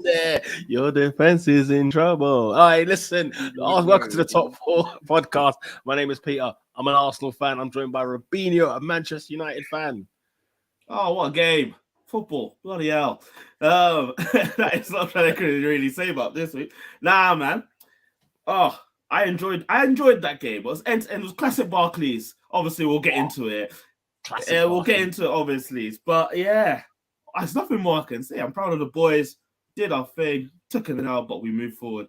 there. Your defense is in trouble. All right, listen. Welcome to the Top 4 podcast. My name is Peter. I'm an Arsenal fan. I'm joined by Robinho, a Manchester United fan. Oh, what a game. Football. Bloody hell. That is something I couldn't really say about this week. Nah, man. Oh, I enjoyed that game. It was classic Barclays. Obviously, we'll get into it. We'll get into it, obviously. But yeah, there's nothing more I can say. I'm proud of the boys. Did our thing. Took it out, but we moved forward.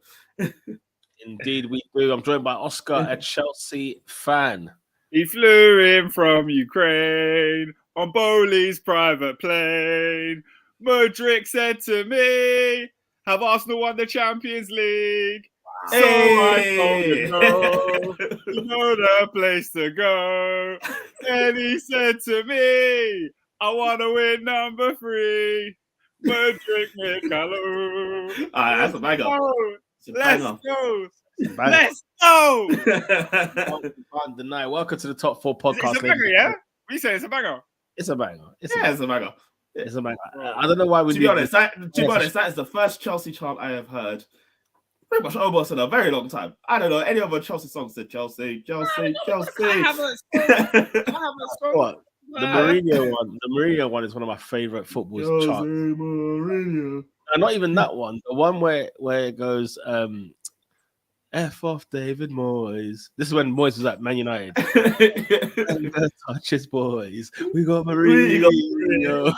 Indeed, we do. I'm joined by Oscar, a Chelsea fan. He flew in from Ukraine on Bowley's private plane. Mudryk said to me, have Arsenal won the Champions League? So I told him no, you know the place to go. And he said to me, I want to win number 3. Mudryk McCallum. That's a banger. Let's go. Let's go. Can't deny. Welcome to the Top 4 podcast. It's a banger, yeah? We say it's a banger. It's a banger. It's a banger. It's a banger. I don't know why we. To be honest, that is the first Chelsea chant I have heard. Pretty much almost in a very long time. I don't know any other Chelsea songs said Chelsea. I haven't What? The Mourinho one is one of my favorite football chants. And not even that one. The one where it goes, F off David Moyes. This is when Moyes was at Man United. Touches boys. We got Mourinho.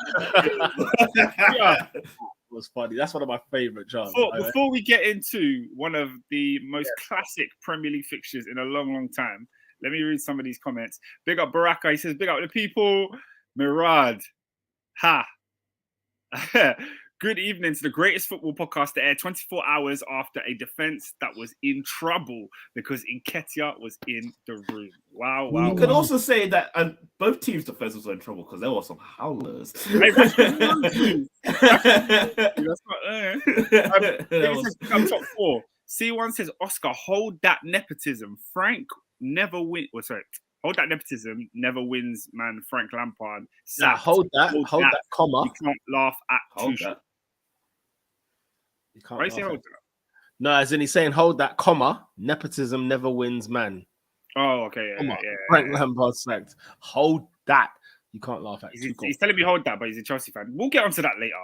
It was funny. That's one of my favorite chants. Before we get into one of the most classic Premier League fixtures in a long, long time, let me read some of these comments. Big up Baraka. He says, big up the people. Mirad. Ha. Good evening to the greatest football podcast to air 24 hours after a defense that was in trouble because Nketiah was in the room. Wow. You could also say that both teams' defenses were in trouble because there were some howlers. I'm top 4. C1 says, Oscar, hold that nepotism. Hold that nepotism. Never wins, man. Frank Lampard. Hold that, comma. You can't laugh at TUchel. You can't. No, as in he's saying, hold that, comma. Nepotism never wins, man. Oh, okay. Yeah. Frank Lampard sacked. Hold that. You can't laugh at. He's telling me hold that, but he's a Chelsea fan. We'll get onto that later.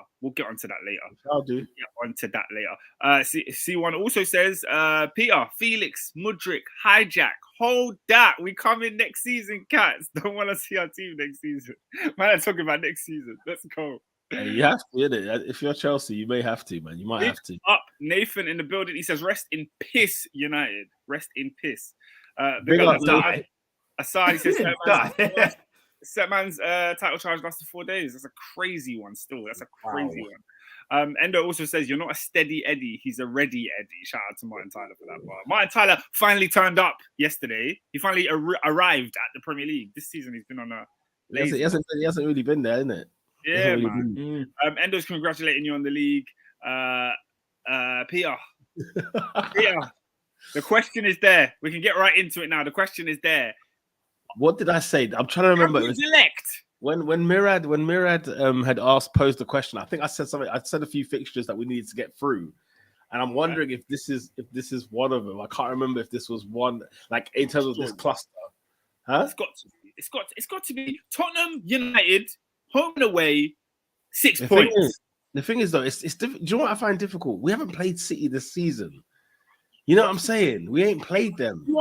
I'll do. Get onto that later. C1 also says, Peter, Felix, Mudryk, hijack. Hold that. We come in next season, cats. Don't want to see our team next season. Man, I'm talking about next season. Let's go. You have to, innit? If you're Chelsea, you may have to, man. You might have to. Up, Nathan in the building. He says, rest in piss, United. Rest in piss. Big up, die. Aside, he says, Setman's title charge lasted 4 days. That's a crazy one still. That's a crazy one. Endo also says, you're not a steady Eddie. He's a ready Eddie. Shout out to Martin Tyler for that part. Martin Tyler finally turned up yesterday. He finally arrived at the Premier League. This season he's been on a lazy. He hasn't really been there, isn't it? Yeah, man. Endo's congratulating you on the league. Peter. The question is there. We can get right into it now. The question is there. What did I say? I'm trying to remember. When Mirad had posed the question, I think I said something. I said a few fixtures that we needed to get through, and I'm wondering if this is one of them. I can't remember if this was one, like in terms of this cluster. Huh? It's got to be Tottenham United home and away, 6 points. The thing is though, it's difficult. Do you know what I find difficult? We haven't played City this season. You know what I'm saying? We ain't played them. You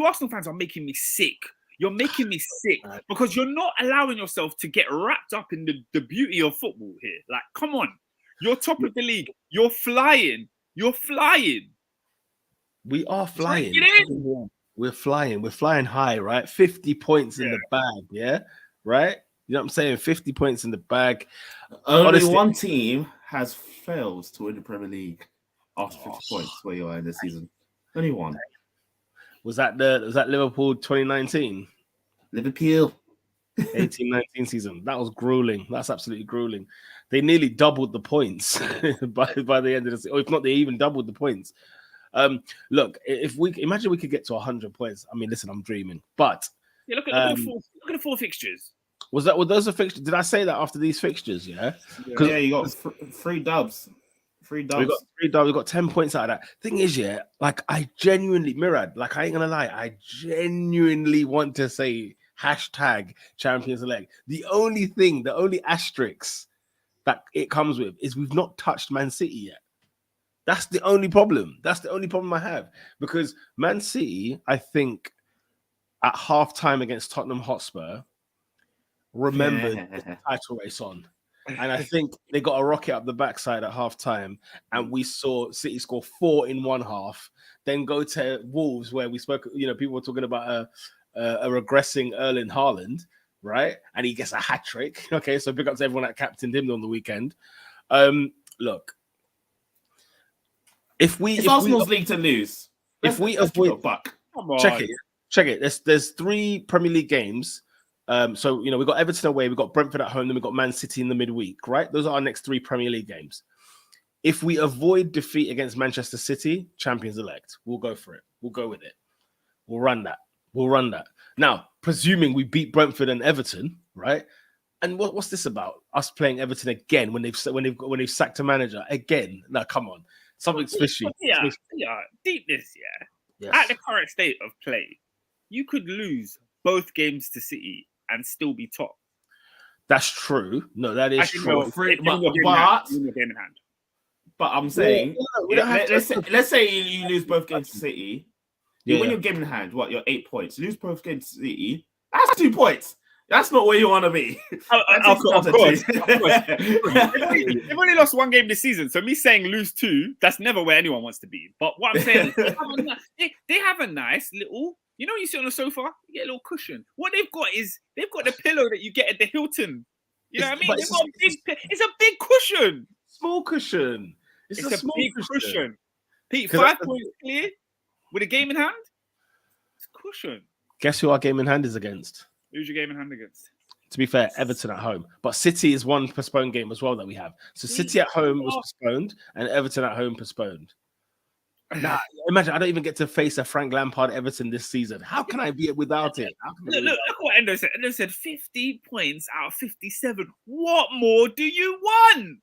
Arsenal fans are making me sick. You're making me sick because you're not allowing yourself to get wrapped up in the beauty of football here. Like, come on. You're top of the league. You're flying. We are flying. We're flying. We're flying high, right? 50 points in the bag, yeah? Right? You know what I'm saying? 50 points in the bag. Only one team has failed to win the Premier League after 50 points where you are in this season. Only one. Was that Liverpool 2019? Liverpool. 18-19 season. That was grueling. That's absolutely grueling. They nearly doubled the points by the end of the season. Or if not, they even doubled the points. Look, if we imagine we could get to 100 points. I mean, listen, I'm dreaming. But look at the 4 fixtures. Were those the fixtures? Did I say that after these fixtures? Yeah. Yeah, you got three dubs. We got 3 dubs. We got 10 points out of that. Thing is, yeah, like I genuinely, Mirad, like I ain't gonna lie, I genuinely want to say hashtag Champions League. The only asterisk that it comes with is we've not touched Man City yet. That's the only problem. That's the only problem I have, because Man City, I think, at halftime against Tottenham Hotspur, remembered the title race on. And I think they got a rocket up the backside at halftime, and we saw City score 4 in one half, then go to Wolves, where we spoke, people were talking about a regressing Erling Haaland, right? And he gets a hat trick. Okay, so big up to everyone that captained him on the weekend. Look, it's Arsenal's league to lose. If we avoid, come on, check it. There's 3 Premier League games. So we got Everton away, we got Brentford at home, then we got Man City in the midweek, right? Those are our next 3 Premier League games. If we avoid defeat against Manchester City, champions elect, we'll go for it. We'll go with it. We'll run that. Now, presuming we beat Brentford and Everton, right? And what's this about? Us playing Everton again when they've sacked a manager again? Now, come on, something's fishy. Yeah, deep this. Yes. At the current state of play, you could lose both games to City and still be top. That's true. No, that is true. But I'm saying, let's say you lose both games to City. You win your game in hand. What? You're 8 points. You lose both games to City. That's 2 points. That's not where you want to be. Of course. They've only lost 1 game this season, so me saying lose 2, that's never where anyone wants to be. But what I'm saying is they have a nice little. You know, you sit on the sofa, you get a little cushion. What they've got the pillow that you get at the Hilton. You know what I mean? It's a big cushion. Small cushion. It's a small big cushion. Pete, 5 points clear with a game in hand. It's a cushion. Guess who our game in hand is against? Who's your game in hand against? To be fair, Everton at home. But City is one postponed game as well that we have. So City at home was postponed and Everton at home postponed. Nah, imagine I don't even get to face a Frank Lampard Everton this season. How can I be without it? Look what Endo said. Endo said 50 points out of 57. What more do you want?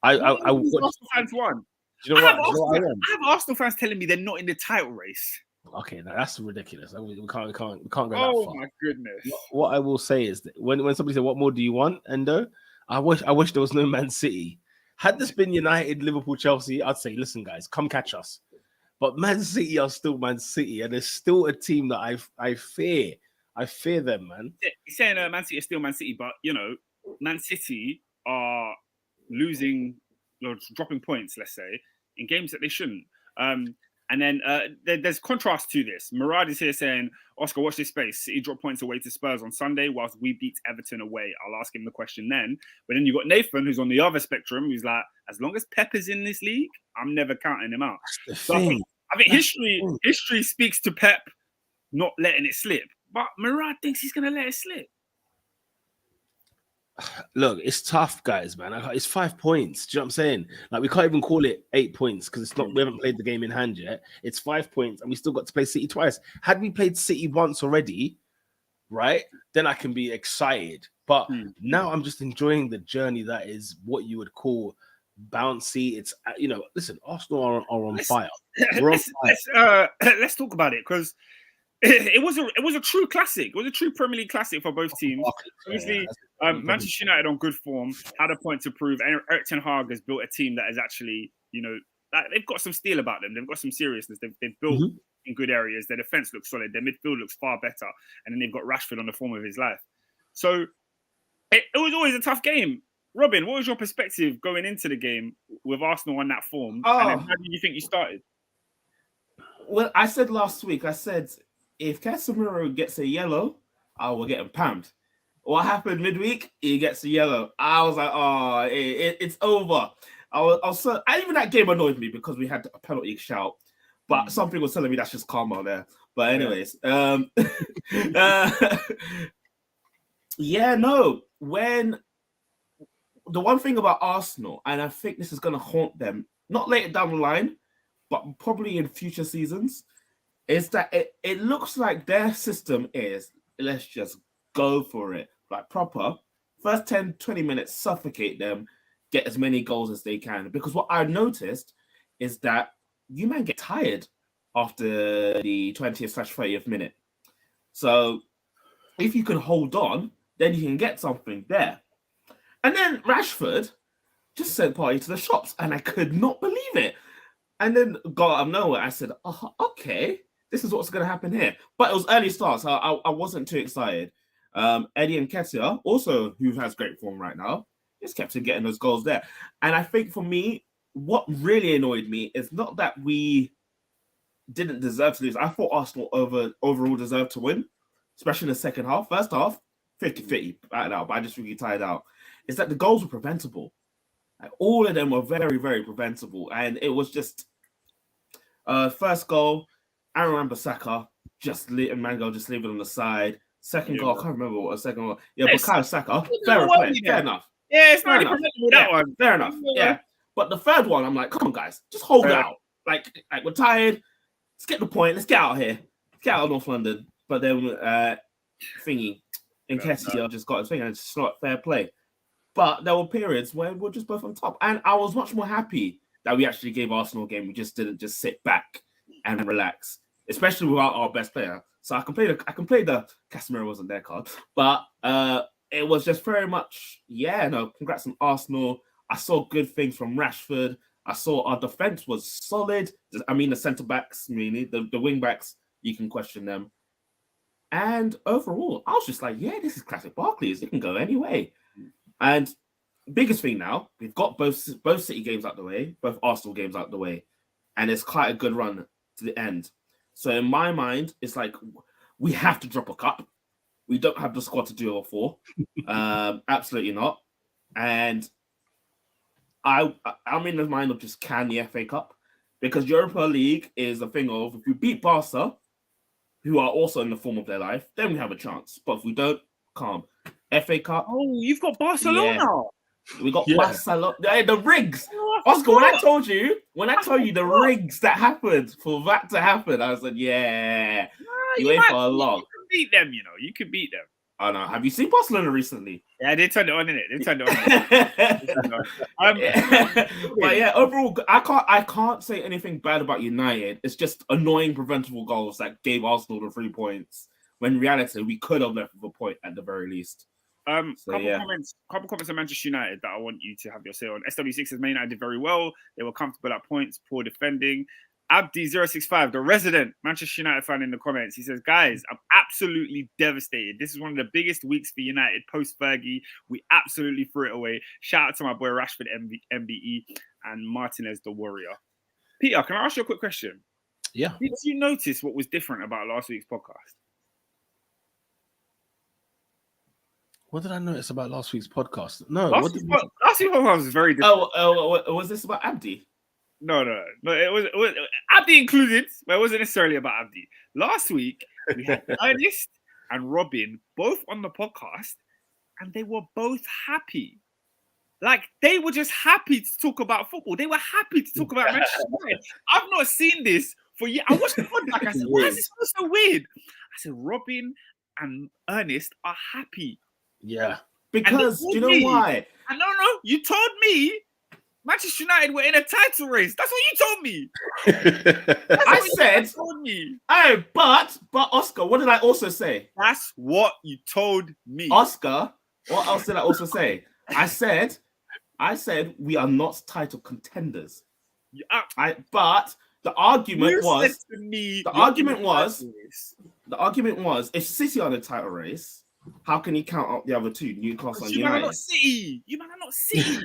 Arsenal fans won. Do you know what? I have Arsenal fans telling me they're not in the title race. Okay, now that's ridiculous. We can't go that far. Oh my goodness! What I will say is that when somebody said, "What more do you want?" Endo, I wish there was no Man City. Had this been United, Liverpool, Chelsea, I'd say, listen, guys, come catch us. But Man City are still Man City, and there's still a team that I fear. I fear them, man. He's saying Man City is still Man City, but Man City are losing, dropping points, let's say, in games that they shouldn't. And then there's contrast to this. Murad is here saying, Oscar, watch this space. City drop points away to Spurs on Sunday whilst we beat Everton away. I'll ask him the question then. But then you've got Nathan, who's on the other spectrum, who's like, as long as Pep is in this league, I'm never counting him out. So I think history speaks to Pep not letting it slip. But Murad thinks he's going to let it slip. Look, it's tough, guys, man. It's 5 points. Do you know what I'm saying? Like, we can't even call it 8 points because it's not. We haven't played the game in hand yet. It's 5 points, and we still got to play City twice. Had we played City once already, right? Then I can be excited. But now I'm just enjoying the journey that is what you would call bouncy. It's listen, Arsenal are on fire. Let's talk about it because. It was a true classic. It was a true Premier League classic for both teams. Obviously, Manchester United on good form, had a point to prove. Erik ten Hag has built a team that is actually, they've got some steel about them. They've got some seriousness. They've built in good areas. Their defense looks solid. Their midfield looks far better. And then they've got Rashford on the form of his life. So it was always a tough game. Robin, what was your perspective going into the game with Arsenal on that form? And then how do you think you started? Well, I said last week, if Casemiro gets a yellow, I will get him pammed. What happened midweek? He gets a yellow. I was like, it's over. Even that game annoyed me because we had a penalty shout, but something was telling me that's just karma there. But anyways, when the one thing about Arsenal, and I think this is going to haunt them, not later down the line, but probably in future seasons, is that it looks like their system is, let's just go for it. like proper, first 10, 20 minutes, suffocate them, get as many goals as they can. Because what I noticed is that you man get tired after the 20th/30th minute. So if you can hold on, then you can get something there. And then Rashford just sent Party to the shops, and I could not believe it. And then got out of nowhere, I said, oh, okay, this is what's going to happen here. But it was early starts, so I wasn't too excited. Eddie Nketiah, also who has great form right now, just kept on getting those goals there. And I think for me, what really annoyed me is not that we didn't deserve to lose. I thought Arsenal overall deserved to win, especially in the second half. First half, 50-50 out, but I just really tired out. Is that the goals were preventable. Like, all of them were very, very preventable. And it was just first goal, Aaron Wan-Bissaka, just leave it on the side. Second goal, I can't remember what the second goal. Yeah, Bukayo Saka, fair enough. Yeah, it's not preventable, that one. Fair enough, yeah. But the third one, I'm like, come on, guys, just hold it out. Like, we're tired. Let's get the point. Let's get out of here. Let's get out of North London. But then, Nketiah just got his thing, and it's not fair play. But there were periods where we're just both on top. And I was much more happy that we actually gave Arsenal a game. We just didn't just sit back and relax, especially without our best player. So I can play the Casemiro wasn't there card. But it was just very much, congrats on Arsenal. I saw good things from Rashford. I saw our defense was solid. I mean, the centre-backs, meaning the wing-backs, you can question them. And overall, I was just like, yeah, this is classic Barclays. It can go any way. And biggest thing now, we've got both City games out the way, both Arsenal games out the way. And it's quite a good run to the end. So in my mind, it's like, we have to drop a cup. We don't have the squad to do all four. Absolutely not. And I'm in the mind of just can the FA Cup, because Europa League is a thing of, if we beat Barca, who are also in the form of their life, then we have a chance. But if we don't, calm. FA Cup. Oh, you've got Barcelona. Yeah. We got Barcelona. The rigs. Oscar, when I told you the rigs that happened for that to happen, I said, yeah, you ain't for a lot. You can beat them, You can beat them. I know. Have you seen Barcelona recently? Yeah, they turned it on, innit? They turned it on. But yeah, overall, I can't say anything bad about United. It's just annoying preventable goals that gave Arsenal the 3 points, when in reality we could have left with a point at the very least. Couple comments on Manchester United that I want you to have your say on. SW6 says Man United did very well. They were comfortable at points, poor defending. Abdi065, the resident Manchester United fan in the comments, he says, guys, I'm absolutely devastated. This is one of the biggest weeks for United post-Fergie. We absolutely threw it away. Shout out to my boy Rashford MBE and Martinez the Warrior. Peter, can I ask you a quick question? Yeah. Did you notice what was different about last week's podcast? What did I notice about last week's podcast? No, last week's podcast was very different. Was this about Abdi? No. It was Abdi included, but it wasn't necessarily about Abdi. Last week we had Ernest and Robin both on the podcast, and they were both happy. Like, they were just happy to talk about football. They were happy to talk about Manchester United. I've not seen this for years. I watched the podcast. I said, why is this so weird? I said, Robin and Ernest are happy. Yeah. Because, do you know why? No. You told me Manchester United were in a title race. That's what you told me. I said, oh, but Oscar, what did I also say? That's what you told me. Oscar, what else did I also say? I said we are not title contenders. But the argument was, if City are in the title race, how can you count out the other two, Newcastle and United? You man are not City.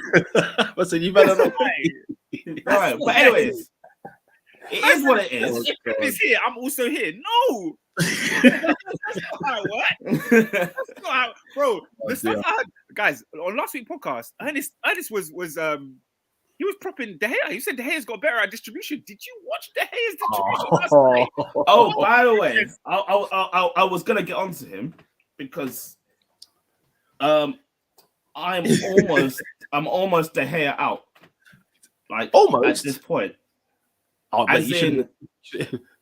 Listen, you better not. Right, but anyways, it is what it is. If it's here, I'm also here. No. That's not how it works. That's not how, bro. The stuff I heard, guys, on last week's podcast, Ernest was he was propping De Gea. He said De Gea's got better at distribution. Did you watch De Gea's distribution last night? Oh, by the way, I was gonna get onto him because I'm almost De Gea out. Like, almost at this point. Oh, but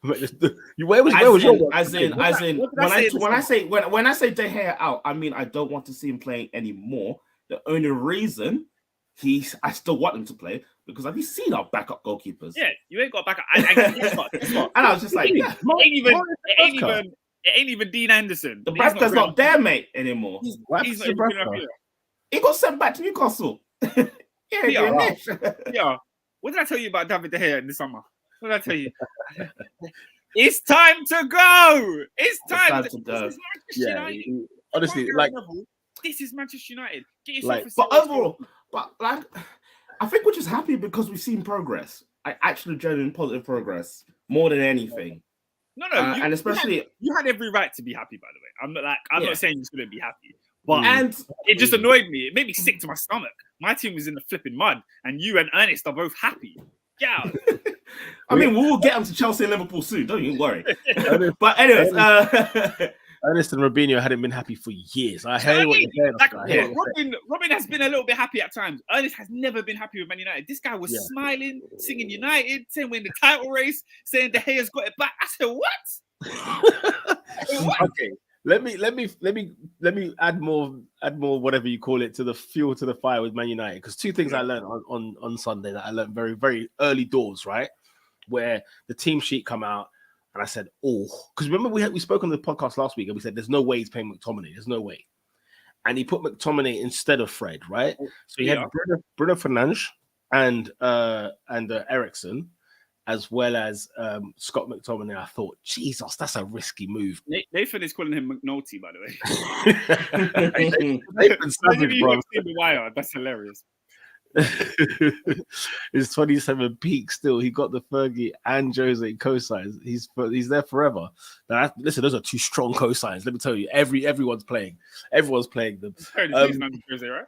Where was your as in when I say De Gea out, I mean I don't want to see him playing anymore. The only reason I still want him to play because have you seen our backup goalkeepers? Yeah, you ain't got backup. Guess what? And I was just like, it ain't even Dean Anderson. The Bravka's not there, mate, anymore. He's not even good. He got sent back to Newcastle. Yeah. What did I tell you about David De Gea in the summer? What did I tell you? It's time to go. It's time to go. This is Manchester United. Honestly, this is Manchester United. Get yourself but overall, I think we're just happy because we've seen progress. Actually genuine positive progress more than anything. No, and especially you had every right to be happy. By the way, I'm not saying you shouldn't be happy, but it just annoyed me. It made me sick to my stomach. My team was in the flipping mud, and you and Ernest are both happy. Get out. I mean, we will get them to Chelsea and Liverpool soon. Don't you worry. But anyways, Ernest and Robinho hadn't been happy for years. I hear what you're saying. Robin has been a little bit happy at times. Ernest has never been happy with Man United. This guy was smiling, singing United, saying we're in the title race, saying De Gea's got it back. I said, what? Okay. Let me add more whatever you call it to the fuel to the fire with Man United, because two things I learned on Sunday that I learned very, very early doors, right? Where the team sheet come out and I said, because remember we spoke on the podcast last week and we said there's no way he's playing McTominay, there's no way, and he put McTominay instead of Fred, right? So he had Bruno Fernandes and Eriksen, as well as Scott McTominay. I thought, Jesus, that's a risky move. Nathan is calling him McNulty, by the way. Nathan Savage, bro. Seen the wire. That's hilarious. His 27 peak still. He got the Fergie and Jose cosigns. He's there forever. Now, listen, those are two strong cosigns. Let me tell you, everyone's playing. Everyone's playing them. Jose, right?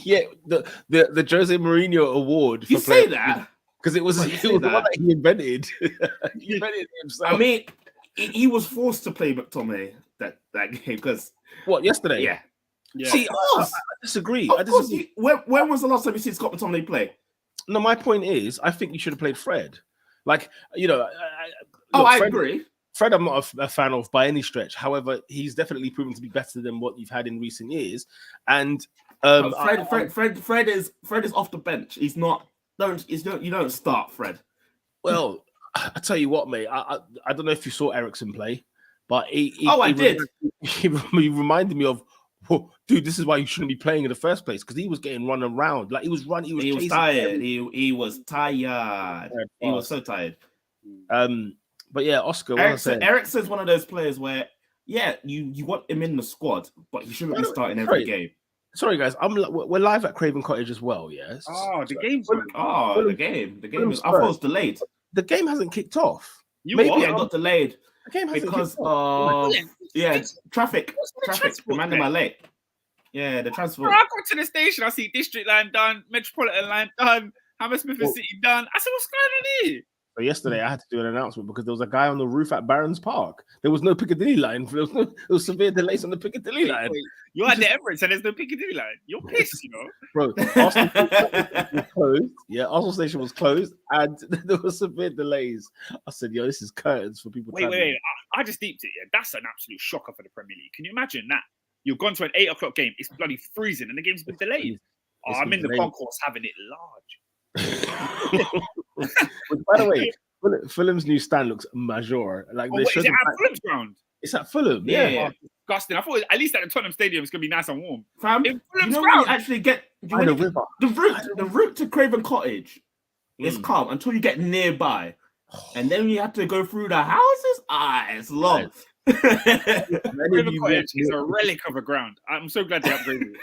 Yeah, the Jose Mourinho award. You say that because it was the one that he invented. He invented it himself. I mean, he was forced to play McTominay that game because yesterday. Yeah. See, I disagree. When was the last time you seen Scott McTominay play? No, my point is, I think you should have played Fred. Like, I agree. Fred, I'm not a fan of by any stretch. However, he's definitely proven to be better than what you've had in recent years. And Fred is off the bench. He's not. You don't start Fred. Well, I tell you what, mate. I don't know if you saw Eriksen play, but I did. He reminded me of, dude, this is why you shouldn't be playing in the first place, because he was getting run around. Like he was tired. He was tired. He was so tired. But yeah, Oscar. Eriksen's one of those players where, you want him in the squad, but he shouldn't be starting every game. Sorry, guys. We're live at Craven Cottage as well. Yes. The game's the game. The game is. I thought it was delayed. The game hasn't kicked off. Maybe it got delayed. The game hasn't because traffic. The man in my late. Yeah, the transport. I go to the station. I see District Line done, Metropolitan Line done, Hammersmith and City done. I said, what's going on here? So yesterday I had to do an announcement because there was a guy on the roof at Barron's Park. There was no Piccadilly line. There was severe delays on the Piccadilly line. You're at the Emirates and there's no Piccadilly line. You're pissed, Bro, Arsenal Station was closed. Yeah, Arsenal Station was closed and there were severe delays. I said, this is curtains for people. Wait. I just deeped it. Yeah, that's an absolute shocker for the Premier League. Can you imagine that? You've gone to an 8 o'clock game. It's bloody freezing and the game's been delayed. I'm in the concourse having it large. By the way, Fulham's new stand looks major. Like is it at Fulham's ground? It's at Fulham. Yeah. Disgusting. I thought at least at the Tottenham Stadium it's gonna be nice and warm. Fam, you actually get the route to Craven Cottage is calm until you get nearby, and then you have to go through the houses. It's long. Craven Cottage is a relic of a ground. I'm so glad they upgraded it.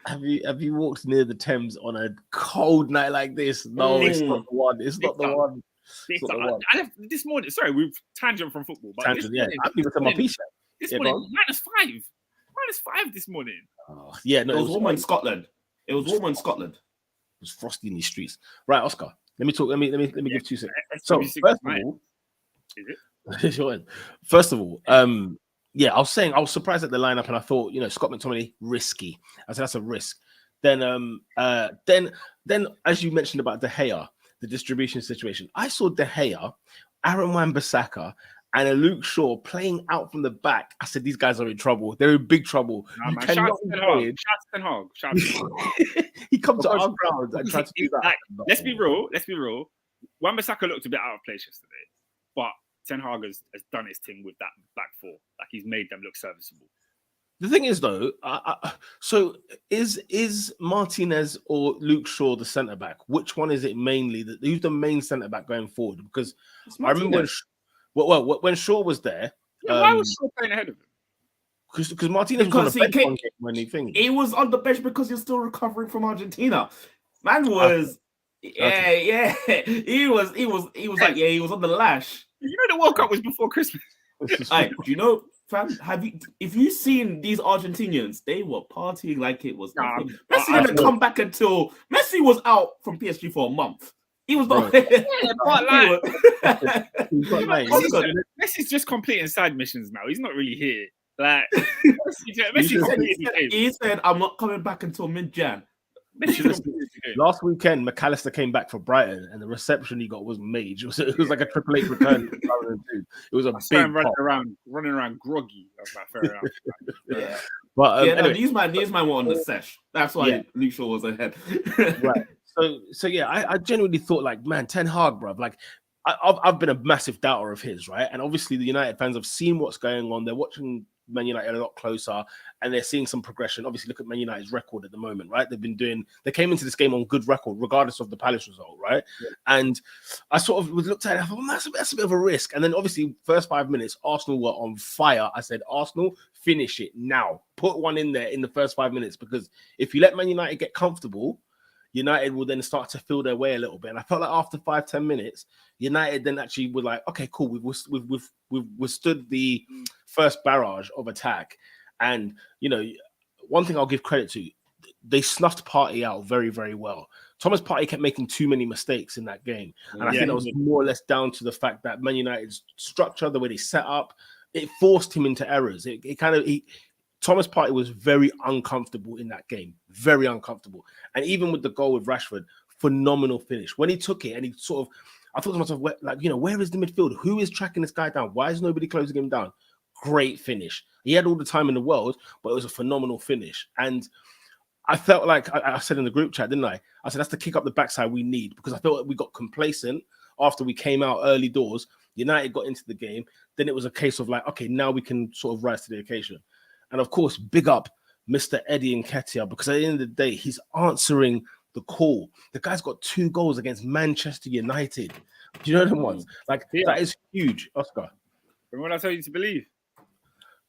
Have you walked near the Thames on a cold night like this? No, it's not the one. It's not the one. I left this morning. Sorry, we've tangent from football. But tangent, I haven't even said my piece yet. This morning, -5 this morning. It was warm in Scotland. It was frosty in these streets. Right, Oscar. Let me talk. Let me give 2 seconds. So first of all, I was saying I was surprised at the lineup, and I thought, Scott McTominay risky. I said that's a risk. Then as you mentioned about De Gea, the distribution situation. I saw De Gea, Aaron Wan-Bissaka, and a Luke Shaw playing out from the back. I said, these guys are in trouble. They're in big trouble. Nah, man. Shout out to Ten Hag. He comes to our ground and tries to do that. Like, let's be real. Wan-Bissaka looked a bit out of place yesterday, but Ten Hag has done his thing with that back four. Like, he's made them look serviceable. The thing is, though, so is Martinez or Luke Shaw the centre back? Which one is it mainly? Who's the main centre back going forward? Because I remember when Shaw was there. Why was Shaw playing ahead of him? Because Martinez was on the bench when he was on the bench because he was still recovering from Argentina. Man was, He was like, he was on the lash. You know, the World Cup was before Christmas. Do you know, fam? If you seen these Argentinians, they were partying like it was nothing. Messi didn't come back until Messi was out from PSG for a month. He was not. Messi's just completing side missions now. He's not really here. Like he said, "I'm not coming back until mid-Jan." Last weekend, McAllister came back for Brighton, and the reception he got was major. It was like a Triple H return. It was a big running around groggy. That's like, fair enough. Yeah. But anyway. These men were on the sesh. That's why Luke Shaw was ahead. Right. So yeah, I genuinely thought, like, man, Ten Hag, bruv, like, I've been a massive doubter of his, right? And obviously the United fans have seen what's going on. They're watching Man United a lot closer, and they're seeing some progression. Obviously, look at Man United's record at the moment, right? They came into this game on good record, regardless of the Palace result, right? Yeah. And I sort of looked at it, I thought, that's a bit of a risk. And then obviously, first 5 minutes, Arsenal were on fire. I said, Arsenal, finish it now. Put one in there in the first 5 minutes, because if you let Man United get comfortable, United will then start to feel their way a little bit. And I felt like after 5-10 minutes, United then actually were like, okay, cool, we've withstood the first barrage of attack. And, you know, one thing I'll give credit to, they snuffed Partey out very, very well. Thomas Partey kept making too many mistakes in that game. And I think that was more or less down to the fact that Man United's structure, the way they set up, it forced him into errors. Thomas Partey was very uncomfortable in that game, very uncomfortable. And even with the goal with Rashford, phenomenal finish. When he took it and he sort of, I thought to myself, where is the midfield? Who is tracking this guy down? Why is nobody closing him down? Great finish. He had all the time in the world, but it was a phenomenal finish. And I felt like, I said in the group chat, didn't I? I said, that's the kick up the backside we need, because I felt like we got complacent after we came out early doors. United got into the game. Then it was a case of like, okay, now we can sort of rise to the occasion. And of course, big up Mr. Eddie Nketiah, because at the end of the day, he's answering the call. The guy's got 2 goals against Manchester United. Do you know them ones? Like, that is huge, Oscar. Remember when I told you to believe?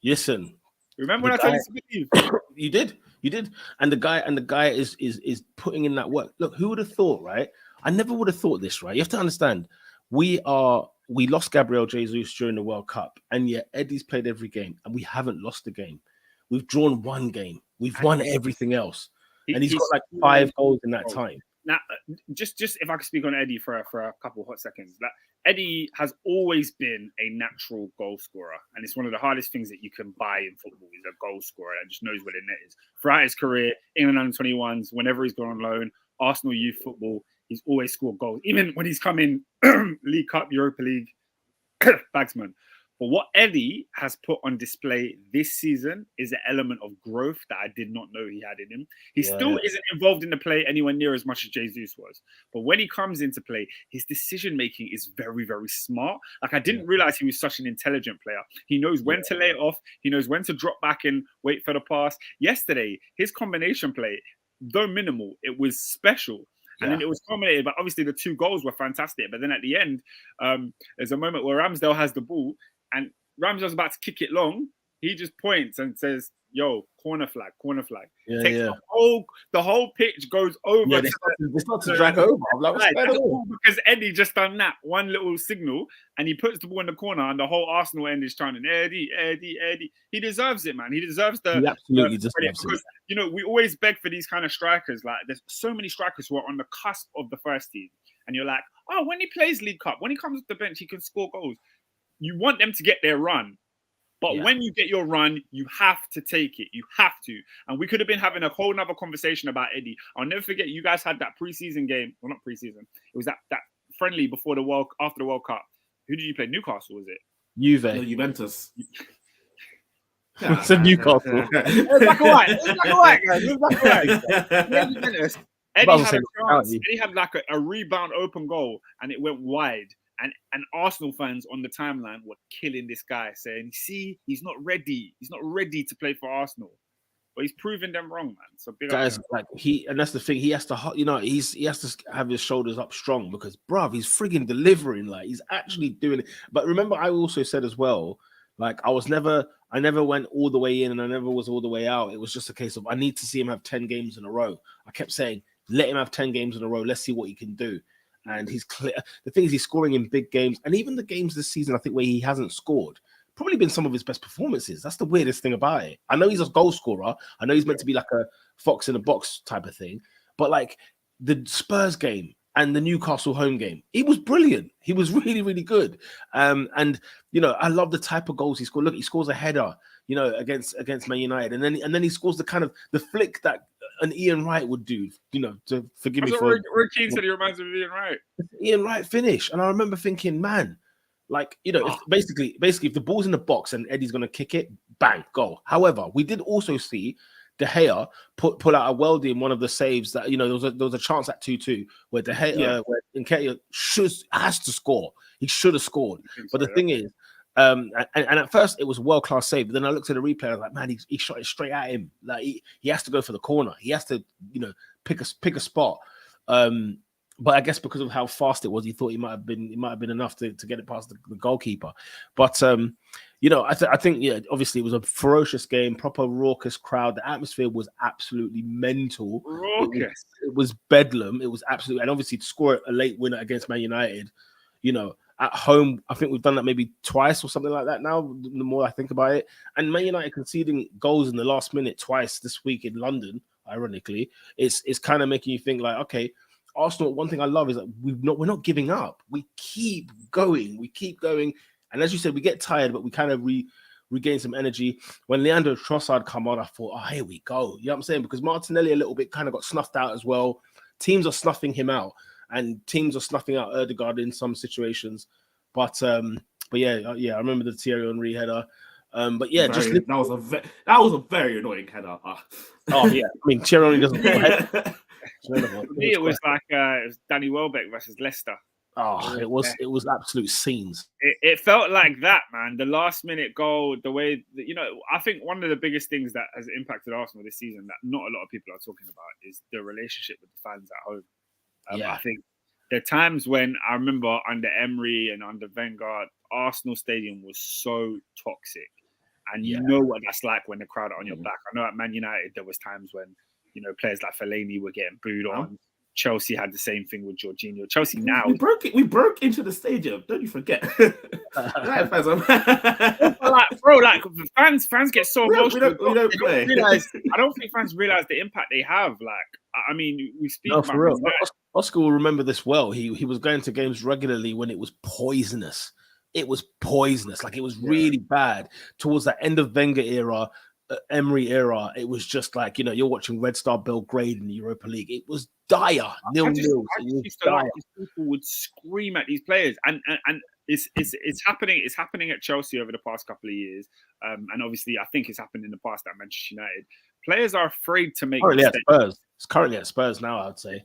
Listen. Remember when I told you to believe? You did. And the guy is putting in that work. Look, who would have thought, right? I never would have thought this, right? You have to understand, we lost Gabriel Jesus during the World Cup, and yet Eddie's played every game, and we haven't lost a game. We've drawn 1 game. We've won everything else. And he's got like 5 goals in that time. Now, just if I could speak on Eddie for a couple of hot seconds. That Eddie has always been a natural goal scorer. And it's one of the hardest things that you can buy in football is a goal scorer that just knows where the net is. Throughout his career, England under-21s, whenever he's gone on loan, Arsenal youth football, he's always scored goals. Even when he's come in League Cup, Europa League, bagsman. But what Eddie has put on display this season is an element of growth that I did not know he had in him. He still isn't involved in the play anywhere near as much as Jesus was. But when he comes into play, his decision-making is very, very smart. Like, I didn't realize he was such an intelligent player. He knows when to lay it off. He knows when to drop back and wait for the pass. Yesterday, his combination play, though minimal, it was special. And then it was culminated, but obviously the 2 goals were fantastic. But then at the end, there's a moment where Ramsdale has the ball, and Ramsdale's about to kick it long. He just points and says, yo, corner flag. The whole pitch goes over. Yeah, it's not to drag over. Because Eddie just done that one little signal, and he puts the ball in the corner, and the whole Arsenal end is chanting, Eddie. He deserves it, man. He deserves He absolutely deserves it. Because, you know, we always beg for these kind of strikers. Like, there's so many strikers who are on the cusp of the first team. And you're like, oh, when he plays League Cup, when he comes off the bench, he can score goals. You want them to get their run. But when you get your run, you have to take it. You have to. And we could have been having a whole nother conversation about Eddie. I'll never forget, you guys had that preseason game. Well, not preseason. It was that friendly after the World Cup. Who did you play? Newcastle, was it? Juve. No, Juventus. It's a Newcastle. It was black and white. It was black and white, guys. It was black and white. Juventus. Eddie had a chance. Eddie had like a rebound open goal, and it went wide. And Arsenal fans on the timeline were killing this guy, saying, "See, he's not ready. He's not ready to play for Arsenal." But he's proven them wrong, man. So big guys, like and that's the thing. He has to, he has to have his shoulders up strong because, bruv, he's frigging delivering. Like he's actually doing it. But remember, I also said as well, like I never went all the way in and I never was all the way out. It was just a case of I need to see him have 10 games in a row. I kept saying, let him have 10 games in a row. Let's see what he can do. And he's clear. The thing is, he's scoring in big games, and even the games this season, I think where he hasn't scored, probably been some of his best performances. That's the weirdest thing about it. I know he's a goal scorer. I know he's meant to be like a fox in a box type of thing, but like the Spurs game and the Newcastle home game, he was brilliant. He was really, really good. And I love the type of goals he scored. Look, he scores a header, against Man United, and then he scores the kind of the flick that an Ian Wright would do, to forgive me for. Rick Keane said he reminds me of Ian Wright. Ian Wright finish, and I remember thinking, man, like if basically if the ball's in the box and Eddie's gonna kick it, bang, goal. However, we did also see De Gea pull out a weldy in one of the saves that there was a chance at 2-2 where De Gea where Nketiah has to score. He should have scored, but the thing is. And at first it was a world-class save, but then I looked at the replay. I was like, man, he shot it straight at him. Like he has to go for the corner. He has to, pick a spot. But I guess because of how fast it was, he thought it might have been enough to get it past the goalkeeper. But I think obviously it was a ferocious game, proper raucous crowd. The atmosphere was absolutely mental. Raucous. It was bedlam. It was absolutely, and obviously to score a late winner against Man United, at home, I think we've done that maybe twice or something like that now, the more I think about it. And Man United conceding goals in the last minute twice this week in London, ironically, it's kind of making you think like, okay, Arsenal, one thing I love is that we're not giving up. We keep going. And as you said, we get tired, but we kind of regain some energy. When Leandro Trossard come on, I thought, oh, here we go. You know what I'm saying? Because Martinelli a little bit kind of got snuffed out as well. Teams are snuffing him out. And teams are snuffing out Ødegaard in some situations, but yeah, I remember the Thierry Henry header. But yeah, that was a very annoying header. Oh yeah, I mean Thierry Henry doesn't. For me, it was like it was Danny Welbeck versus Leicester. Oh, it was absolute scenes. It felt like that, man. The last minute goal, the way I think one of the biggest things that has impacted Arsenal this season that not a lot of people are talking about is the relationship with the fans at home. I think there are times when I remember under Emery and under Wenger, Arsenal Stadium was so toxic. And you know what that's like when the crowd are on your back. I know at Man United, there was times when, players like Fellaini were getting booed on. Chelsea had the same thing with Jorginho. Chelsea now... We broke into the stadium. Don't you forget. Fans get so emotional. We don't play. I don't think fans realize the impact they have. Like, I mean, we speak about... For real. Oscar will remember this well. He was going to games regularly when it was poisonous. It was poisonous. Like, it was really bad. Towards the end of Wenger era, Emery era, it was just like, you're watching Red Star Belgrade in the Europa League. It was dire. 0-0. People would scream at these players, and it's happening. It's happening at Chelsea over the past couple of years, and obviously, I think it's happened in the past at Manchester United. Players are afraid to make mistakes. It's currently at Spurs now, I'd say.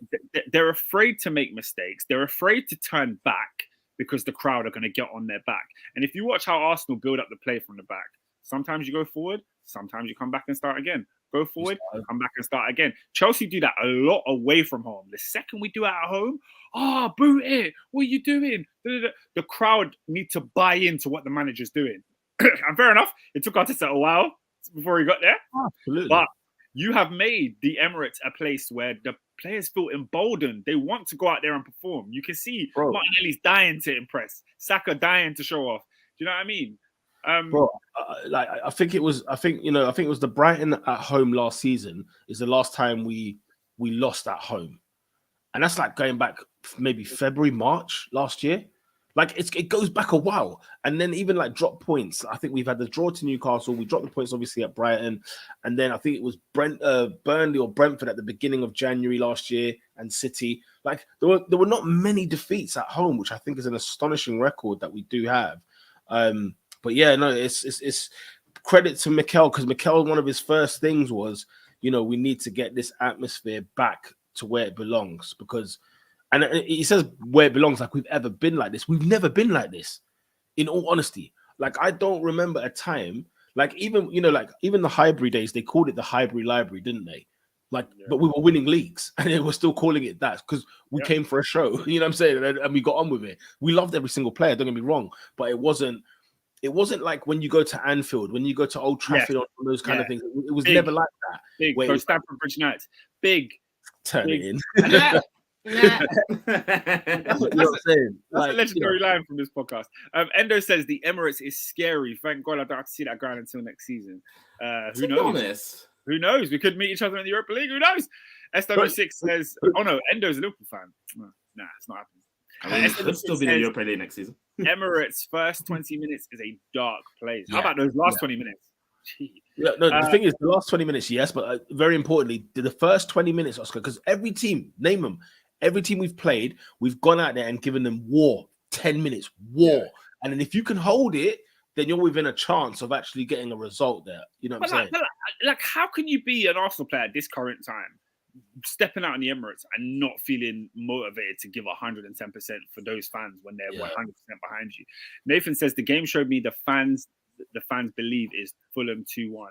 They're afraid to make mistakes. They're afraid to turn back because the crowd are going to get on their back. And if you watch how Arsenal build up the play from the back, sometimes you go forward, sometimes you come back and start again. Go forward, come back and start again. Chelsea do that a lot away from home. The second we do it at home, boot it. What are you doing? The crowd need to buy into what the manager's doing. And fair enough, it took Arteta a while before he got there. Absolutely. But you have made the Emirates a place where the players feel emboldened. They want to go out there and perform. You can see Martinelli's dying to impress. Saka dying to show off. Do you know what I mean? I think it was the Brighton at home last season is the last time we lost at home. And that's like going back maybe February, March last year. Like it goes back a while, and then even like drop points. I think we've had the draw to Newcastle. We dropped the points obviously at Brighton, and then I think it was Burnley or Brentford at the beginning of January last year, and City. Like there were not many defeats at home, which I think is an astonishing record that we do have. But yeah, no, it's credit to Mikel, because Mikel, one of his first things was, we need to get this atmosphere back to where it belongs, because. And he says where it belongs, like we've ever been like this. We've never been like this, in all honesty. Like, I don't remember a time, like even the Highbury days, they called it the Highbury Library, didn't they? Like, but we were winning leagues and they were still calling it that because we came for a show, you know what I'm saying? And we got on with it. We loved every single player, don't get me wrong, but it wasn't like when you go to Anfield, when you go to Old Trafford, on those kind of things. It was never like that. Big, go Stamford Bridge Nights. Big. Turn it in. That's what I'm saying. That's a legendary line from this podcast. Endo says the Emirates is scary. Thank God I don't have to see that ground until next season. Who knows? Honest. Who knows? We could meet each other in the Europa League. Who knows? SW6 says, oh no, Endo's a Liverpool fan. Nah, it's not happening. He'll still be in the Europa League next season. Emirates' first 20 minutes is a dark place. How about those last 20 minutes? Yeah, no, the thing is, the last 20 minutes, yes, but very importantly, the first 20 minutes, Oscar, because every team, name them, every team we've played, we've gone out there and given them war, 10 minutes, war. Yeah. And then if you can hold it, then you're within a chance of actually getting a result there. You know what I'm saying? Like, how can you be an Arsenal player at this current time, stepping out in the Emirates and not feeling motivated to give 110% for those fans when they're 100% behind you? Nathan says, the game showed me the fans believe is Fulham 2-1.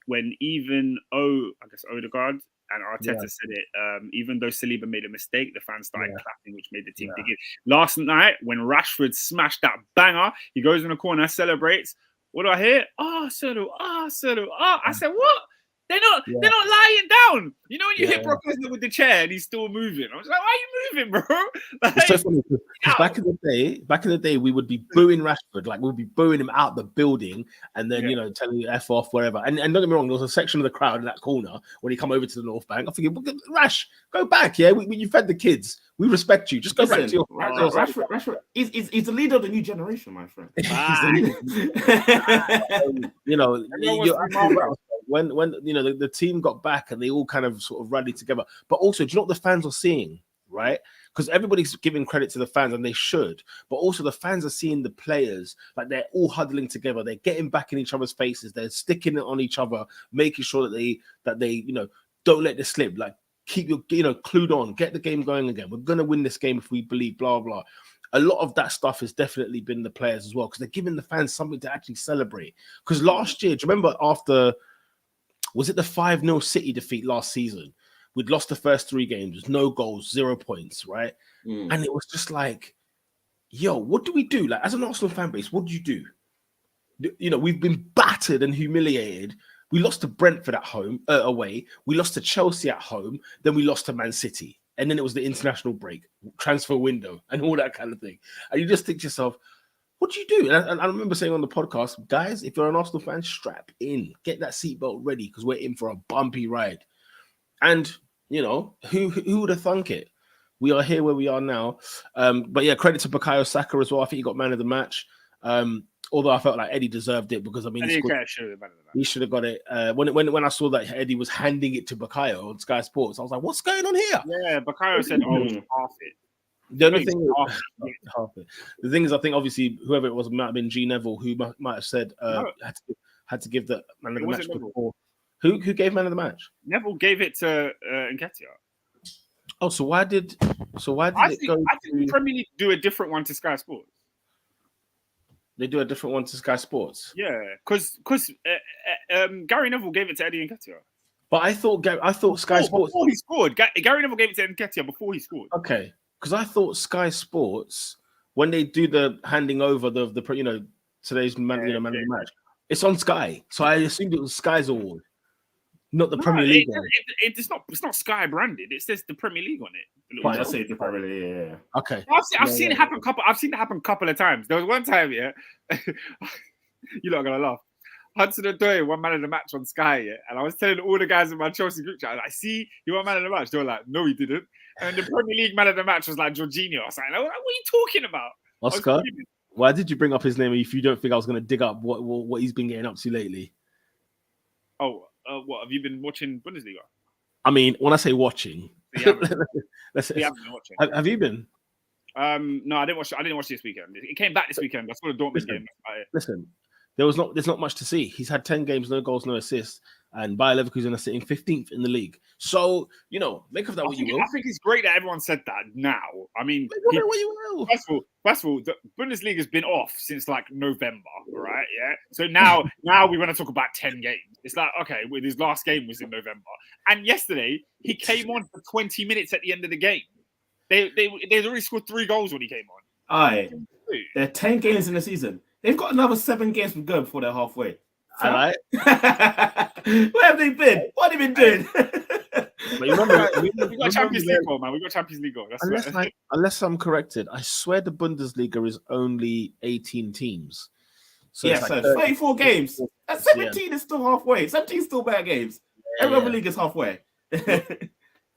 When even Odegaard and Arteta said it, even though Saliba made a mistake, the fans started clapping, which made the team dig in. Last night, when Rashford smashed that banger, he goes in the corner, celebrates. What do I hear? I said, what? They're not lying down. You know when you hit Brock Lesnar with the chair and he's still moving. I was like, why are you moving, bro? Like, it's so funny because back in the day, we would be booing Rashford, like we'd be booing him out the building, and then telling you F off wherever. And don't get me wrong, there was a section of the crowd in that corner when he come over to the North Bank. I'm thinking, Rash, go back, you fed the kids. We respect you. Just go back to your Rashford. He's the leader of the new generation, my friend. When the team got back and they all kind of sort of rallied together. But also, do you know what the fans are seeing, right? Because everybody's giving credit to the fans, and they should. But also, the fans are seeing the players, like they're all huddling together. They're getting back in each other's faces. They're sticking it on each other, making sure that they don't let this slip. Like, keep your clued on, get the game going again. We're gonna win this game if we believe. Blah blah. A lot of that stuff has definitely been the players as well, because they're giving the fans something to actually celebrate. Because last year, do you remember after? Was it the 5-0 City defeat last season? We'd lost the first 3 games, no goals, 0 points, right? And it was just like, yo, what do we do? Like, as an Arsenal fan base, what do you do? We've been battered and humiliated. We lost to Brentford at home, away. We lost to Chelsea at home. Then we lost to Man City. And then it was the international break, transfer window, and all that kind of thing. And you just think to yourself, what do you do? And I remember saying on the podcast, guys, if you're an Arsenal fan, strap in. Get that seatbelt ready, because we're in for a bumpy ride. And, who would have thunk it? We are here where we are now. But yeah, credit to Bukayo Saka as well. I think he got man of the match. Although I felt like Eddie deserved it, because, he should have got it. When I saw that Eddie was handing it to Bukayo on Sky Sports, I was like, what's going on here? Yeah, Bukayo said, half it. The only thing, the thing is, I think obviously whoever it was might have been G Neville who might have said had to give the man of the match before. Who gave man of the match? Neville gave it to Nketiah. Oh, so why did it go? I think the Premier League do a different one to Sky Sports. They do a different one to Sky Sports. Yeah, because Gary Neville gave it to Eddie Nketiah. But I thought Sky Sports before he scored. Gary Neville gave it to Nketiah before he scored. Okay. Because I thought Sky Sports, when they do the handing over the today's man of the match, it's on Sky. So I assumed it was Sky's award, not the Premier League one. It's not Sky branded. It says the Premier League on it. But I say the Premier League. Yeah. Okay. I've seen it happen. I've seen it happen a couple of times. There was one time, you're not gonna laugh. Hudson-Odoi won man of the match on Sky, and I was telling all the guys in my Chelsea group chat, I see he won man of the match. They were like, no, he didn't. And the Premier League man of the match was like Jorginho. I was like, what are you talking about? Oscar, why did you bring up his name if you don't think I was going to dig up what he's been getting up to lately? Oh, what have you been watching Bundesliga? I mean, when I say watching, You haven't been watching. Have you been? No, I didn't watch this weekend. It came back this weekend. I saw the Dortmund game. Listen, there's not much to see. He's had 10 games, no goals, no assists, and Bayer Leverkusen are sitting 15th in the league. So, make of that what you will. I think it's great that everyone said that now. I mean, first of all, the Bundesliga's been off since like November, right? Yeah. So now we want to talk about 10 games. It's like, okay, his last game was in November, and yesterday he came on for 20 minutes at the end of the game. They'd already scored 3 goals when he came on. Aye, they're 10 games in the season. They've got another 7 games to go before they're halfway. All right. Where have they been? What have they been doing? But remember, we got Champions League goal, man. We got Champions League goal. Unless I'm corrected, I swear the Bundesliga is only 18 teams. So yeah, so 34 games. 17 is still halfway. 17 is still better games. Every other league is halfway. The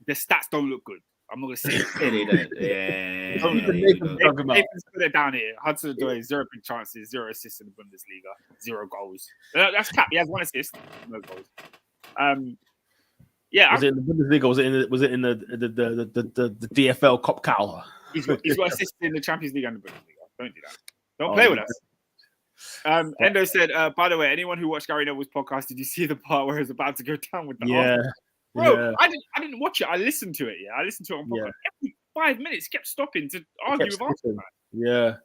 stats don't look good. I'm not going to say it. Nathan's put it down here. Hudson-Odoi, 0 big chances, 0 assists in the Bundesliga, 0 goals. That's cap. He has 1 assist, no goals. Yeah. Was it in the Bundesliga? Was it in the DFL Cop Cow? He's got assists in the Champions League and the Bundesliga. Don't do that. Don't play with us. Endo said, by the way, anyone who watched Gary Neville's podcast, did you see the part where he was about to go down with the Arsenal? Bro, I didn't watch it. I listened to it. Yeah, I listened to it on podcast. Every 5 minutes, kept stopping to argue with Arsenal. Yeah,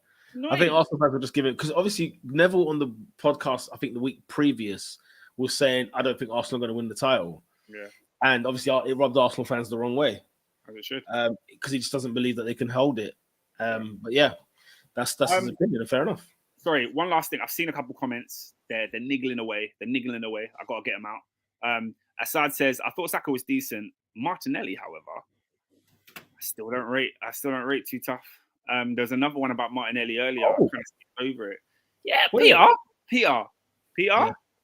I think Arsenal fans will just give it because obviously Neville on the podcast, I think the week previous, was saying I don't think Arsenal are going to win the title. Yeah, and obviously it rubbed Arsenal fans the wrong way. As it should, because he just doesn't believe that they can hold it. But yeah, that's his opinion. Fair enough. Sorry, one last thing. I've seen a couple comments. They're niggling away. I got to get them out. Assad says, I thought Saka was decent. Martinelli, however, I still don't rate too tough. There's another one about Martinelli earlier. I'm trying to skip over it. Yeah, PR.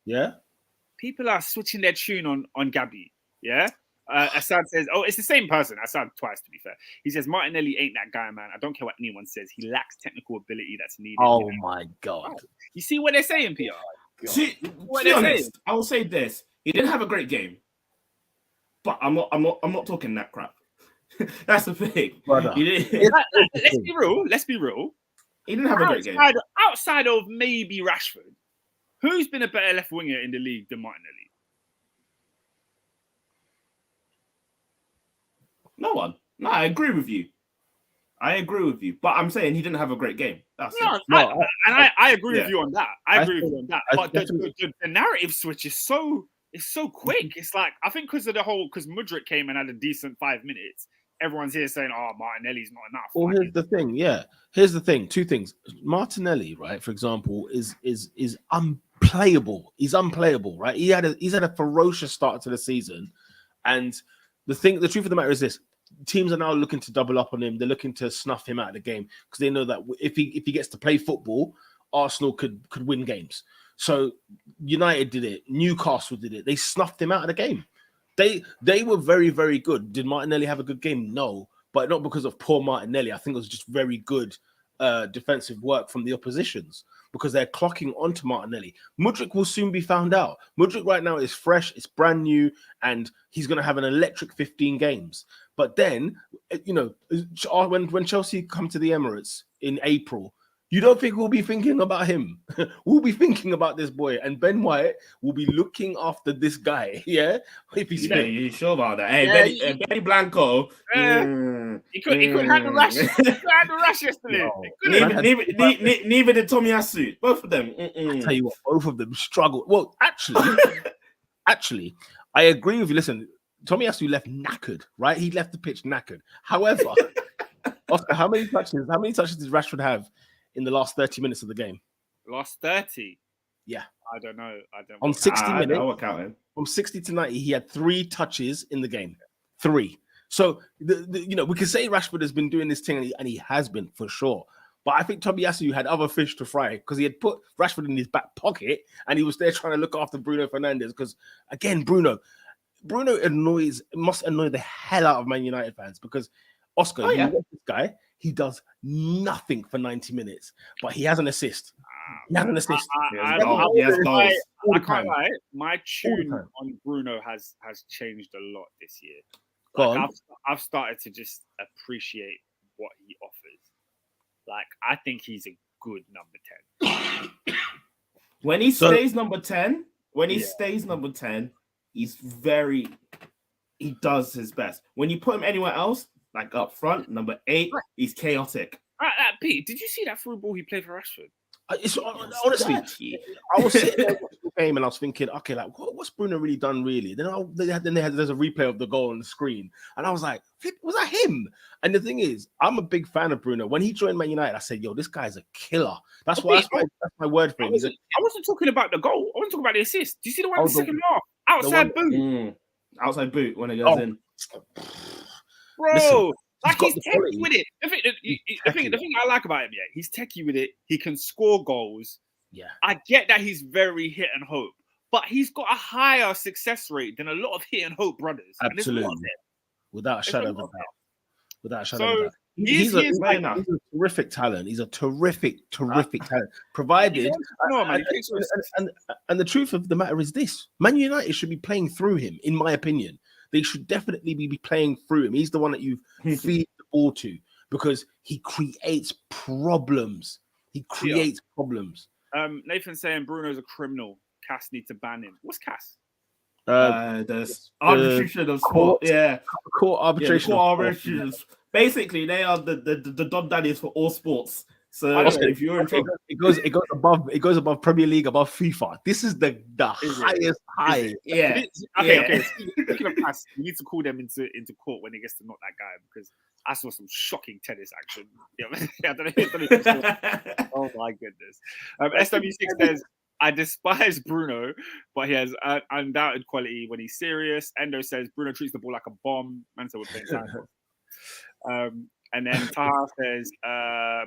Yeah. People are switching their tune on Gabby. Yeah. Assad says, it's the same person. Assad twice, to be fair. He says, Martinelli ain't that guy, man. I don't care what anyone says. He lacks technical ability that's needed. Oh, my God. You see what they're saying, PR? To be honest, I will say this. He didn't have a great game, but I'm not talking that crap. That's the thing. Let's be real. He didn't have a great game. Outside of maybe Rashford, who's been a better left winger in the league than Martinelli? No one. No, I agree with you. But I'm saying he didn't have a great game. I agree with you on that. But the narrative switch is so quick. It's like, I think because Mudryk came and had a decent 5 minutes, everyone's here saying, Martinelli's not enough. Well, here's the thing. Yeah. Here's the thing. 2 things. Martinelli, right, for example, is unplayable. He's unplayable, right? He's had a ferocious start to the season. And the truth of the matter is this. Teams are now looking to double up on him. They're looking to snuff him out of the game because they know that if he gets to play football, Arsenal could win games. So United did it. Newcastle did it. They snuffed him out of the game. They were very, very good. Did Martinelli have a good game? No, but not because of poor Martinelli. I think it was just very good defensive work from the oppositions because they're clocking onto Martinelli. Mudryk will soon be found out. Mudryk right now is fresh, it's brand new, and he's going to have an electric 15 games. But then, when Chelsea come to the Emirates in April, you don't think we'll be thinking about him? We'll be thinking about this boy, and Ben White will be looking after this guy. Yeah, if he's you sure about that? Hey, Benny Blanco. He couldn't handle Rash. He couldn't handle Rash yesterday. Neither did Tomiyasu. Both of them. I tell you what, both of them struggled. Well, actually, I agree with you. Listen, Tomiyasu left knackered. Right, he left the pitch knackered. However, Oscar, how many touches did Rashford have in the last 30 minutes of the game? Last 30? Yeah. I don't know. On 60 minutes, from 60 to 90, he had 3 touches in the game. 3. So, we can say Rashford has been doing this thing, and he has been, for sure. But I think Tomiyasu had other fish to fry because he had put Rashford in his back pocket, and he was there trying to look after Bruno Fernandes because, again, Bruno must annoy the hell out of Man United fans because, Oscar, you watch this guy, He does nothing for 90 minutes, but he has an assist. He has an assist. I can't lie. My tune on Bruno has changed a lot this year. Like, I've started to just appreciate what he offers. Like, I think he's a good number 10. When he stays number 10, he does his best. When you put him anywhere else, like up front, number 8, he's chaotic. Pete, did you see that through ball he played for Rashford? Honestly, I was sitting there watching the game and I was thinking, okay, like what's Bruno really done really? There's a replay of the goal on the screen, and I was like, was that him? And the thing is, I'm a big fan of Bruno. When he joined Man United, I said, yo, this guy's a killer. That's my word for him. I wasn't talking about the goal. I wasn't talking about the assist. Do you see the one in the second half? Outside boot. Outside boot when it goes in. Bro. Listen, like he's techie with it. The thing I like about him, he's techie with it. He can score goals. Yeah, I get that he's very hit and hope, but he's got a higher success rate than a lot of hit and hope brothers. Absolutely, without a shadow of a doubt. He's a terrific talent. He's a terrific talent. Provided, and the truth of the matter is this: Man United should be playing through him, in my opinion. They should definitely be playing through him. He's the one that you feed the ball to because he creates problems. Problems. Nathan's saying Bruno's a criminal. Cass needs to ban him. What's Cass? The arbitration of sport. Court arbitration. Court arbitrations. Basically, they are the Don Daddies for all sports. So if you're in trouble, it goes above Premier League, above FIFA. This is the highest high. Yeah. Okay. Speaking of pass, you need to call them into court when he gets to knock that guy because I saw some shocking tennis action. I don't know. Oh my goodness. SW6 says, I despise Bruno, but he has undoubted quality when he's serious. Endo says Bruno treats the ball like a bomb. Man said we're playing Sancho. And then Taha says,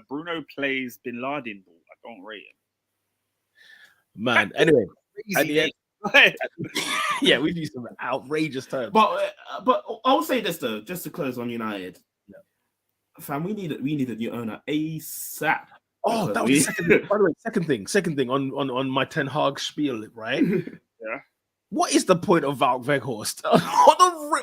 Bruno plays Bin Laden ball. I don't rate him. Man, anyway. We've used some outrageous terms. But I will say this, though, just to close on United. Yeah. Fam, we need a new owner ASAP. Oh, that was the second thing. By the way, second thing on my Ten Hag spiel, right? Yeah. What is the point of Wout Weghorst?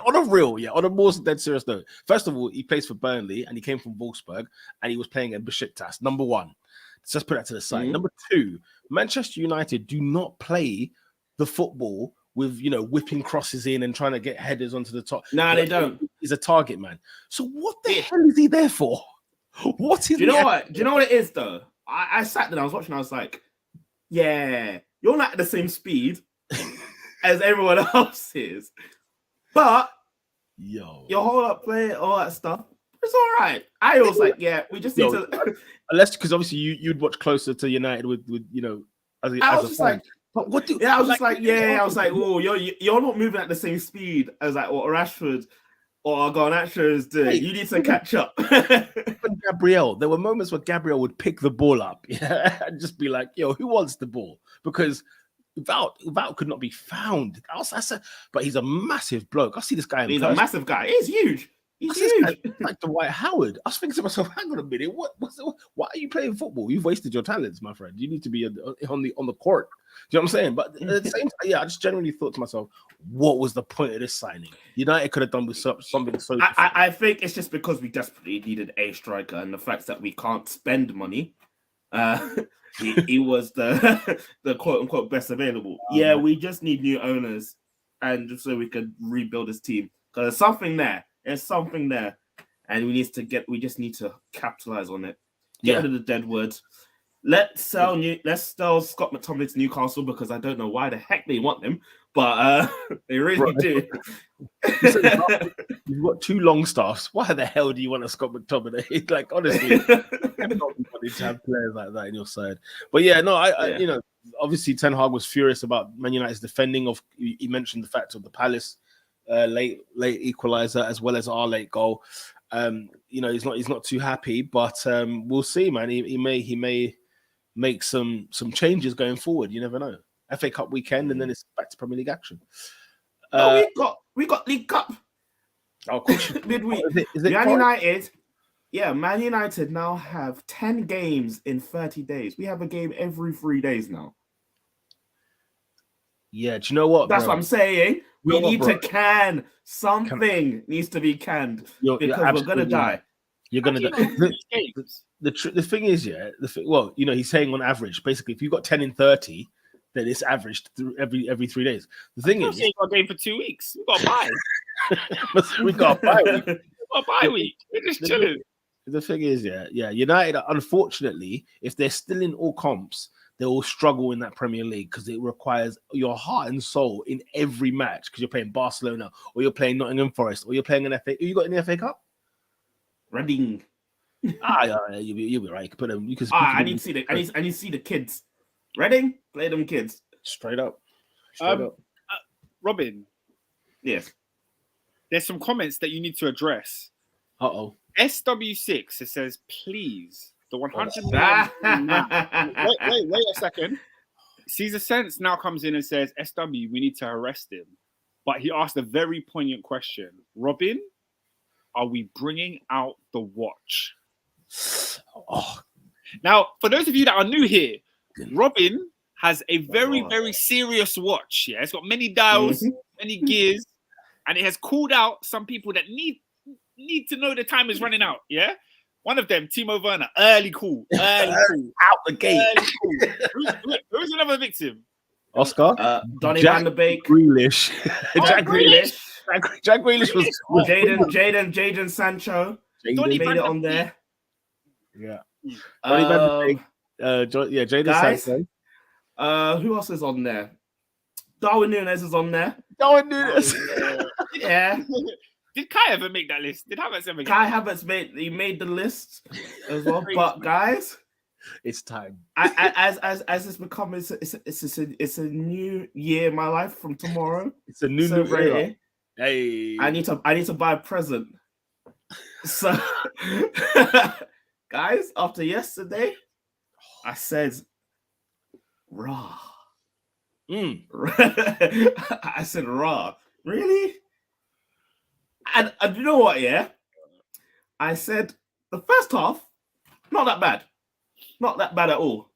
on a more dead serious note. First of all, he plays for Burnley and he came from Wolfsburg and he was playing at Besiktas. Number one, let's just put that to the side. Number two, Manchester United do not play the football with whipping crosses in and trying to get headers onto the top. No, they don't. He's a target man. So what the hell is he there for? What is? Do you know what? Do you know what it is though? I sat there, I was watching, I was like, yeah, you're not at the same speed as everyone else is, but your whole up play, all that stuff, it's all right. I was like, yeah, we just need to. Unless because obviously you'd watch closer to United with as a fan. But what do? Yeah, I was just like, I was like, oh, you're not moving at the same speed as like what Rashford or Garnacho is doing. You need to catch up. Gabriel, there were moments where Gabriel would pick the ball up, and just be like, yo, who wants the ball? Because Wout could not be found. But he's a massive bloke. I see this guy. He's a massive guy. He's huge. He's huge. Like Dwight Howard. I was thinking to myself, hang on a minute. Why are you playing football? You've wasted your talents, my friend. You need to be on the court. Do you know what I'm saying? But at the same time, I just generally thought to myself, what was the point of this signing? United could have done with something so. I think it's just because we desperately needed a striker, and the fact that we can't spend money. He was the quote unquote best available. We just need new owners, and just so we could rebuild this team because there's something there. There's something there, and we just need to capitalize on it. Get rid of the dead words. Let's sell Scott McTominay to Newcastle because I don't know why the heck they want them, but they really do. You've got two long staffs. Why the hell do you want a Scott McTominay? Like honestly, you cannot be wanting to have players like that in your side. But I obviously Ten Hag was furious about Man United's defending. He mentioned the fact of the Palace late equalizer as well as our late goal. He's not too happy, but we'll see, man. He may make some changes going forward. You never know. FA Cup weekend, and then it's back to Premier League action. We got League Cup. Oh, of course. Midweek. Man United Yeah, Man United now have 10 games in 30 days. We have a game every 3 days now. Yeah, do you know what? That's bro? what I'm saying. We You know what, need bro? to can. Something needs to be canned You're because we're gonna absolutely die. right. You're gonna die. The thing is, yeah. Well, you know, he's saying on average, basically, if you've got 10 in 30, then it's averaged through every 3 days. The thing is, you got a game for 2 weeks. We got a bye. we got a bye week. A bye week. We're just chilling. The thing is, yeah. United, unfortunately, if they're still in all comps, they will struggle in that Premier League because it requires your heart and soul in every match. Because you're playing Barcelona, or you're playing Nottingham Forest, or you're playing an FA. You got any FA Cup? Reading. Yeah, you'll be right. You can put them. You can. I need to see I need to see the kids. Reading, play them kids. Straight up. Robin. Yes. There's some comments that you need to address. Uh-oh. SW6, it says, please, the 100 million. Wait a second. Caesar Sense now comes in and says, SW, we need to arrest him. But he asked a very poignant question. Robin, are we bringing out the watch? Oh. Now, for those of you that are new here, Robin has a very, very serious watch. Yeah, it's got many dials, many gears, and it has called out some people that need to know the time is running out. Yeah, one of them, Timo Werner, early call, out the gate. Who's another victim? Oscar, Donny van der Beek, Grealish, Jack Grealish. Jack Grealish was Jadon Sancho. Made it on there. Yeah. Jadon Sancho. Who else is on there? Darwin Nunez is on there. Darwin Nunez. Yeah. Did Kai ever make that list? Did Havertz ever? Kai Havertz made the list as well. But guys, it's time. As it's become it's a new year in my life from tomorrow. It's a new era. Hey, I need to buy a present. So, guys, after yesterday, I said, "Raw." I said, "Raw." Really? And you know what? Yeah, I said the first half, not that bad at all.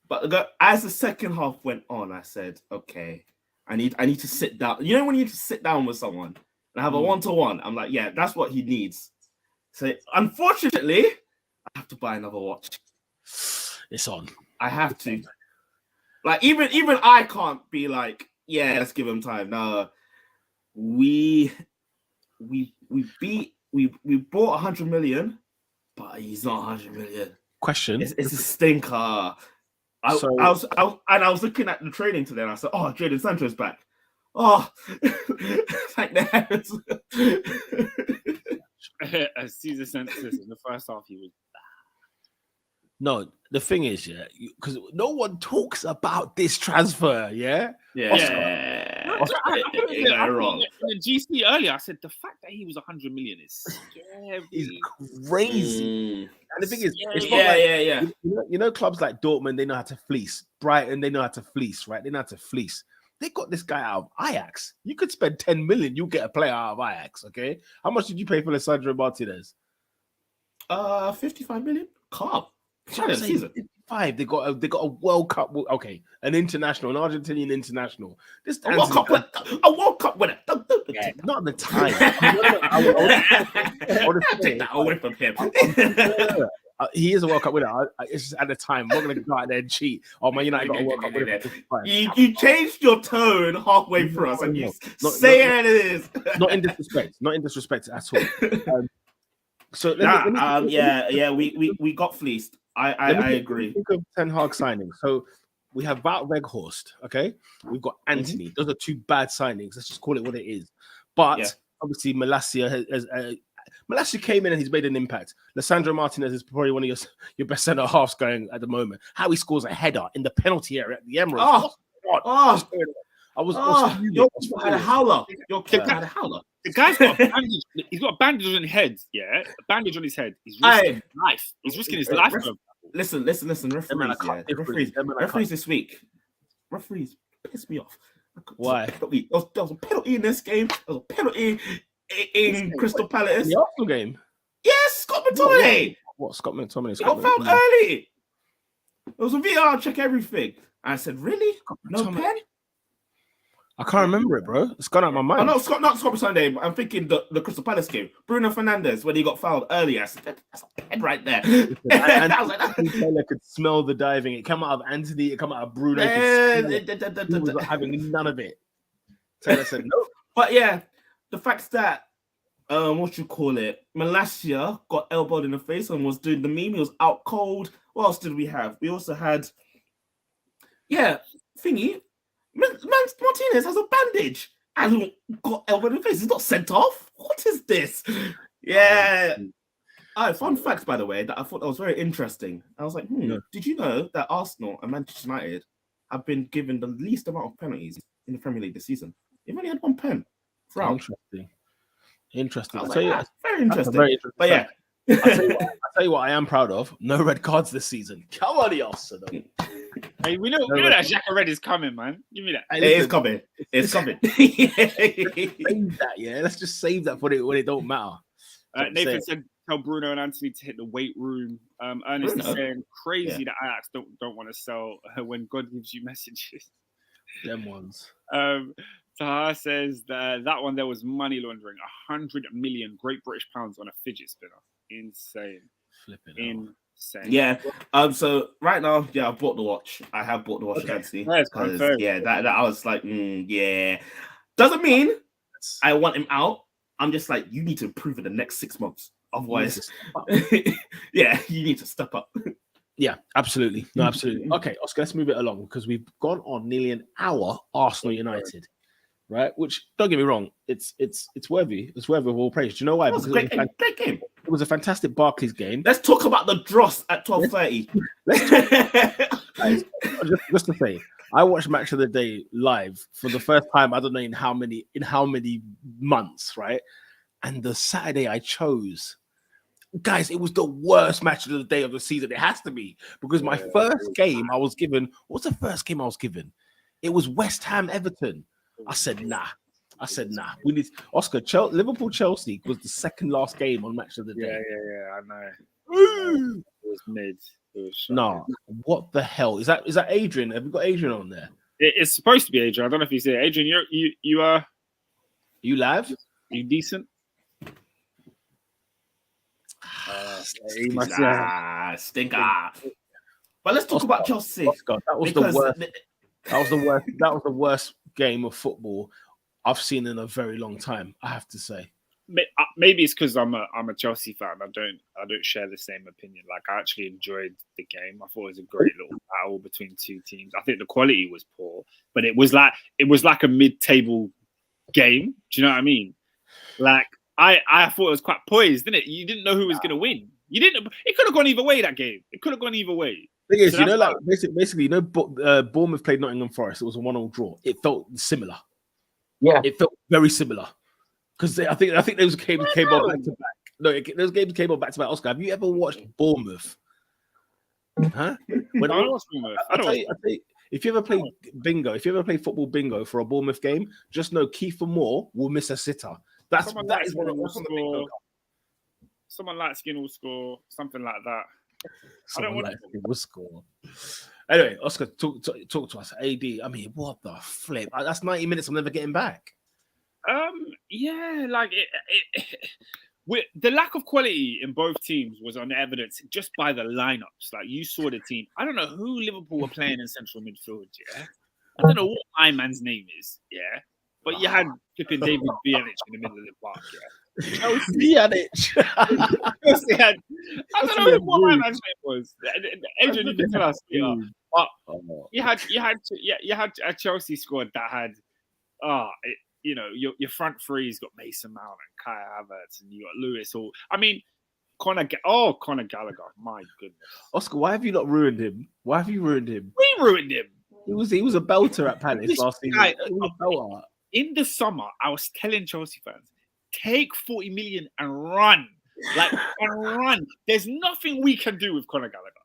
But as the second half went on, I said, "Okay, I need to sit down." You know when you need to sit down with someone and have a 1-to-1. I'm like, yeah, that's what he needs. So unfortunately, I have to buy another watch. It's on. I have to. Like even I can't be like, yeah, let's give him time. No, we bought 100 million, but he's not 100 million. Question: It's a stinker. I was looking at the training today, and I said, "Oh, Jadon Sancho's back." Oh, thank the heavens. As Caesar Senses in the first half, he was bad. No, the thing is, yeah, because no one talks about this transfer, yeah. Oscar. I wrong. In the GC earlier, I said the fact that he was 100 million is scary. It's crazy. And the thing is, it's you know, clubs like Dortmund, they know how to fleece. Brighton, they know how to fleece, right? They know how to fleece. They got this guy out of Ajax. You could spend 10 million, you get a player out of Ajax, okay? How much did you pay for Lisandro Martinez? 55 million. Calm. 55. They got a World Cup. Okay, an international, an Argentinian international. A World Cup winner. Yeah, not at the time. Take that away from him. He is a World Cup winner. It's just at the time. I'm not going to go out there and cheat. Oh, man, United got a World Cup winner. You changed your tone halfway through us, and you say it is. Not in disrespect. Not in disrespect at all. So we got fleeced. I agree. Think of Ten Hag signings. So we have Wout Weghorst. Okay, we've got Anthony. Those are two bad signings. Let's just call it what it is. But obviously, Malacia came in and he's made an impact. Lisandro Martinez is probably one of your best centre halves going at the moment. How he scores a header in the penalty area at the Emirates. Your keeper had a howler. The guy's got a bandage. He's got a bandage on his head. Yeah, a bandage on his head. He's risking his life. He's risking his life. Listen. Referees this week. Referees piss me off. Why? There was a penalty in this game. There was a penalty in Crystal Palace. The Arsenal game. Yes, Scott McTominay. What Scott McTominay? He got fouled early. It was a VR check everything. I said, really? No pen? I can't remember it, bro. It's gone out of my mind. Oh, no, not Scott Sunday. I'm thinking the Crystal Palace game. Bruno Fernandes, when he got fouled earlier. I said, that's a pen right there. And I was like, Taylor could smell the diving. It came out of Anthony. It came out of Bruno. He was not having none of it. Taylor said, no. But yeah, the fact that, what you call it, Malacia got elbowed in the face and was doing the meme. He was out cold. What else did we have? We also had, Martinez has a bandage and got elbowed in the face. He's not sent off. What is this? Yeah. Fun facts, by the way, that I thought that was very interesting. I was like, Did you know that Arsenal and Manchester United have been given the least amount of penalties in the Premier League this season? They've only had one pen. Interesting. Very interesting. Very interesting. But yeah. I'll tell you what I am proud of. No red cards this season. Come on, Arsenal. Hey, we know that Xhaka Red is coming, man. Give me that. Hey, it is coming. It's coming. Save that, yeah. Let's just save that for it when it don't matter. Nathan said, "Tell Bruno and Anthony to hit the weight room." Ernest is saying, "Crazy that Ajax don't want to sell when God gives you messages." Them ones. Taha says that one there was money laundering. 100 million Great British pounds on a fidget spinner. Insane. Flipping insane. Yeah. So right now, I bought the watch. I have bought the watch, Nancy. That I was like, Doesn't mean I want him out. I'm just like, you need to improve in the next 6 months. Otherwise, you need to step up. Yeah, absolutely. No, absolutely. Okay, Oscar, let's move it along because we've gone on nearly an hour Arsenal United, right? Which, don't get me wrong, it's worthy. It's worthy of all praise. Do you know why? Because great game. It was a fantastic Barclays game. Let's talk about the dross at 12:30. Just to say, I watched Match of the Day live for the first time. I don't know in how many months, right? And the Saturday I chose, guys, it was the worst match of the day of the season. It has to be because my first game I was given. What's the first game I was given? It was West Ham Everton. I said nah. We need Oscar. Liverpool Chelsea was the second last game on Match of the Day. Yeah. I know. It was mid. No, what the hell is that? Is that Adrian? Have you got Adrian on there? It's supposed to be Adrian. I don't know if you see it. Adrian, you are you live? You decent? Stinker. But let's talk about Chelsea. Oscar, that was the worst. That was the worst game of football I've seen in a very long time. I have to say. Maybe it's because I'm a Chelsea fan. I don't share the same opinion. Like I actually enjoyed the game. I thought it was a great little battle between two teams. I think the quality was poor, but it was like a mid-table game. Do you know what I mean? Like I thought it was quite poised, didn't it? You didn't know who was going to win. You didn't. It could have gone either way. That game. It could have gone either way. Thing is, basically, Bournemouth played Nottingham Forest. It was a 1-1 draw. It felt similar. Yeah, it felt very similar. Because I think those games came on back to back. No, those games came on back to back. Oscar, have you ever watched Bournemouth? Huh? When I watched Bournemouth, I tell you, if you ever play bingo, if you ever play football bingo for a Bournemouth game, just know Kiefer Moore will miss a sitter. That is one of the bingo. Someone light skin will score, something like that. Someone light skin will score. Anyway, Oscar, talk to us. AD, I mean, what the flip? That's 90 minutes I'm never getting back. Yeah, like the lack of quality in both teams was on evidence just by the lineups. Like you saw the team. I don't know who Liverpool were playing in central midfield. Yeah, I don't know what my man's name is. Yeah, but you had flipping David Bianic in the middle of the park. Yeah, Bianic. I don't know what my man's name was. Adrian, you can tell us. Yeah, but you had a Chelsea squad that had your front three's got Mason Mount and Kai Havertz, and you got Lewis. Conor Gallagher. My goodness, Oscar, why have you not ruined him? Why have you ruined him? We ruined him. He was a belter at Palace last season. In the summer, I was telling Chelsea fans, take 40 million and run. Run. There's nothing we can do with Conor Gallagher.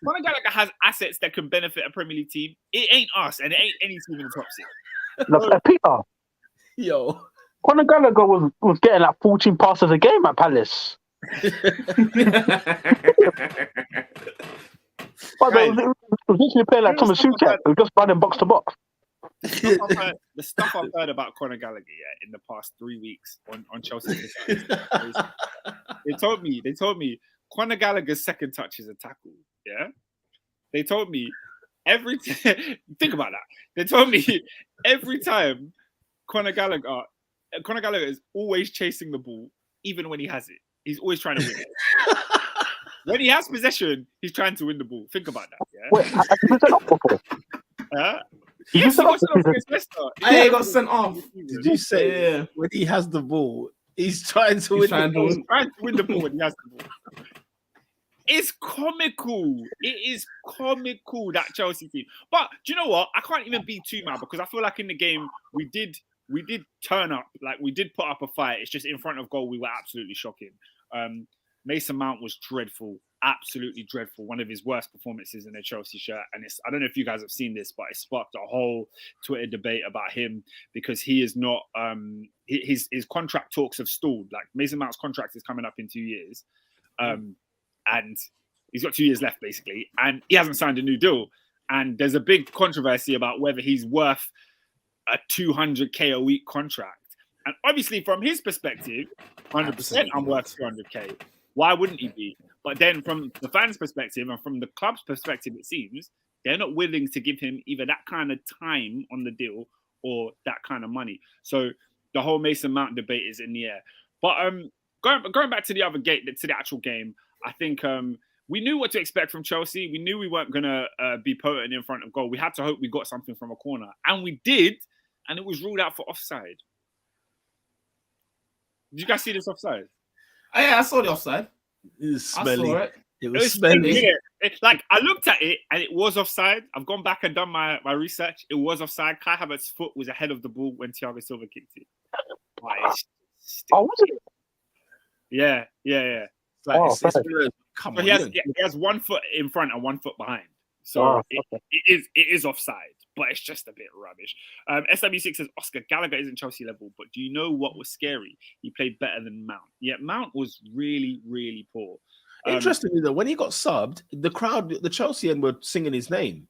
Conor Gallagher has assets that can benefit a Premier League team. It ain't us, and it ain't any team in the top six. Look, Peter. Yo, Conor Gallagher was getting like 14 passes a game at Palace. But it was literally playing like Thomas Tuchel, who just running box to box. The stuff I've heard about Conor Gallagher in the past 3 weeks on Chelsea. They told me Conor Gallagher's second touch is a tackle. Yeah, they told me think about that. They told me every time Conor Gallagher is always chasing the ball, even when he has it. He's always trying to win it. When he has possession, he's trying to win the ball. Think about that. Yeah. Wait, have you been off before? Yes, he got sent off against Leicester. He got sent off. Did you say when he has the ball, he's trying to win the ball? He's trying to win the ball when he has the ball. It's comical. It is comical, that Chelsea team. But do you know what? I can't even be too mad because I feel like in the game we did turn up. Like we did put up a fight. It's just in front of goal we were absolutely shocking. Mason Mount was dreadful, absolutely dreadful. One of his worst performances in a Chelsea shirt. And I don't know if you guys have seen this, but it sparked a whole Twitter debate about him because he is not, his contract talks have stalled. Like Mason Mount's contract is coming up in 2 years. And he's got 2 years left basically. And he hasn't signed a new deal. And there's a big controversy about whether he's worth a 200k a week contract. And obviously from his perspective, 100% I'm worth 200k. Why wouldn't he be? But then from the fans' perspective and from the club's perspective, it seems they're not willing to give him either that kind of time on the deal or that kind of money. So the whole Mason Mount debate is in the air. But going back to the other game, to the actual game, I think we knew what to expect from Chelsea. We knew we weren't going to be potent in front of goal. We had to hope we got something from a corner. And we did, and it was ruled out for offside. Did you guys see this offside? Oh, yeah, I saw the offside. It was smelly. I saw it. It was smelly. Yeah. Like I looked at it and it was offside. I've gone back and done my research. It was offside. Kai Havertz's foot was ahead of the ball when Thiago Silva kicked it. Oh, was it? Yeah. Like, come on. He has 1 foot in front and 1 foot behind. So it is offside, but it's just a bit rubbish. SW6 says Oscar Gallagher isn't Chelsea level, but do you know what was scary? He played better than Mount. Yeah, Mount was really, really poor. Interestingly, though, when he got subbed, the crowd, the Chelsea end were singing his name.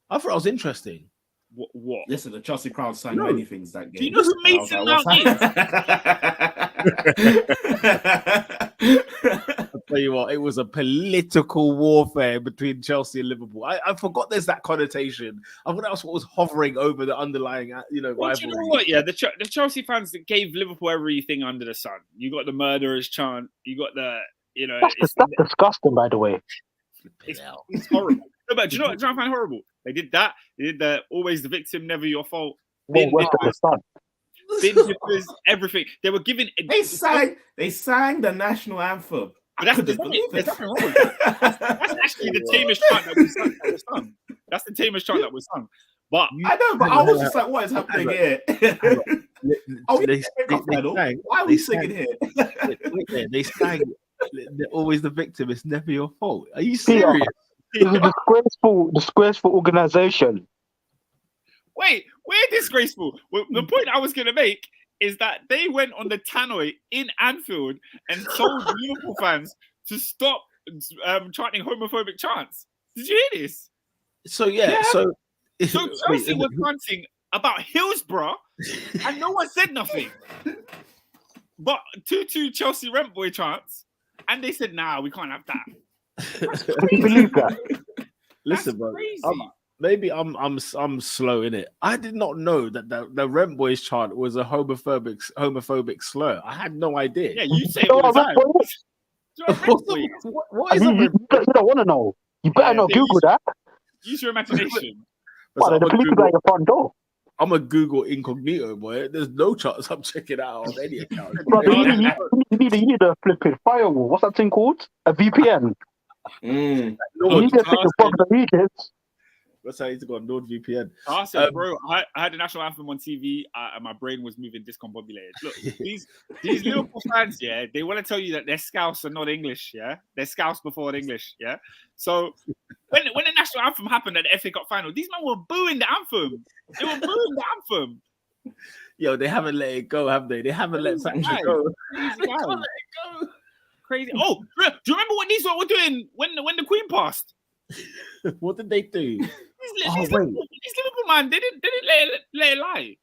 I thought it was interesting. What? Listen, the Chelsea crowd sang many things that game. Do you know who Mason Mount is? I'll tell you what, it was a political warfare between Chelsea and Liverpool. I forgot there's that connotation. I thought that's what was hovering over the underlying, rivalry. Do you know what? Yeah, the Chelsea fans that gave Liverpool everything under the sun. You got the murderers chant. You got the, That's disgusting, by the way. It's horrible. No, but do you know what I find horrible? They did that. They did the always the victim, never your fault. Bin nippers, everything. They were giving. They sang the national anthem. But there's nothing wrong with it. That's actually the tamest chant that was sung. That's the tamest chant that was sung. But I know, but I was just like, what is happening here? Why are we singing here? They sang always the victim. It's never your fault. Are you serious? It's a disgraceful organization. Wait, we're disgraceful. Well, the point I was going to make is that they went on the tannoy in Anfield and told Liverpool fans to stop chanting homophobic chants. Did you hear this? So Chelsea was chanting about Hillsborough and no one said nothing. But 2-2 Chelsea rent boy chants, and they said, "Nah, we can't have that." Can you believe that? Listen, bro. Maybe I'm slow in it. I did not know that the Rent Boys chant was a homophobic slur. I had no idea. Yeah, you say it all the time. What is you don't want to know. You better not Google that. Use your imagination. The police are at your front door. I'm a Google incognito, boy. There's no chance I'm checking out on any account. Brother, you need a flipping firewall. What's that thing called? A VPN. You need to take a box of regions. That's how I need to go on NordVPN. Awesome, bro. I had the national anthem on TV and my brain was moving discombobulated. Look, these Liverpool fans, yeah, they want to tell you that they're Scouse and not English, yeah? They're Scouse before English, yeah? So when the national anthem happened at the FA Cup final, these men were booing the anthem. They were booing the anthem. Yo, they haven't let it go, have they? They haven't let Sancho go. They can't let it go. crazy. Oh, do you remember what these lot were doing when the Queen passed? What did they do? These Liverpool man, they didn't let it lie.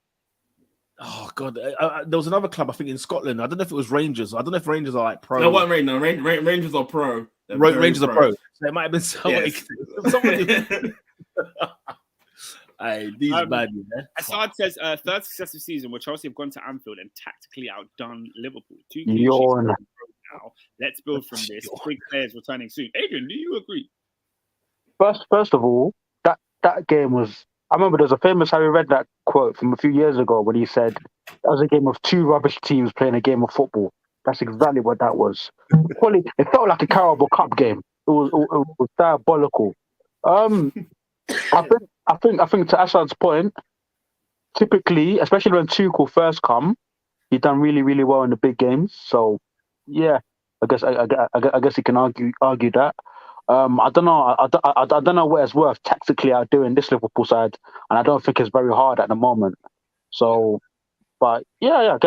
Oh God, there was another club I think in Scotland. I don't know if it was Rangers. I don't know if Rangers are like pro. No, what Rangers are pro. Rangers are pro. So it might have been somebody. Yes. Hey, these bad, yeah. Assad says, third successive season where Chelsea have gone to Anfield and tactically outdone Liverpool. 2 Yawn. now. Let's build from this. Big players returning soon. Adrian, do you agree? First of all, that game was. I remember there's a famous Harry Redknapp quote from a few years ago when he said that was a game of two rubbish teams playing a game of football. That's exactly what that was. It felt like a Carabao Cup game. It was diabolical. I think to Assad's point, typically, especially when Tuchel first come, he done really, really well in the big games. So yeah, I guess he can argue that. I don't know. I don't know what it's worth tactically outdoing this Liverpool side, and I don't think it's very hard at the moment. So, but yeah,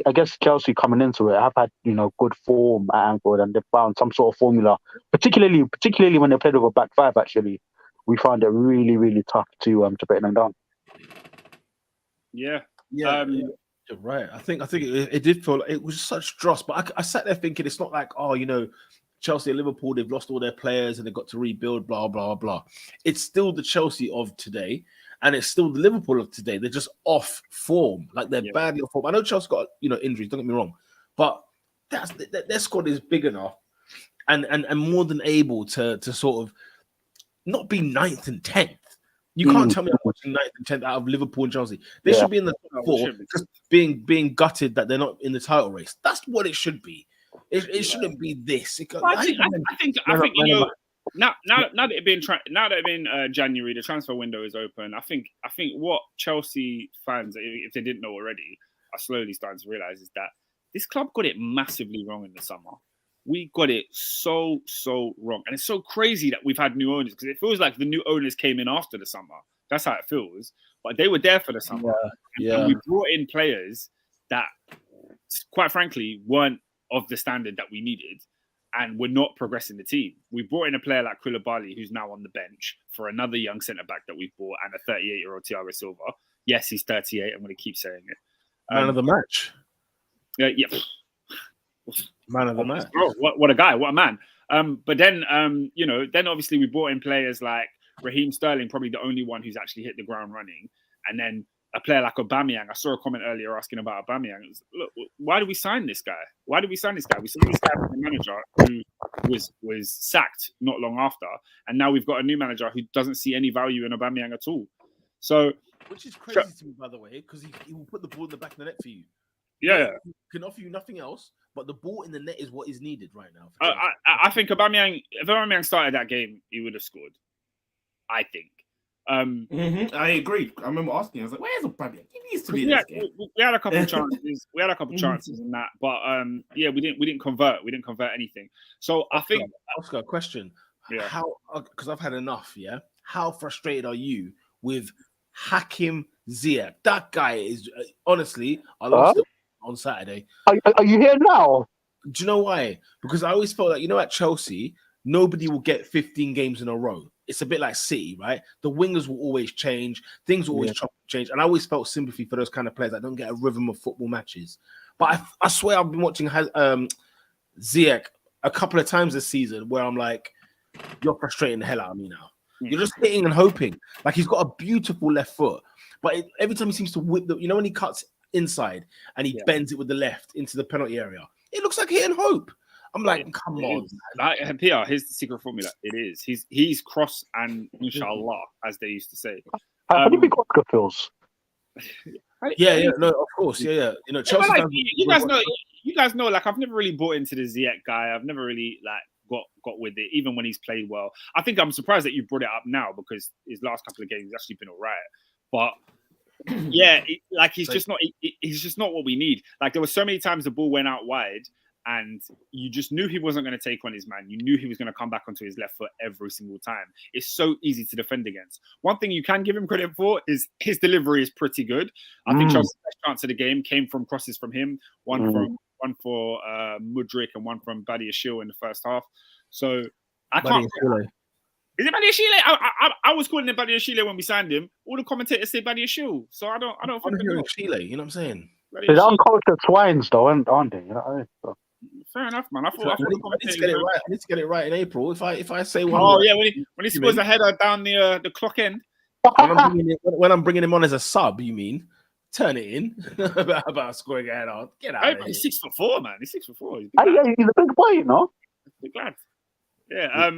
I guess Chelsea coming into it have had good form at Anfield, and they've found some sort of formula. Particularly when they played with a back five. Actually, we found it really, really tough to break them down. Yeah. Yeah. You're right. I think it did feel like it was such dross, but I sat there thinking it's not like Chelsea and Liverpool, they've lost all their players and they've got to rebuild, blah, blah, blah. It's still the Chelsea of today, and it's still the Liverpool of today. They're just off form. Like, they're badly off form. I know Chelsea got, injuries, don't get me wrong, but their squad is big enough and more than able to sort of not be 9th and 10th. You can't tell me I'm watching 9th and 10th out of Liverpool and Chelsea. They should be in the top 4, just being gutted that they're not in the title race. That's what it should be. It shouldn't be this. I think now that it's been January, the transfer window is open. I think what Chelsea fans, if they didn't know already, are slowly starting to realize is that this club got it massively wrong in the summer. We got it so wrong, and it's so crazy that we've had new owners because it feels like the new owners came in after the summer. That's how it feels, but they were there for the summer. And we brought in players that, quite frankly, weren't of the standard that we needed, and we're not progressing the team. We brought in a player like Koulibaly, who's now on the bench, for another young centre-back that we've bought, and a 38-year-old Thiago Silva. Yes, he's 38. I'm going to keep saying it. Man of the match. Yeah. Man of the match. Bro, what a guy. What a man. But then, then obviously we brought in players like Raheem Sterling, probably the only one who's actually hit the ground running. And then a player like Aubameyang. I saw a comment earlier asking about Aubameyang. Look, why did we sign this guy? We signed this guy from a manager who was sacked not long after, and now we've got a new manager who doesn't see any value in Aubameyang at all. So, which is crazy to me, by the way, because he will put the ball in the back of the net for you. Yeah, he can offer you nothing else, but the ball in the net is what is needed right now. I think if Aubameyang started that game, he would have scored. I think. I agree. I remember asking. I was like, "Where's Aubameyang? He needs to be in this game." We had a couple of chances. Chances in that, but we didn't convert. We didn't convert anything. So I think. Oscar, question. Yeah. How? Because I've had enough. Yeah. How frustrated are you with Hakim Ziyech? That guy is honestly. I lost it on Saturday. Are you here now? Do you know why? Because I always felt like at Chelsea, nobody will get 15 games in a row. It's a bit like City, right? The wingers will always change. Things will always change. And I always felt sympathy for those kind of players that don't get a rhythm of football matches. But I swear I've been watching Ziyech a couple of times this season where I'm like, you're frustrating the hell out of me now. You're just hitting and hoping. Like, he's got a beautiful left foot. But every time he seems to whip when he cuts inside and he bends it with the left into the penalty area, it looks like hitting hope. I'm like, come on, man. PR, here's the secret formula. It is. He's cross and inshallah, as they used to say. How do you think Oscar feels? No, of course, yeah. Chelsea. Like, you guys know. Like, I've never really bought into the Ziyech guy. I've never really got with it, even when he's played well. I think I'm surprised that you brought it up now because his last couple of games he's actually been all right. But he's just not. He's just not what we need. Like, there were so many times the ball went out wide. And you just knew he wasn't going to take on his man. You knew he was going to come back onto his left foot every single time. It's so easy to defend against. One thing you can give him credit for is his delivery is pretty good. I think Chelsea's best chance of the game came from crosses from him, one one for Mudryk and one from Badiashile in the first half. So I can't. Is it Badiashile? I was calling him Badiashile when we signed him. All the commentators say Badiashile, so I don't. I'm hearing Chile. You know what I'm saying? They're uncultured swines, though, aren't they? You know what I mean? So. Fair enough, man. I thought I need to get it right. I need to get it right in April. If I say one. Oh yeah, when he scores a header down the clock end. When I'm bringing him on as a sub, you mean? Turn it in about scoring a header. Get out. He's 6'4", man. He's 6'4". He's a big boy, you know. Big lad. Yeah.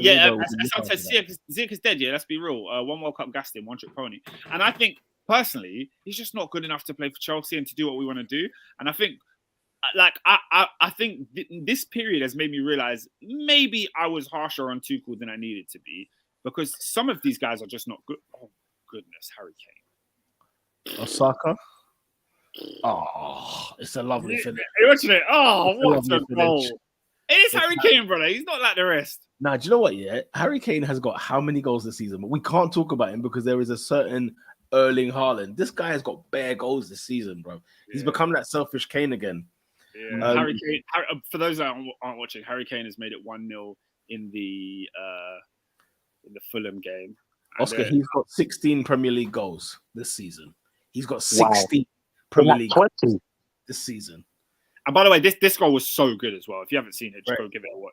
Ziyech is dead. Yeah, let's be real. One World Cup gassed him, one trick pony. And I think personally, he's just not good enough to play for Chelsea and to do what we want to do. And I think, I think this period has made me realize maybe I was harsher on Tuchel than I needed to be, because some of these guys are just not good. Oh goodness, Harry Kane. Osaka. Oh, it's a lovely finish. You're watching it. Oh, what a goal! It is Harry Kane, brother. He's not like the rest. Now, do you know what? Yeah, Harry Kane has got how many goals this season? But we can't talk about him because there is a certain Erling Haaland. This guy has got bare goals this season, bro. He's become that selfish Kane again. Yeah. Harry Kane. For those that aren't watching, Harry Kane has made it 1-0 in the Fulham game. Oscar, he's got 16 Premier League goals this season. He's got 16 Premier League goals this season. And by the way, this goal was so good as well. If you haven't seen it, just go give it a watch.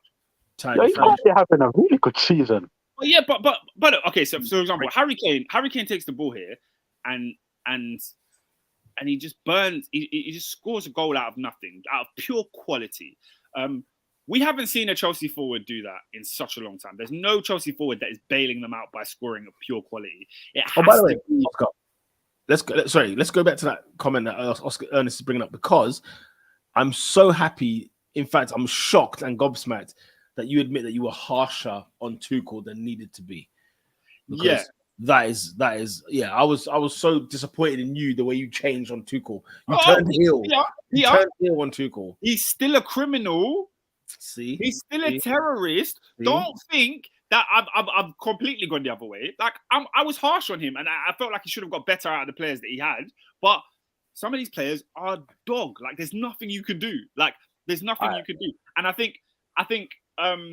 Yeah, he's probably having a really good season. Well, yeah, but okay. So for example, Harry Kane takes the ball here, and he just burns. He just scores a goal out of nothing, out of pure quality. We haven't seen a Chelsea forward do that in such a long time. There's no Chelsea forward that is bailing them out by scoring a pure quality. By the way, Oscar, let's go back to that comment that Oscar Ernest is bringing up, because I'm so happy. In fact, I'm shocked and gobsmacked that you admit that you were harsher on Tuchel than needed to be. Because that is. Yeah, I was so disappointed in you the way you changed on Tuchel. You turned heel. You turned heel on Tuchel. He's still a criminal. See, he's still a terrorist. See? Don't think that I've completely gone the other way. Like I was harsh on him, and I felt like he should have got better out of the players that he had. But some of these players are dog. Like there's nothing you can do. Like there's nothing you can do. And I think I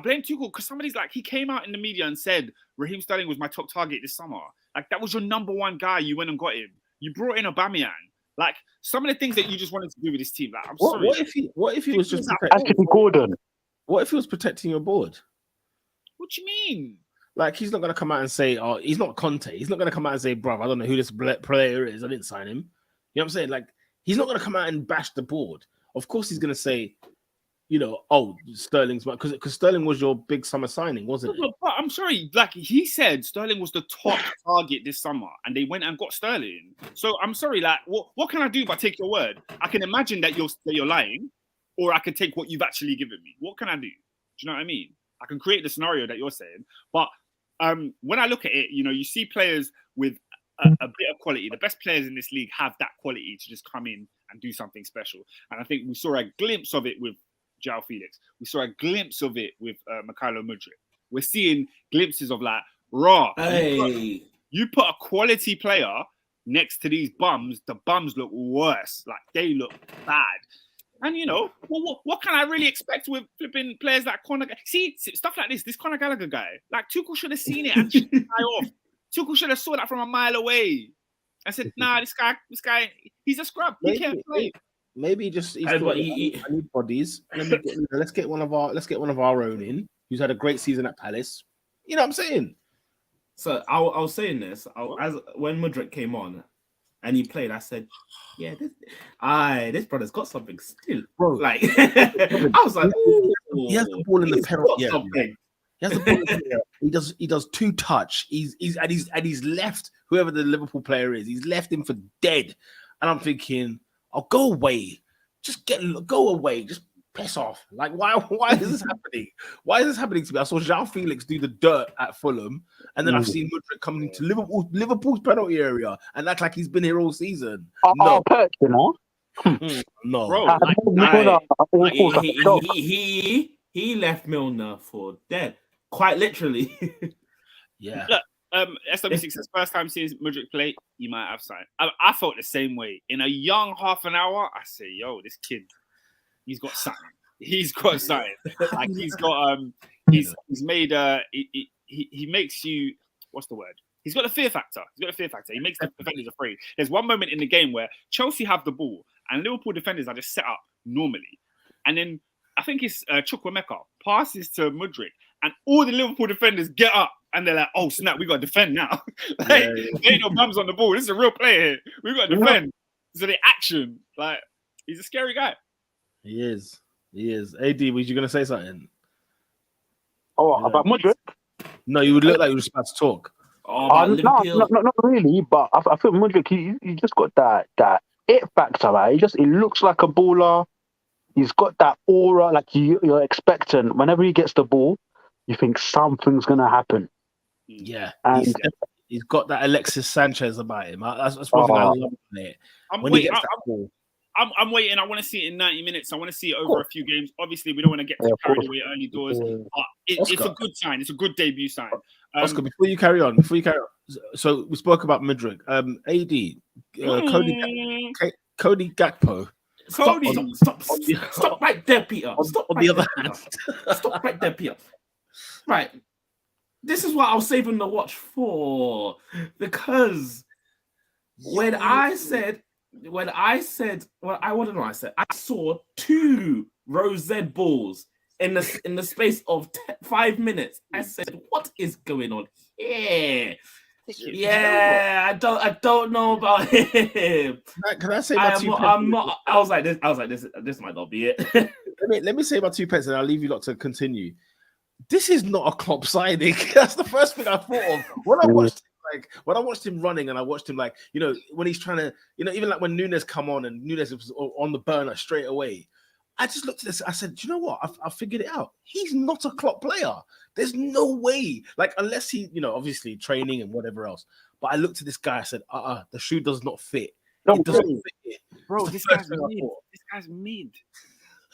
blame Tuchel because somebody's like, he came out in the media and said Raheem Sterling was my top target this summer. Like that was your number one guy. You went and got him. You brought in Aubameyang. Like some of the things that you just wanted to do with this team. Like I'm sorry. What if he was just Anthony Gordon? What if he was protecting your board? What do you mean? Like he's not gonna come out and say, "Oh, he's not Conte." He's not gonna come out and say, "Bruv, I don't know who this player is. I didn't sign him." You know what I'm saying? Like he's not gonna come out and bash the board. Of course, he's gonna say, you know, oh, Sterling's because Sterling was your big summer signing, wasn't it? But I'm sorry, like he said, Sterling was the top target this summer, and they went and got Sterling. So I'm sorry, like, what can I do but take your word? I can imagine that you're lying, or I can take what you've actually given me. What can I do? Do you know what I mean? I can create the scenario that you're saying, but when I look at it, you know, you see players with a bit of quality. The best players in this league have that quality to just come in and do something special, and I think we saw a glimpse of it with João Felix. We saw a glimpse of it with Mykhailo Mudryk. We're seeing glimpses of like, you put a quality player next to these bums, the bums look worse. Like they look bad. And you know, what can I really expect with flipping players like Conor? See, stuff like this Conor Gallagher guy, like Tuchel should have seen it and shut the guy off. Tuchel should have saw that from a mile away. I said, nah, this guy, he's a scrub. He can't play. Maybe just I need bodies. Let's get one of our own in who's had a great season at Palace. You know what I'm saying? So I was saying this when Mudryk came on and he played. I said, "Yeah, this brother's got something still, bro." Like I was like, he has the ball in the penalty area. He has the ball in the area. He does two touch. He's left whoever the Liverpool player is. He's left him for dead, and I'm thinking, "Oh, go away. Go away. Just piss off." Like, why is this happening? Why is this happening to me? I saw João Felix do the dirt at Fulham, and then I've seen Mudryk coming into Liverpool's penalty area and act like he's been here all season. No, you know? No, bro. He left Milner for dead, quite literally. Yeah. Look, SW6 says first time seeing Mudryk play, you might have signed. I felt the same way. In a young half an hour, I say, yo, this kid, he's got something. He's got something. Like he's got he's made he makes you, what's the word? He's got a fear factor. He makes the defenders afraid. There's one moment in the game where Chelsea have the ball and Liverpool defenders are just set up normally. And then I think it's Chukwuemeka passes to Mudryk and all the Liverpool defenders get up and they're like, oh snap, we got to defend now. There ain't no bums on the ball. This is a real player here. We got to defend. So the action, like, he's a scary guy. He is. AD, was you going to say something? About Mudryk? No, you would look like you were just about to talk. Not really, but I feel Mudryk, he just got that it factor, right? He looks like a baller. He's got that aura, like you're expecting. Whenever he gets the ball, you think something's going to happen. Yeah. And he's got that Alexis Sanchez about him. That's one thing I love about it. He gets that ball. I'm waiting. I want to see it in 90 minutes. I want to see it over a few games. Obviously, we don't want to get carried away early doors. But it's a good sign. It's a good debut sign. Oscar, before you carry on, so we spoke about Mudryk. AD, Cody Gakpo. Stop right there, Peter. On the other hand. Stop right there, Peter. Right. This is what I was saving the watch for. Because what did I say? I saw 2 rosette balls in the space of 5 minutes. I said, what is going on here? Yeah, I don't know about him. Can I say my two pence? I'm not. I was like this might not be it. let me say my 2 pence, and I'll leave you lot to continue. This is not a Klopp signing. That's the first thing I thought of when I watched him running, and I watched him when he's trying to, even like when Nunez come on and Nunez was on the burner straight away. I just looked at this. I said, do you know what? I figured it out. He's not a Klopp player. There's no way. Like, unless he, obviously training and whatever else. But I looked at this guy. I said, the shoe does not fit. It doesn't fit it. Bro, this guy's mid. This guy's mid.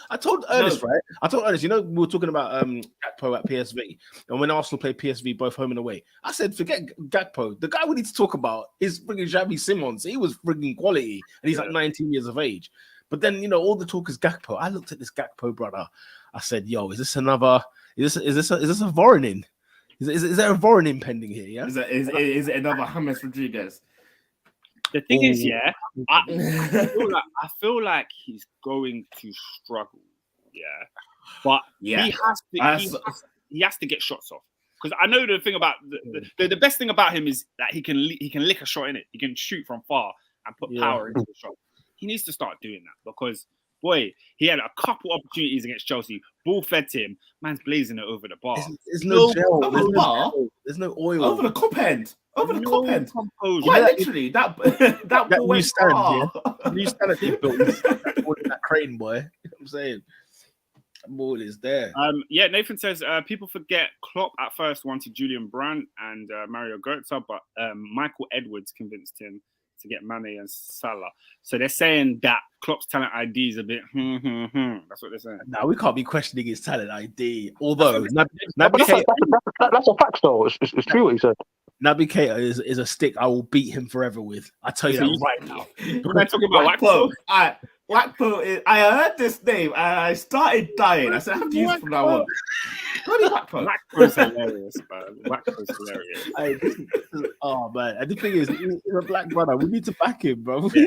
I told Ernest, right? I told Ernest, we were talking about Gakpo at PSV. And when Arsenal played PSV both home and away, I said, forget Gakpo. The guy we need to talk about is frigging Xavi Simons. He was frigging quality. And he's like 19 years of age. But then, all the talk is Gakpo. I looked at this Gakpo brother. I said, yo, is this a Voronin? Is there a Voronin pending here? Yeah. Is it another James Rodriguez? The thing is, I feel like he's going to struggle. Yeah, but he has to get shots off. Because I know the thing about the best thing about him is that he can lick a shot in it. He can shoot from far and put power into the shot. He needs to start doing that because, boy, he had a couple opportunities against Chelsea. Ball fed to him. Man's blazing it over the bar. There's no gel. Over the bar? There's no oil. Over the cup end. Over the cup end. Composure. Quite literally, that ball went far. New standard they built that crane, boy. You know what I'm saying? That ball is there. Nathan says people forget Klopp at first wanted Julian Brandt and Mario Götze, but Michael Edwards convinced him to get Mane and Salah. So they're saying that Klopp's talent ID is a bit That's what they're saying. No, we can't be questioning his talent ID. Although that's a fact though. It's true what he said. Naby Keita is a stick I will beat him forever with. I tell you that right now. When I talk about Wakpo, I heard this name and I started dying. I said, I have to use it from now on. Wakpo's hilarious, man. Wakpo's hilarious. Oh, man. And the thing is, he's a black brother. We need to back him, bro. I want to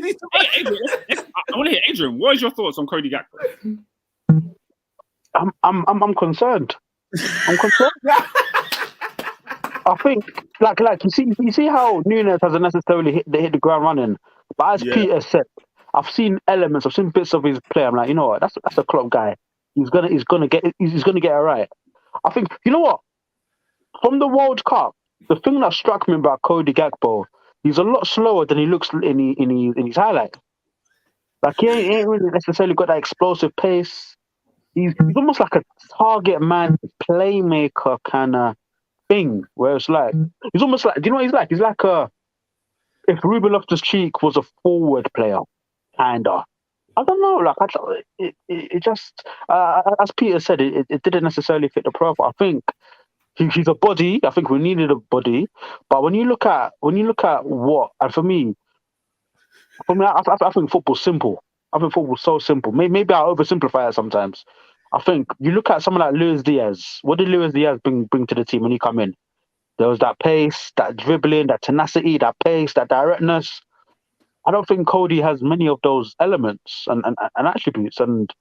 hear Adrian. What is your thoughts on Cody Gakpo? I'm concerned. I'm concerned. I think, like you see how Nunez hasn't necessarily hit the ground running, but as Peter said, I've seen bits of his play. I'm like, you know what, that's a Klopp guy. He's gonna get it right. I think, you know what, from the World Cup, the thing that struck me about Cody Gakpo, he's a lot slower than he looks in his highlight. Like he ain't really necessarily got that explosive pace. He's almost like a target man, playmaker kind of thing, where it's like he's almost like, do you know what he's like? He's like if Ruben Loftus-Cheek was a forward player, kinda. I don't know. Like it just as Peter said, it didn't necessarily fit the profile. I think He's a body. I think we needed a body. But when you look at what, and for me, I think football's simple. I think football's so simple. Maybe I oversimplify it sometimes. I think you look at someone like Luis Diaz. What did Luis Diaz bring to the team when he come in? There was that pace, that dribbling, that tenacity, that pace, that directness. I don't think Cody has many of those elements and attributes. And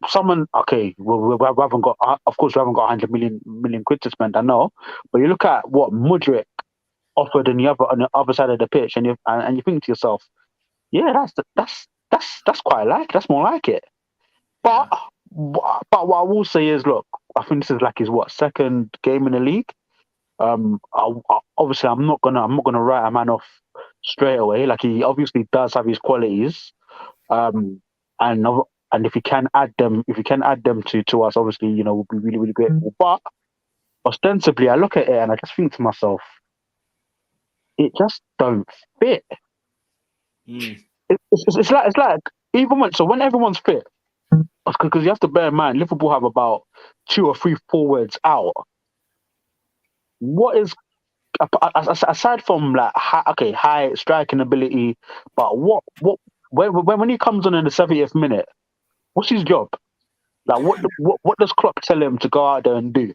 someone, okay, we haven't got, of course, we haven't got 100 million quid to spend. I know, but you look at what Mudryk offered on the other side of the pitch, and you think to yourself, yeah, that's quite like, that's more like it. But what I will say is, look, I think this is like his second game in the league. Obviously, I'm not gonna write a man off straight away. Like, he obviously does have his qualities, and if you can add them, to us, obviously, we'll be really, really grateful. But ostensibly, I look at it and I just think to myself, it just don't fit. It's like even when everyone's fit, because you have to bear in mind Liverpool have about 2 or 3 forwards out. What is, aside from like high striking ability, but when he comes on in the 70th minute, what's his job? Like, what does Klopp tell him to go out there and do?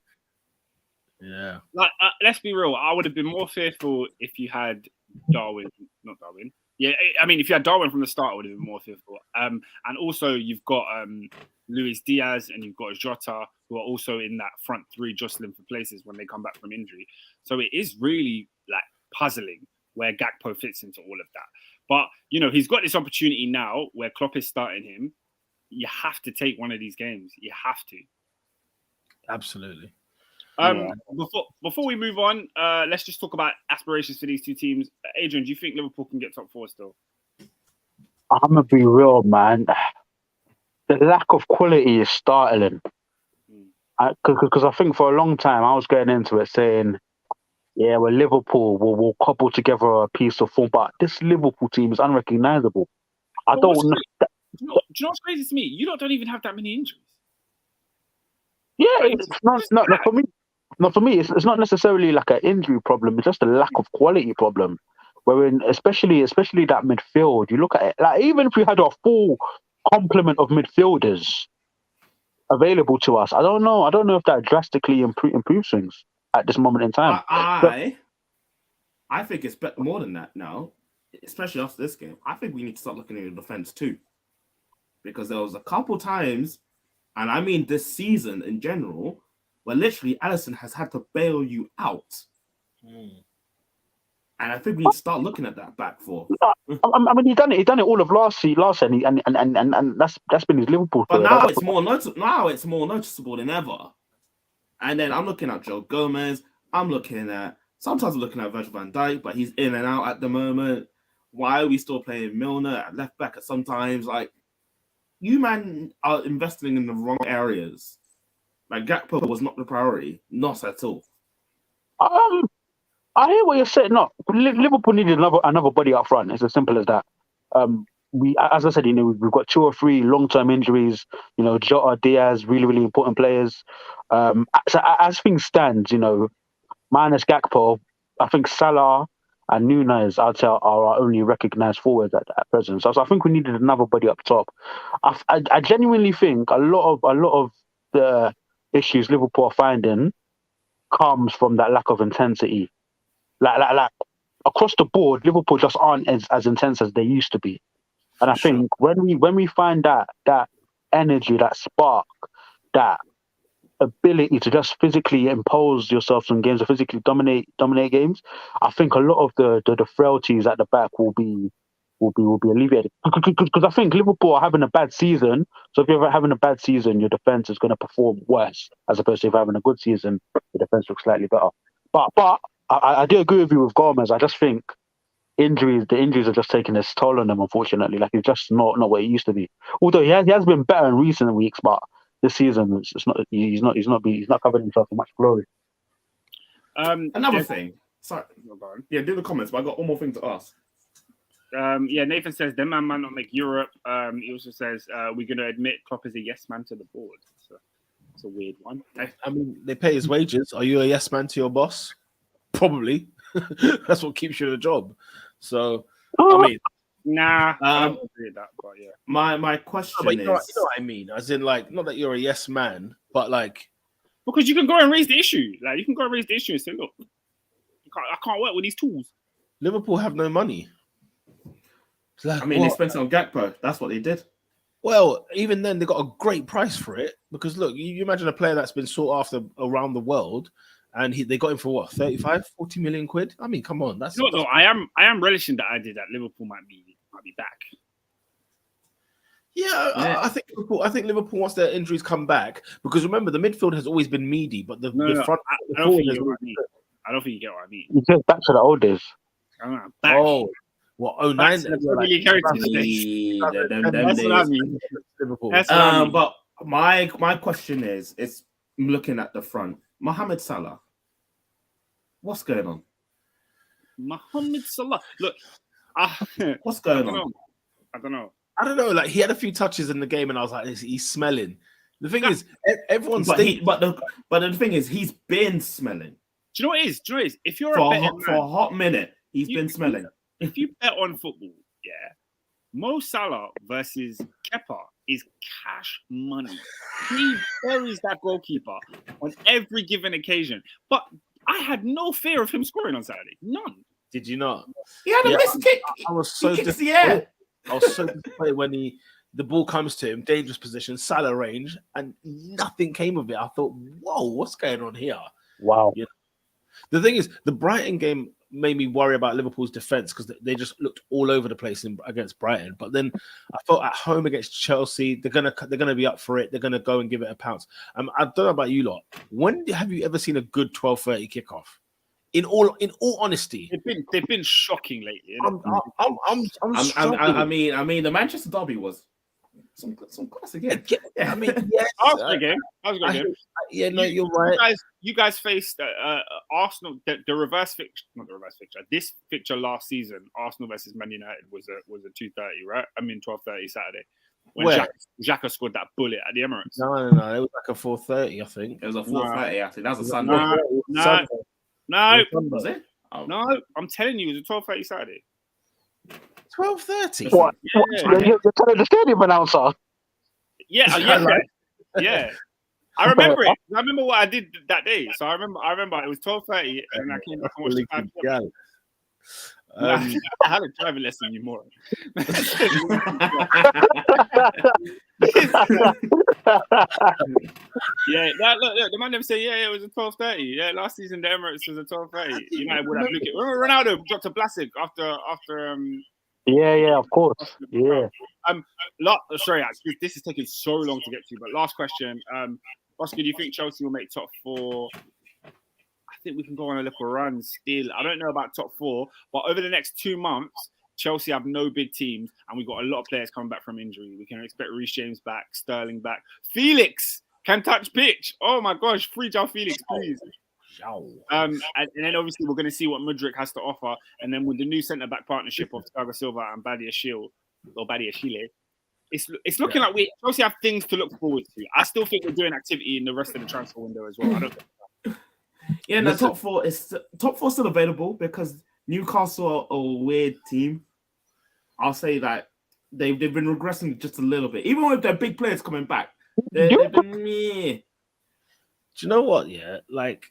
Yeah. Like, let's be real. I would have been more fearful if you had Darwin, not Darwin. Yeah, I mean, if you had Darwin from the start, I would have been more fearful. And also, you've got Luis Diaz and you've got Jota, who are also in that front three jostling for places when they come back from injury. So it is really like puzzling where Gakpo fits into all of that. But, he's got this opportunity now where Klopp is starting him. You have to take one of these games. You have to. Absolutely. Before we move on, let's just talk about aspirations for these two teams. Adrian, do you think Liverpool can get top 4 still? I'm gonna be real, man. The lack of quality is startling. Because I think for a long time I was going into it saying, yeah, well, Liverpool will cobble together a piece of form, but this Liverpool team is unrecognisable. I don't know. Do you know what's crazy to me? You don't even have that many injuries. Yeah, it's not for me. Not for me. It's not necessarily like an injury problem. It's just a lack of quality problem. Wherein, especially that midfield, you look at it. Like, even if we had a full complement of midfielders available to us, I don't know if that drastically improves things at this moment in time. I think it's more than that now, especially after this game. I think we need to start looking at the defense too, because there was a couple times, and I mean this season in general, where literally Alisson has had to bail you out. And I think we need to start looking at that back four. I mean, he done it all of last season, and that's been his Liverpool. But now it's more noticeable than ever. And then I'm looking at Joe Gomez. Sometimes I'm looking at Virgil van Dijk, but he's in and out at the moment. Why are we still playing Milner at left back at sometimes? Like, you man are investing in the wrong areas. Like, Gakpo was not the priority, not at all. I hear what you're saying. No, Liverpool needed another body up front. It's as simple as that. As I said, we've got 2 or 3 long-term injuries. Jota, Diaz, really, really important players. So as things stand, minus Gakpo, I think Salah and Nunez, I'd say, are our only recognised forwards at present. So I think we needed another body up top. I genuinely think a lot of the issues Liverpool are finding comes from that lack of intensity. Like across the board, Liverpool just aren't as intense as they used to be. And I think when we find that energy, that spark, that ability to just physically impose yourself on games or physically dominate games, I think a lot of the frailties at the back will be alleviated. Because I think Liverpool are having a bad season. So if you're having a bad season, your defense is going to perform worse, as opposed to if you're having a good season, the defense looks slightly better. But I do agree with you with Gomez. I just think the injuries are just taking its toll on them, unfortunately. Like, it's just not what it used to be. Although he has been better in recent weeks, but this season he's not covered himself in much glory. Another thing. Sorry. Yeah, do the comments, but I got one more thing to ask. Nathan says, them man might not make Europe. He also says, we're going to admit Klopp is a yes man to the board. So. It's a weird one. I mean, they pay his wages. Are you a yes man to your boss? Probably. That's what keeps you in a job. So, I mean, nah, I don't agree with that. But yeah, my question but is, you know what I mean? As in, like, not that you're a yes man, but like, because you can go and raise the issue. Like, you can go and raise the issue and say, look, I can't work with these tools. Liverpool have no money. Like, I mean, they spent it on Gakpo. That's what they did. Well, even then, they got a great price for it because look, you imagine a player that's been sought after around the world, and they got him for what, 35, 40 million quid? I mean, come on, that's. No, I am relishing the idea that Liverpool might be back. Yeah, I think Liverpool once their injuries come back, because remember the midfield has always been meaty, but the front. I don't think you get what I mean. I don't think you get what I mean. You get back to the old days. Back. Oh, what? 09? That's what I mean. Liverpool. But my question is, it's looking at the front. Mohamed Salah, what's going on? Mohamed Salah. Look, what's going on? I don't know. Like, he had a few touches in the game, and I was like, he's smelling. The thing is, everyone's. But the thing is, he's been smelling. Do you know what it is? If you're for a hot minute, he's been smelling. If you bet on football, yeah, Mo Salah versus Kepa is cash money. He buries that goalkeeper on every given occasion. But I had no fear of him scoring on Saturday. None. Did you not? He had a missed kick. I was so disappointed. I was so disappointed when the ball comes to him, dangerous position, Salah range, and nothing came of it. I thought, whoa, what's going on here? Wow. You know? The thing is, the Brighton game made me worry about Liverpool's defense because they just looked all over the place against Brighton. But then I thought at home against Chelsea, they're gonna be up for it. They're gonna go and give it a pounce. I don't know about you lot. When have you ever seen a good 12:30 kickoff? In all honesty, they've been shocking lately. I mean, the Manchester derby was some class again. Yeah. I mean, yes, that was a good game. Yeah, no, you're right. You guys faced Arsenal. The reverse fixture, not the reverse fixture. This fixture last season, Arsenal versus Man United was a 2:30, right? I mean 12:30 Saturday. When Xhaka scored that bullet at the Emirates. No, it was like a 4:30, I think. It was a 4:30. I think that was a Sunday. No, was it? Oh. No, I'm telling you, it was a 12:30 Saturday. 12:30. What? Yeah. You're telling the stadium announcer? Yeah. I remember it. I remember what I did that day. So I remember it was 12:30, and I came back and watched the I had a driving lesson, you moron. Look, the man them say, it was a 12:30. Yeah, last season the Emirates was a 12:30. United would have looked at Ronaldo dropped to Blasic after Yeah, of course. Yeah. Sorry, actually, this is taking so long to get to, but last question. Oscar, do you think Chelsea will make top 4? I think we can go on a little run still. I don't know about top 4, but over the next 2 months, Chelsea have no big teams, and we've got a lot of players coming back from injury. We can expect Reece James back, Sterling back. Felix can touch pitch. Oh my gosh, free João Felix, please. And then obviously we're going to see what Mudryk has to offer, and then with the new centre-back partnership of Thiago Silva and Badiashile, it's looking like we Chelsea have things to look forward to. I still think we're doing activity in the rest of the transfer window as well. I don't think Yeah, no, top 4 is still available because Newcastle are a weird team. I'll say that they've been regressing just a little bit, even with their big players coming back. They've been meh. Do you know what? Yeah, like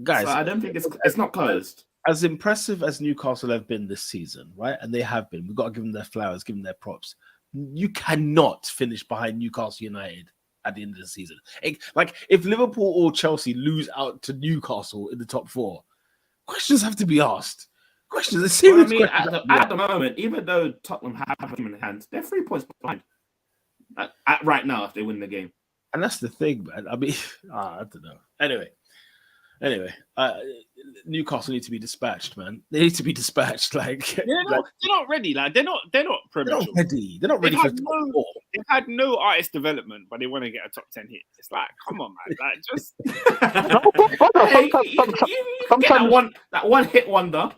guys, so I don't think it's not closed. As impressive as Newcastle have been this season, right? And they have been. We've got to give them their flowers, give them their props. You cannot finish behind Newcastle United at the end of the season. Like, if Liverpool or Chelsea lose out to Newcastle in the top 4, questions have to be asked. Questions. At the moment, even though Tottenham have them in hand, they're 3 points behind. Right now, if they win the game. And that's the thing, man. I mean, I don't know. Anyway, Newcastle need to be dispatched, man. They need to be dispatched. Like, they're not ready. Like, they're not premature. They're not ready for top 4. They've had no artist development, but they want to get a top 10 hit. It's like, come on, man. Like, just sometimes that one hit wonder.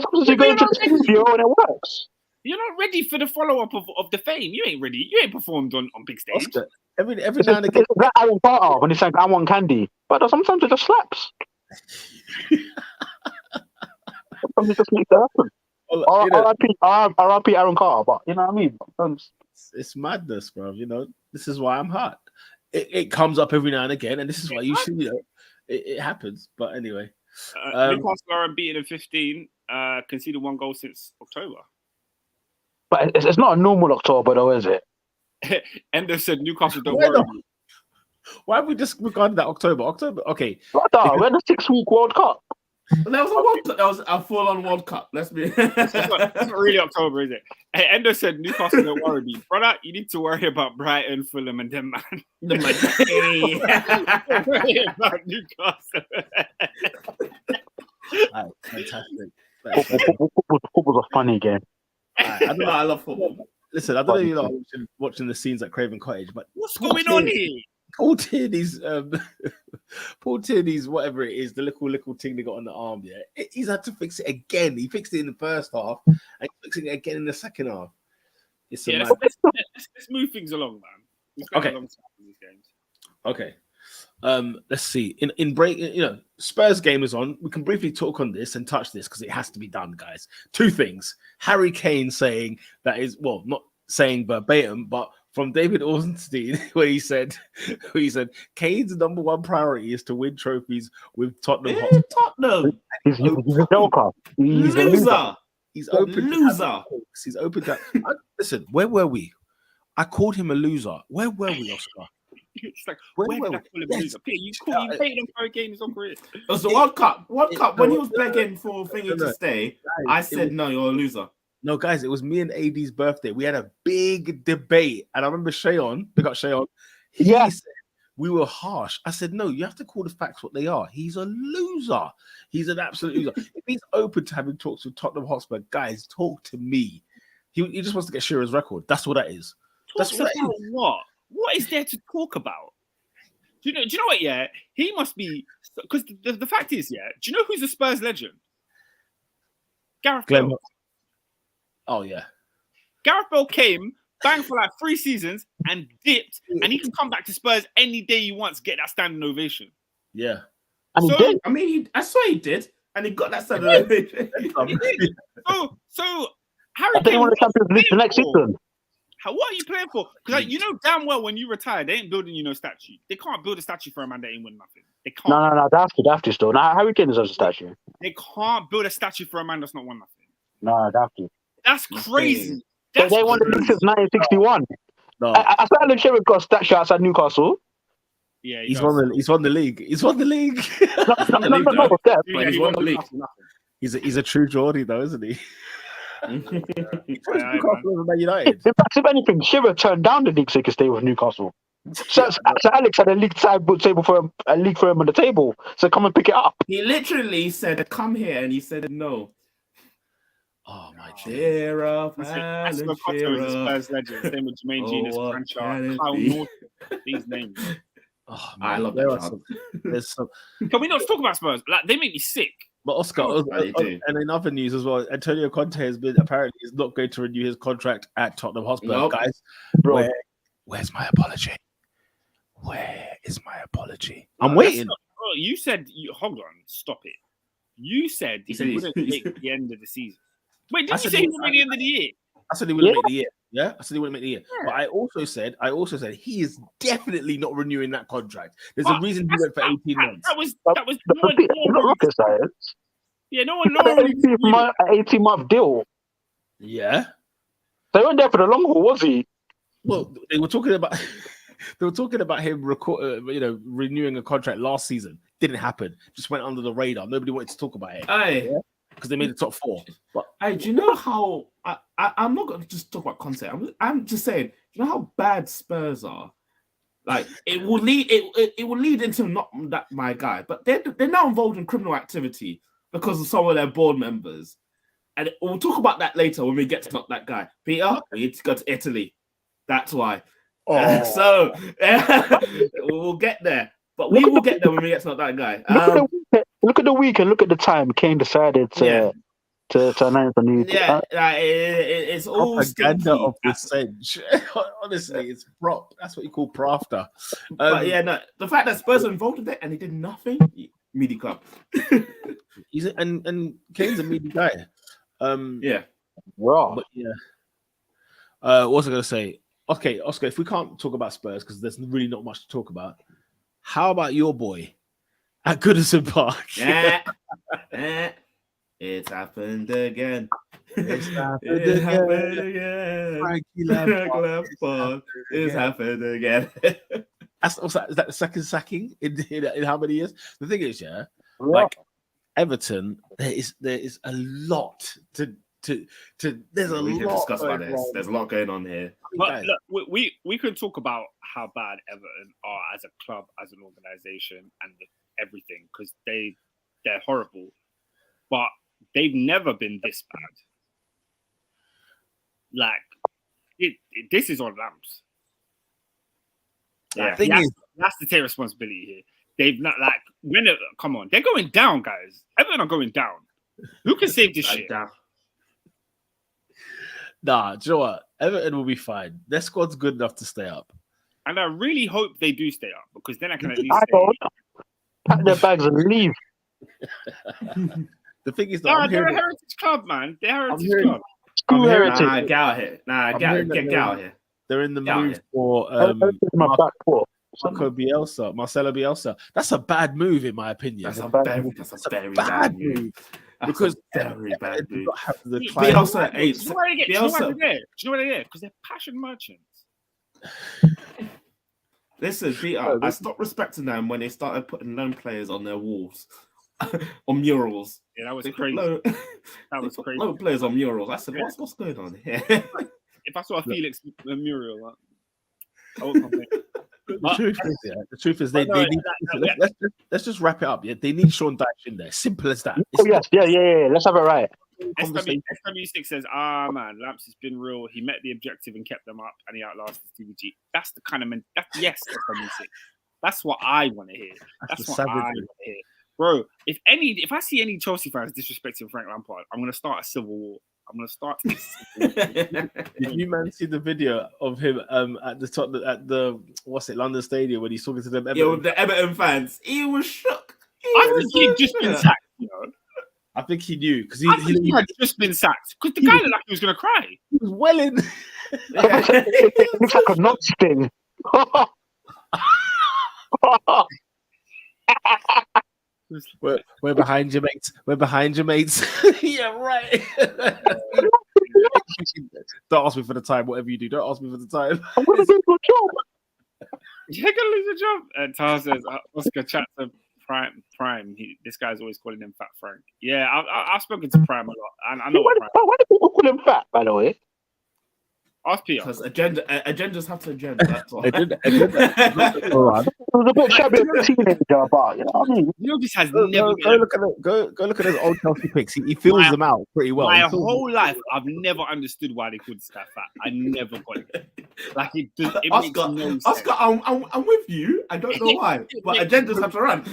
Sometimes you go into the studio and it works. You're not ready for the follow-up of the fame. You ain't ready. You ain't performed on big stage. Oscar, every now and again. It's that Aaron Carter when he sang "I Want Candy," but sometimes it just slaps. Sometimes it just makes it happen. R.I.P. Aaron Carter, but you know what I mean. It's madness, bro. You know, this is why I'm hot. It comes up every now and again, and this is why you should. You know, it happens. But anyway, Newcastle are unbeaten in 15. Conceded 1 goal since October. But it's not a normal October, though, is it? Endo said Newcastle don't worry. Why have we just regarded that October? Okay. We're in a 6-week World Cup. That was a World Cup. That was a full-on World Cup. Let's be. It's not really October, is it? Hey, Endo said Newcastle don't worry me, brother. You need to worry about Brighton, Fulham, and them man. Worry about Newcastle. Fantastic. Football's a funny game. I don't know. I love football. Listen, I don't know if you're watching the scenes at Craven Cottage, but what's going on here? Paul Tierney's, whatever it is, the little thing they got on the arm. Yeah, he's had to fix it again. He fixed it in the first half, and he's fixing it again in the second half. Let's move things along, man. Okay. Okay. Let's see. In break, Spurs game is on. We can briefly talk on this and touch this because it has to be done, guys. 2 things. Harry Kane saying that is, well, not saying verbatim, but from David Ornstein, where he said, Kane's number 1 priority is to win trophies with Tottenham. Tottenham. He's a joker. He's a loser. He's open. Loser. He's open to. Listen, where were we? I called him a loser. Where were we, Oscar? It's like, where did I call him a loser? Peter, you paid him for a game. His own career. It was the World Cup. When he was begging for Finger to stay, I said, no, you're a loser. No, guys, it was me and AD's birthday. We had a big debate. And I remember Shayon, we got Shayon. He said we were harsh. I said, no, you have to call the facts what they are. He's a loser. He's an absolute loser. If he's open to having talks with Tottenham Hotspur, guys, talk to me. He just wants to get Shearer's record. That's what that is. That's what that is. What is there to talk about? Do you know what? Yeah, he must be, because the fact is, yeah. Do you know who's a Spurs legend? Gareth Bale. Oh yeah, Gareth Bale came, banged for like 3 seasons, and dipped, and he can come back to Spurs any day he wants, get that standing ovation. Yeah, and so, he did. I mean, I swear he did, and he got that standing ovation. So Harry Kane won the Champions League the next season. What are you playing for? Because you know damn well when you retire, they ain't building you no statue. They can't build a statue for a man that ain't win nothing. They can't. No, they have to still. Now Harry Kane deserves a statue. They can't build a statue for a man that's not won nothing. No, they have to. That's crazy. They won the league since 1961. No. I saw Alan Shearer got a statue outside Newcastle. Yeah, he's won the league. He's won the league. He's won the league. He's a true Geordie though, isn't he? United. If anything, Shearer turned down the league so he could stay with Newcastle. So Alex had a league table for him on the table. So come and pick it up. He literally said, "Come here," and he said no. Oh my God! That's the Spurs legend. Same with Jermaine Genius, Franchard, Kyle Norton. These names. Oh, I love that. There's some. Can we not talk about Spurs? Like they make me sick. But Oscar, and in other news as well, Antonio Conte is not going to renew his contract at Tottenham Hotspur. Nope. Guys, where's my apology? Where is my apology? I'm waiting. You said, hold on, stop it. You said he wouldn't make the end of the season. Wait, did you say he would make the end of the year? I said he wouldn't make the year. Yeah, I said he wouldn't make the year. Yeah. But I also said he is definitely not renewing that contract. There's a reason he went for 18 months. That was not rocket science. Yeah, no one 18-month deal. Yeah. They weren't there for the long haul, was he? Well, they were talking about him renewing a contract last season. Didn't happen. Just went under the radar. Nobody wanted to talk about it. Because they made the top 4. But do you know how I'm not going to just talk about content. I'm just saying, you know how bad Spurs are. Like it will lead into not that my guy, but they're now involved in criminal activity because of some of their board members, and we'll talk about that later when we get to not that guy. Peter, we need to go to Italy. That's why. So we'll get there. But we will get there when we get to not that guy. Look at the weekend. Look at the time. Kane decided to to announce a new. Yeah, it's all propaganda stinky. of the Sedge. Honestly, it's prop. That's what you call prafter. But yeah, no, the fact that Spurs were involved in it and he did nothing, media club. He's and Kane's a meaty guy. Yeah. Raw. But yeah. What was I going to say? Okay, Oscar, if we can't talk about Spurs because there's really not much to talk about, how about your boy at Goodison Park? It's happened again. It's happened It again. happened again. Frankie Lampard. It's happened again. What's that? Is that the second sacking in how many years? The thing is, like Everton, there is a lot to there's a we can lot discuss about this. There's a lot going on here. But look, we could talk about how bad Everton are as a club, as an organization, and everything because they're horrible. But they've never been this bad. Like this is on Lamps. Yeah, He has to take responsibility here. They've not come on, they're going down, guys. Everton are going down. Who can save this shit? Nah, do you know what? Everton will be fine. Their squad's good enough to stay up. And I really hope they do stay up because then I can at least pack their bags and leave. The thing is, that they're a heritage club, man. They're a heritage club. Nah, get out here. Get out here. They're in the move for Marcelo Bielsa. That's a bad move, in my opinion. That's a very bad move. Because very bad move. Bielsa, do you know why they're there? Because they're passion merchants. Listen, I stopped respecting them when they started putting lone players on their walls, on murals. Yeah, that was crazy. That was crazy. Lone players on murals. I said, what's going on here? If I saw a Felix mural, I would complain. The truth is, they need. Let's just wrap it up. Yeah, they need Sean Dyche in there. Simple as that. Yeah. Let's have it right. SW6 says, man, Lamps has been real. He met the objective and kept them up, and he outlasted TVG. That's the kind of yes, SW6. That's what I want to hear. That's what I want to hear, bro. If I see any Chelsea fans disrespecting Frank Lampard, I'm gonna start a civil war. Did you man see the video of him at the top at the London Stadium when he's talking to them? With the Everton fans, he was shook. I think he'd just been sacked. You know? I think he knew because he had just been sacked because the guy looked like he was gonna cry. He was welling. It looks like a nut sting. We're behind you, mates. We're behind you, mates. Yeah, right. Don't ask me for the time. Whatever you do, don't ask me for the time. I'm gonna lose my job. You're gonna lose your job. And Tar says, Oscar chat to Prime. This guy's always calling him Fat Frank. Yeah, I've spoken to Prime a lot, and I know. Why do people call him fat? By the way. Ask PR. Because agendas have to agenda. That's all. Agenda. It was a bit shabby of a teenager, but you know what I mean. You know, this has Go never look at those old Chelsea pics. He fills them out pretty well. My whole life, I've never understood why they called this guy fat. I never got it. Like it makes no sense. Oscar, I'm with you. I don't know why, but agendas have to run.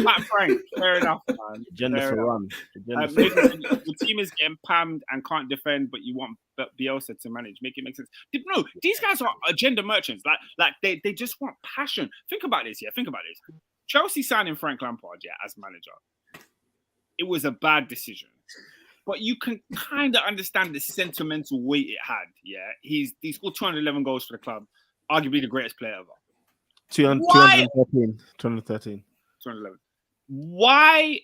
Fat Frank, fair enough, man. Agenda to run. The team is getting pammed and can't defend, but you want Bielsa to manage. Make it make sense. No, these guys are agenda merchants. Like they just want passion. Think about this. Yeah, think about this. Chelsea signing Frank Lampard, as manager. It was a bad decision, but you can kind of understand the sentimental weight it had. Yeah, he scored 211 goals for the club, arguably the greatest player ever. 213. 211. Why?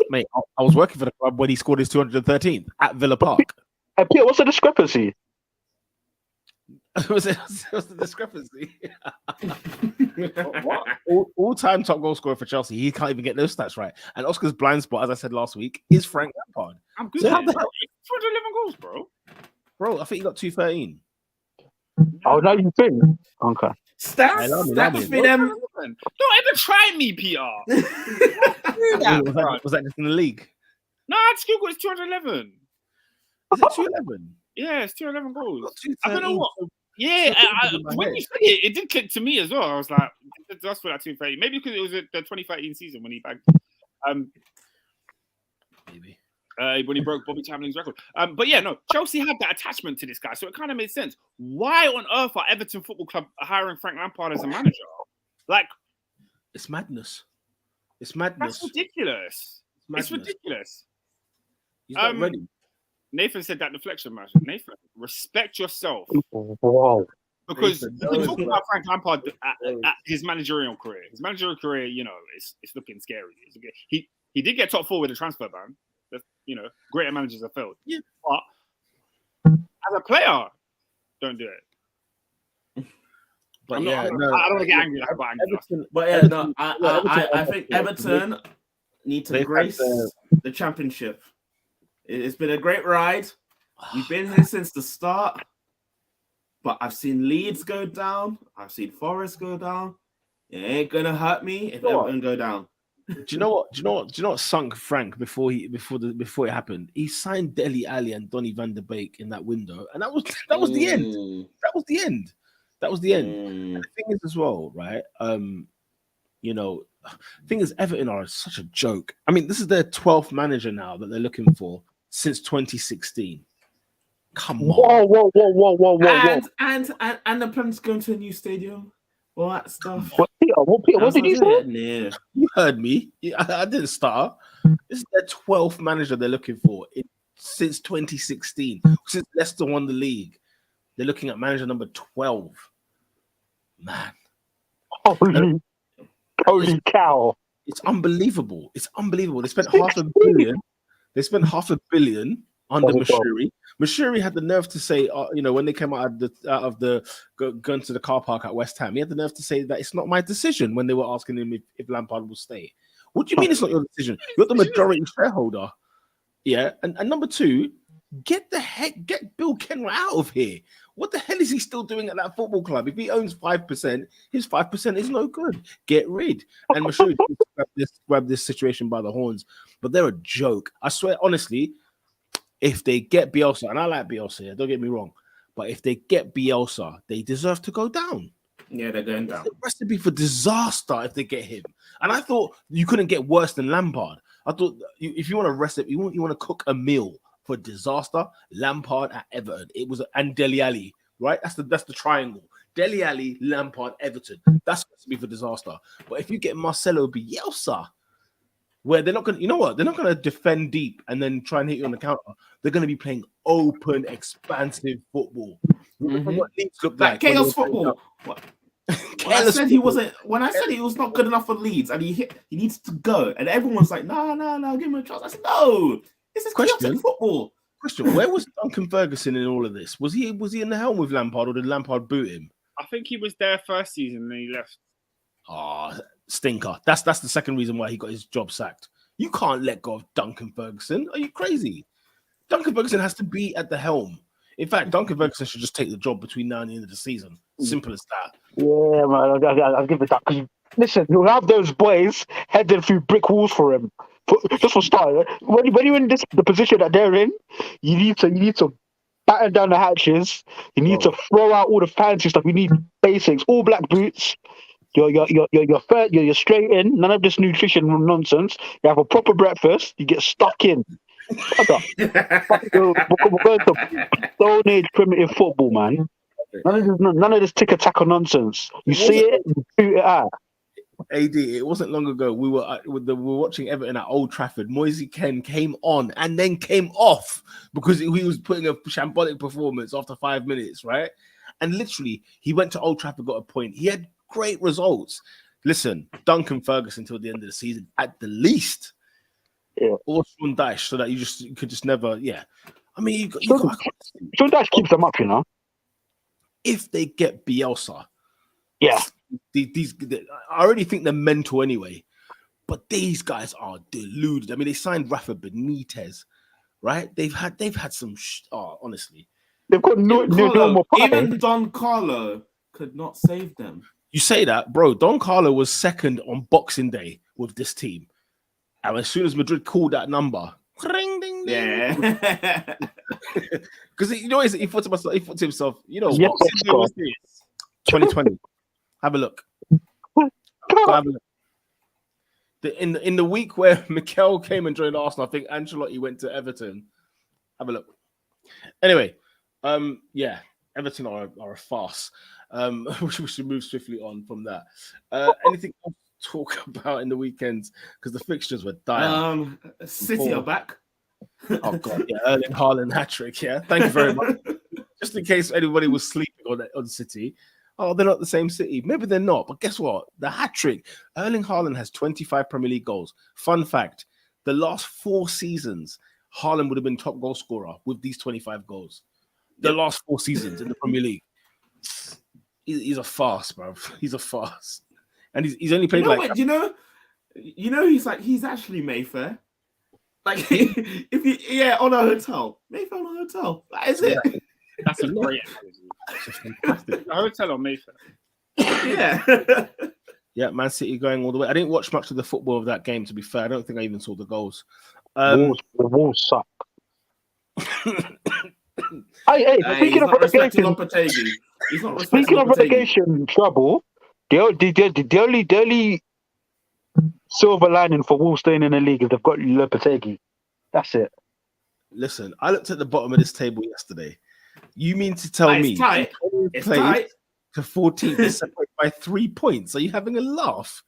Mate, I was working for the club when he scored his 213th at Villa Park. Hey, Peter, what's the discrepancy? What's the discrepancy? All-time top goal scorer for Chelsea. He can't even get those stats right. And Oscar's blind spot, as I said last week, is Frank Lampard. I'm good. So 211 goals, bro. Bro, I think he got 213. Oh, now you think? Okay. Stats for them. Don't ever try me, Peter. Was that just in the league? No, I just Googled it's 211. Is it 211? Yeah, it's 211 goals. I don't know what. Yeah, when you said it, it did click to me as well. I was like, that's for that 230. Maybe because it was the 2013 season when he bagged. Maybe. when he broke Bobby Tamlin's record. But yeah, no, Chelsea had that attachment to this guy, so it kind of made sense. Why on earth are Everton Football Club hiring Frank Lampard as a manager? Like, it's madness. It's madness. That's ridiculous. It's ridiculous. He's not ready. Nathan said that deflection match. Nathan, respect yourself. Wow. Because you can talk about Frank Lampard at his managerial career. His managerial career, it's looking scary. He did get top 4 with a transfer ban. Greater managers have failed. Yeah. But as a player, don't do it. But I don't want to get angry. I think Everton need to grace the championship. It's been a great ride. We've been here since the start. But I've seen Leeds go down. I've seen Forest go down. It ain't gonna hurt me if Everton go down. Do you know what sunk Frank before it happened? He signed Dele Alli and Donny van der Beek in that window, and that was the end. That was the end. And the thing is as well, right? Thing is, Everton are such a joke. I mean, this is their 12th manager now that they're looking for since 2016. Come on. Whoa. And the plan's going to a new stadium. All that stuff. What did you say? Yeah. You heard me. I didn't start. This is their 12th manager they're looking for since 2016. Since Leicester won the league. They're looking at manager number 12. Man. Holy cow. It's unbelievable. It's unbelievable. They spent $500 million. They spent $500 million under Mashiri. Mashiri had the nerve to say, when they came out of the going to the car park at West Ham, he had the nerve to say that it's not my decision when they were asking him if Lampard will stay. What do you mean it's not your decision? You're the majority shareholder. Yeah. And number 2, get Bill Kenwright out of here. What the hell is he still doing at that football club? If he owns 5%, his 5% is no good. Get rid. And Mashiri grab this situation by the horns. But they're a joke. I swear, honestly, if they get Bielsa, and I like Bielsa, don't get me wrong, but if they get Bielsa, they deserve to go down. Yeah, they're going down. It's a recipe for disaster if they get him. And I thought you couldn't get worse than Lampard. I thought if you want a recipe, you want to cook a meal for disaster, Lampard at Everton. It was and Dele Alli, right? That's the triangle. Dele Alli, Lampard, Everton. That's a recipe for disaster. But if you get Marcelo Bielsa, where they're not going to, you know what? They're not going to defend deep and then try and hit you on the counter. They're going to be playing open, expansive football. Mm-hmm. What Leeds look like chaos football. When I said he was not good enough for Leeds and he needs to go, and everyone's like, no, give him a chance. I said, no, this is chaotic football. Question: where was Duncan Ferguson in all of this? Was he in the helm with Lampard, or did Lampard boot him? I think he was there first season and then he left. Stinker. That's the second reason why he got his job sacked. You can't let go of Duncan Ferguson. Are you crazy? Duncan Ferguson has to be at the helm. In fact, Duncan Ferguson should just take the job between now and the end of the season. Simple as that. Yeah, man. I'll give it that. Listen, you'll have those boys heading through brick walls for him. Just for start, when you're in the position that they're in, you need to batten down the hatches. You need to throw out all the fancy stuff. You need basics. All black boots. You're straight in. None of this nutrition nonsense. You have a proper breakfast. You get stuck in. We're going to Stone Age primitive football, man. None of this tick-a-tacker nonsense. You see it, you shoot it out. AD, it wasn't long ago. We were watching Everton at Old Trafford. Moise Kean came on and then came off because he was putting a shambolic performance after 5 minutes, right? And literally, he went to Old Trafford, got a point. He had great results. Listen, Duncan Ferguson till the end of the season, at the least. Yeah. Or Sean Dyche, so that you could just never, yeah. I mean, Sean Dyche keeps them up, you know. If they get Bielsa, yeah. I already think they're mental anyway, but these guys are deluded. I mean, they signed Rafa Benitez, right? They've had some. Honestly, they've got no more. Even Don Carlo could not save them. You say that, bro. Don Carlo was second on Boxing Day with this team, and as soon as Madrid called that number, ring, ding, ding. Yeah, because he thought to himself, you know, yes, what? 2020. Have a look. Have a look. In the week where Mikel came and joined Arsenal, I think Ancelotti went to Everton. Have a look. Anyway, yeah, Everton are a farce. We should move swiftly on from that. Anything else to talk about in the weekends? Because the fixtures were dire. City are back. Oh God, yeah, Erling Haaland hat-trick. Yeah, thank you very much. Just in case anybody was sleeping on City. Oh, they're not the same City. Maybe they're not, but guess what? The hat-trick. Erling Haaland has 25 Premier League goals. Fun fact: the last 4 seasons, Haaland would have been top goal scorer with these 25 goals. The last 4 seasons in the Premier League. He's a farce, bro. He's a farce, and he's only played he's actually Mayfair. Like if on a hotel, Mayfair on a hotel. That is it. That's a great analogy. A hotel on Mayfair. Yeah. Yeah, Man City going all the way. I didn't watch much of the football of that game, to be fair. I don't think I even saw the goals. The Wolves suck. Hey, speaking of relegation trouble, the only silver lining for Wolves staying in the league is they've got Lopetegui. That's it. Listen, I looked at the bottom of this table yesterday. You mean to tell me it's tight to 14th is separated by 3 points? Are you having a laugh?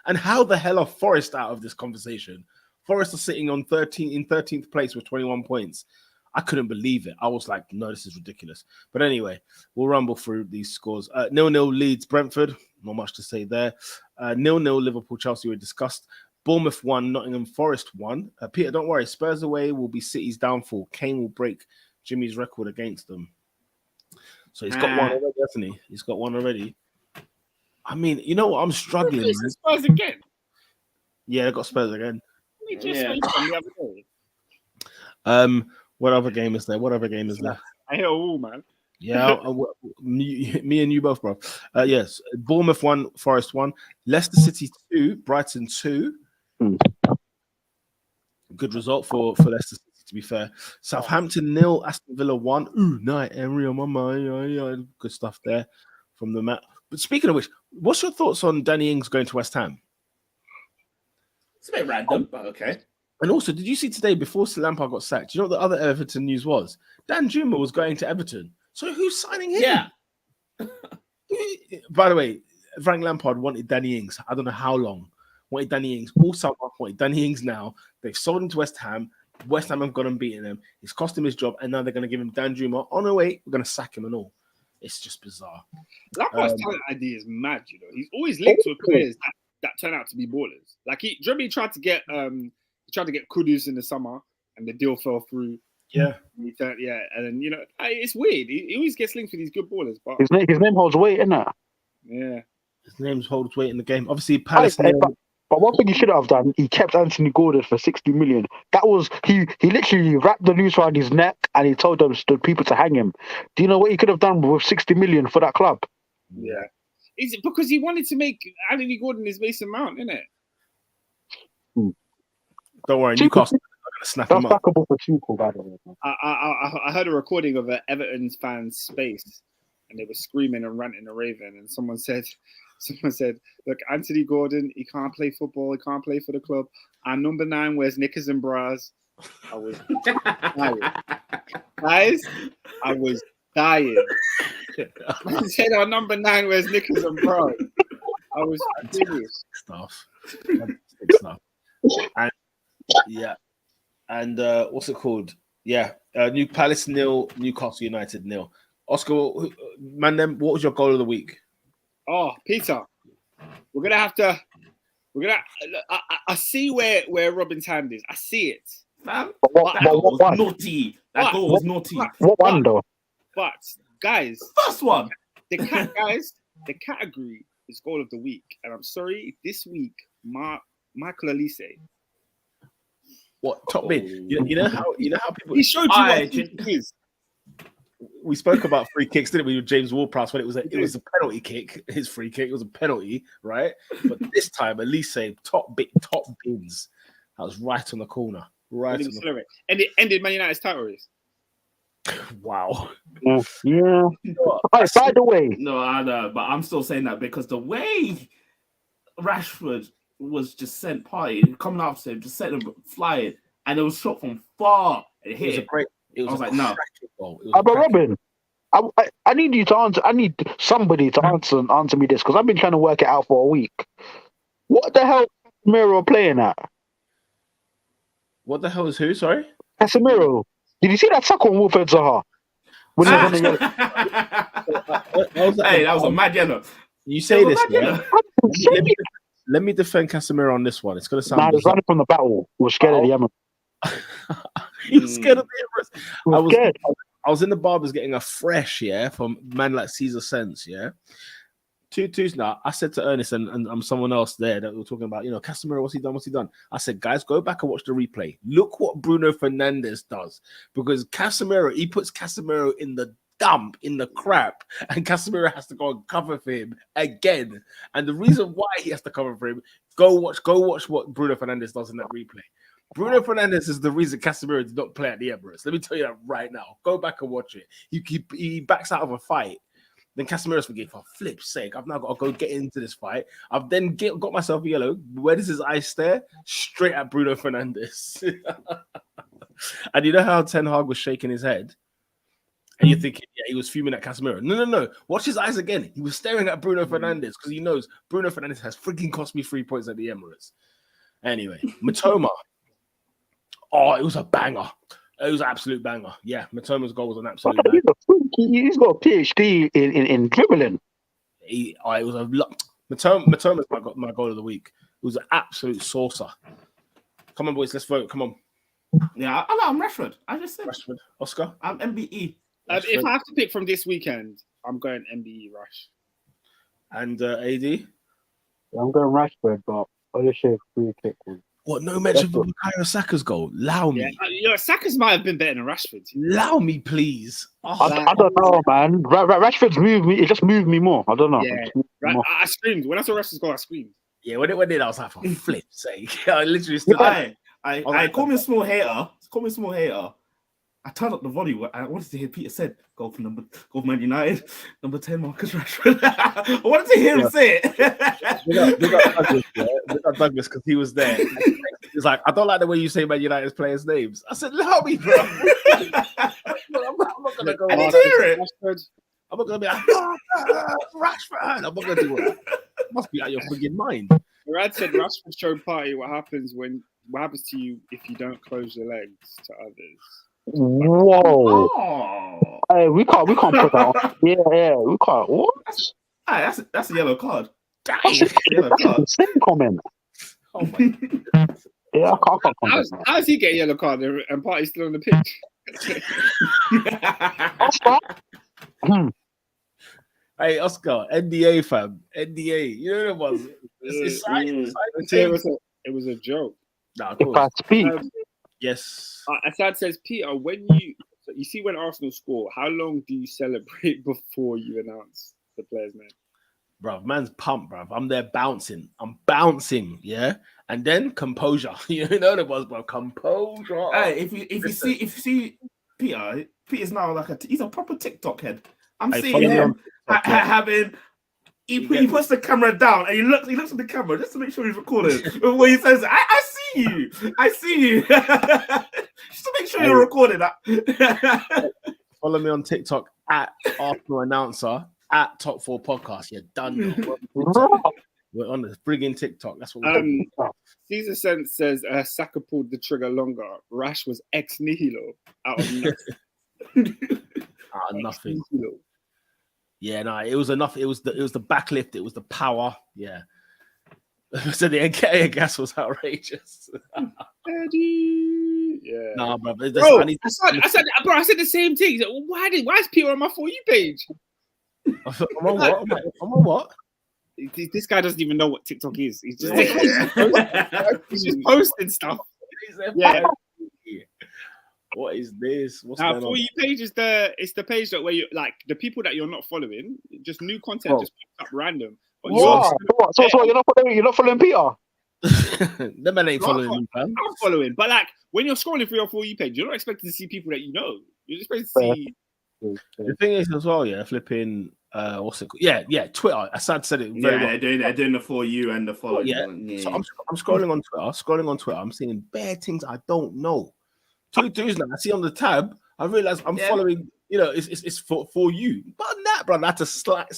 And how the hell are Forest out of this conversation? Forest are sitting on 13th place with 21 points. I couldn't believe it. I was like, no, this is ridiculous. But anyway, we'll rumble through these scores. 0-0 Leeds, Brentford. Not much to say there. 0-0 Liverpool, Chelsea were discussed. Bournemouth 1, Nottingham Forest 1. Peter, don't worry. Spurs away will be City's downfall. Kane will break Jimmy's record against them. So he's got one already, hasn't he? He's got one already. I mean, you know what? I'm struggling. Man. Spurs again? Yeah, they got Spurs again. We just went from the other day. What other game is there? I hear all, man. Yeah, me and you both, bro. Yes, Bournemouth 1, Forest 1, Leicester City 2, Brighton 2. Good result for Leicester City, to be fair. Southampton 0, Aston Villa 1. Ooh, night, Emery on my mind. Yeah, good stuff there from the mat. But speaking of which, what's your thoughts on Danny Ings going to West Ham? It's a bit random, but okay. And also, did you see today, before Lampard got sacked, do you know what the other Everton news was? Dan Juma was going to Everton. So who's signing him? Yeah. By the way, Frank Lampard wanted Danny Ings. I don't know how long. Wanted Danny Ings. All summer, wanted Danny Ings now. They've sold him to West Ham. West Ham have gone and beaten him. It's cost him his job, and now they're going to give him Dan Juma. Oh, no, wait, we're going to sack him and all. It's just bizarre. Lampard's talent idea is mad, you know. He's always linked with players that turn out to be ballers. Like, he tried to get Kudus in the summer, and the deal fell through. Yeah. And then, you know, it's weird. He always gets linked with these good ballers. But his name holds weight, isn't it? Yeah. His name holds weight in the game. Obviously, Palace. But one thing he should have done, he kept Anthony Gordon for 60 million. That was, he literally wrapped the noose around his neck and he told the people to hang him. Do you know what he could have done with 60 million for that club? Yeah. Is it because he wanted to make Anthony Gordon his Mason Mount, isn't it? Don't worry, Newcastle are going to snap him up. That's backable for TUchel, by the way. I heard a recording of an Everton's fan space, and they were screaming and ranting and raving, and someone said, look, Anthony Gordon, he can't play football, he can't play for the club. Our number 9 wears knickers and bras. I was dying. Guys, I was dying. I said our number 9 wears knickers and bras. I was serious. Stuff. And what's it called? Yeah, New Palace 0, Newcastle United 0. Oscar, man, what was your goal of the week? Oh, Peter, we're gonna have to. I see where Robin's hand is. I see it. That goal was naughty. That goal was naughty. What one though? But guys, the first one. The category is goal of the week, and I'm sorry, this week, Michael Elise. What top bin? You know how people. He showed you what it is. We spoke about free kicks, didn't we, with James Ward-Prowse when it was a penalty kick, his free kick. It was a penalty, right? But this time, Elise top bins. That was right on the corner. And it ended Man United's title race. Wow. Yeah. By the way. No, I know, but I'm still saying that because the way Rashford was just sent party coming after him, just sent him flying, and it was shot from far. And it hit. It was a great. It was I was a like, no. goal. But Robin, I need you to answer. I need somebody to answer me this because I've been trying to work it out for a week. What the hell is Casemiro playing at? What the hell is who? Sorry, Casemiro. Did you see that tackle on Wilfred Zaha? When he was on the yellow? Hey, that was a mad yellow. You say this, yeah? Let me defend Casemiro on this one. It's gonna sound. Nah, he was running from the battle. He was scared of the Emirates. He was scared of the Emirates. He was scared. I was in the barbers getting a fresh, from man like Caesar Sense, 2-2 now. I said to Ernest and someone else there that we were talking about, Casemiro, what's he done? I said, guys, go back and watch the replay. Look what Bruno Fernandes does. Because Casemiro, he puts Casemiro in the dump, in the crap, and Casemiro has to go and cover for him again. And the reason why he has to cover for him, go watch what Bruno Fernandes does in that replay. Bruno Fernandes is the reason Casemiro did not play at the Emirates. Let me tell you that right now. Go back and watch it. He backs out of a fight. Then Casemiro's thinking, for flip's sake, I've now got to go get into this fight. I've then got myself a yellow. Where does his eye stare? Straight at Bruno Fernandes. And you know how Ten Hag was shaking his head? And you're thinking, he was fuming at Casemiro. No. Watch his eyes again. He was staring at Bruno Fernandes because he knows Bruno Fernandes has freaking cost me 3 points at the Emirates. Anyway, Matoma. Oh, it was a banger. It was an absolute banger. Yeah, Matoma's goal was an absolute banger. He's got a PhD in dribbling. It was a lot. Matoma's my goal of the week. It was an absolute saucer. Come on, boys, let's vote. Come on. Yeah, I'm Rashford. I just said Rashford. Oscar? I'm MBE. If I have to pick from this weekend, I'm going MBE Rush. And AD? I'm going Rashford, but I'll share free kick. What? No mention for Bukayo Saka's goal. Allow me. Yeah, Saka's might have been better than Rashford. Allow me, please. I don't know, man. Rashford's moved me. It just moved me more. I don't know. Yeah. I screamed when I saw Rashford's goal. I screamed. Yeah, when it did, I was like, for flip's sake. I literally stood there. I call me a small hater. Call me a small hater. I turned up the volume. I wanted to hear Peter said, goal for Man United, number 10, Marcus Rashford. I wanted to hear him say it. Big up Douglas, because he was there. He's like, I don't like the way you say Man United's players' names. I said, allow me, bro. I'm not going to go. I need to hear it. I'm not going to be like, Rashford. I'm not going to do it. Must be out your friggin' mind. Murad said Rashford showed party what happens to you if you don't close your legs to others. Whoa! Oh. Hey, we can't put that on. Yeah, we can't. What? That's a yellow card. That's a yellow card. Same comment. Oh my God. Yeah, I can't comment. How does he get a yellow card and Party's still on the pitch? Oscar? Hey, Oscar, NDA fam. NDA. You know what it was? It was a joke. Nah, if I speak. Yes. Assad says, Peter, when you see when Arsenal score, how long do you celebrate before you announce the player's name? Bruv, man's pumped, bruv. I'm there bouncing. I'm bouncing, yeah? And then composure. You know what it was, bro? Composure. Hey, if you see Peter's now like he's a proper TikTok head. I'm seeing him having. He puts the camera down and he looks at the camera just to make sure he's recording. When he says, I see you. Just to make sure you're recording that. Follow me on TikTok at Arsenal Announcer at Top 4 Podcast. You're done. We're on the friggin' TikTok. That's what we're doing. Caesar Sense says Saka pulled the trigger longer. Rash was ex nihilo out of nothing. Nothing. Yeah, no, it was enough. It was the backlift. It was the power. Yeah. So the Nketiah gas was outrageous. Eddie. Yeah. Nah, bro. I said the same thing. Said, why is Peter on my For You page? I'm on what? This guy doesn't even know what TikTok is. He's just posting stuff. Yeah. What is this? What's now, going For on? You page is the page that where you like the people that you're not following, just new content just pops up random. So you're not following Peter? That man ain't following me, fam. I'm following, but like when you're scrolling through your For You page, you're not expecting to see people that you know. You're just expecting to see. The thing is as well, flipping. what's it called? Yeah, Twitter. Asad said it very well. They're doing the for you and the following. Yeah. So I'm scrolling on Twitter. I'm seeing bare things I don't know. Two now. I see on the tab. I realize I'm following. It's for you. But that, bro, that's a swipe.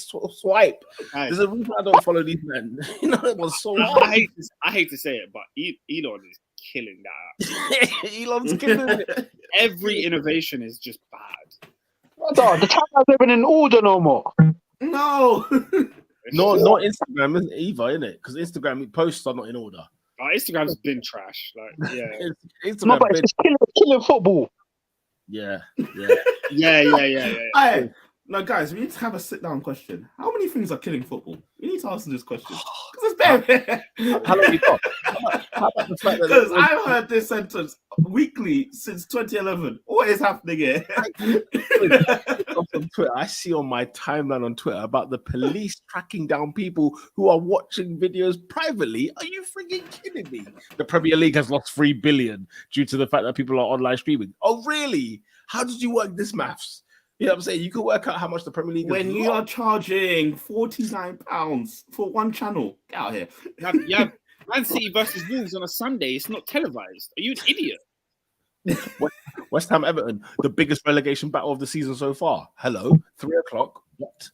There's a reason I don't follow these men. It was so hard. I hate to say it, but Elon is killing that. Elon's killing it. Every innovation is just bad. The time's not even in order no more. No. No, not Instagram isn't either, isn't it? Because Instagram posts are not in order. Instagram's been trash. Like, yeah. No, but it's just killing football. Yeah. No, guys, we need to have a sit-down question. How many things are killing football? We need to answer this question. Because it's bare. How long you got? How about the fact that... Because I've heard this sentence weekly since 2011. What is happening here? On Twitter, I see on my timeline on Twitter about the police tracking down people who are watching videos privately. Are you freaking kidding me? The Premier League has lost 3 billion due to the fact that people are online streaming. Oh, really? How did you work this maths? You know what I'm saying? You can work out how much the Premier League when you are charging £49 for one channel. Get out of here. You have Man City versus Wolves on a Sunday. It's not televised. Are you an idiot? West Ham Everton, the biggest relegation battle of the season so far. Hello, 3:00. What?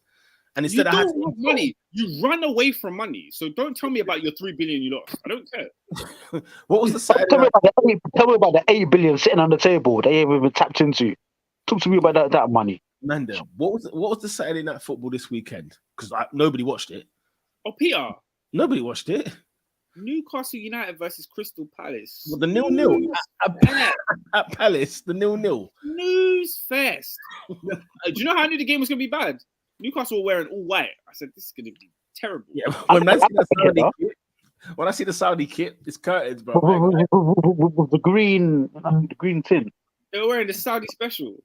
And instead you don't want money. You run away from money. So don't tell me about your 3 billion you lost. I don't care. What was the Saturday tell me about the 8 billion sitting on the table they ain't even tapped into. Talk to me about that money. Man, what was the Saturday night football this weekend? Because nobody watched it. Oh, Peter. Nobody watched it. Newcastle United versus Crystal Palace. Well, the 0-0 at Palace. The 0-0. News fest. Do you know how I knew the game was going to be bad? Newcastle were wearing all white. I said, this is going to be terrible. Yeah, when I see the Saudi kit, it's curtains, bro. With the green tin. They were wearing the Saudi special.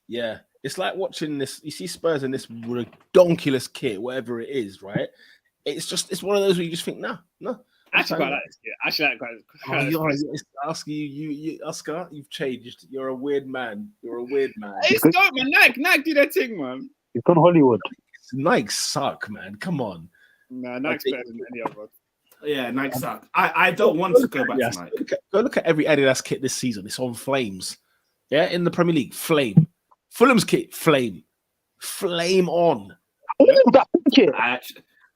Yeah, it's like watching this. You see Spurs in this redonkulous kit, whatever it is, right? It's one of those where you just think, no. Actually, quite like this kit. Actually, Oscar, Oscar, you've changed. You're a weird man. It's not, man. Nike do that thing, man. You've gone Hollywood. Nike suck, man. Come on. Nah, Nike's better than any other. Yeah, Nike suck. I don't want to go back to Nike. Go look at every Adidas kit this season. It's on flames. Yeah, in the Premier League, flame. Fulham's kit, flame. Flame on. I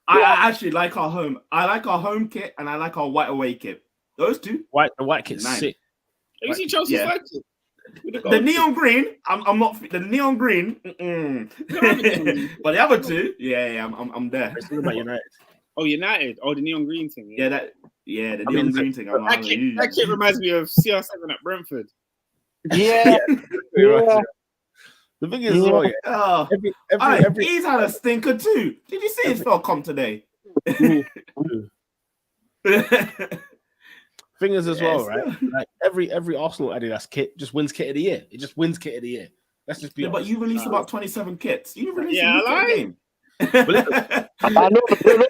actually like our home. I like our home kit and I like our white away kit. Those two. The white kit's sick. Have you seen Chelsea's white kit? The neon green. I'm not the neon green. But the other two, I'm there. It's about United. Oh, United. Oh, the neon green thing. The neon green thing. That kit reminds me of CR7 at Brentford. Yeah. The thing is, he's had a stinker too. Did you see his Felcom today? Thing is as well, right? Like every Arsenal Adidas kit just wins kit of the year. It just wins kit of the year. Let's just be honest. But you released about 27 kits. You released a game. I know few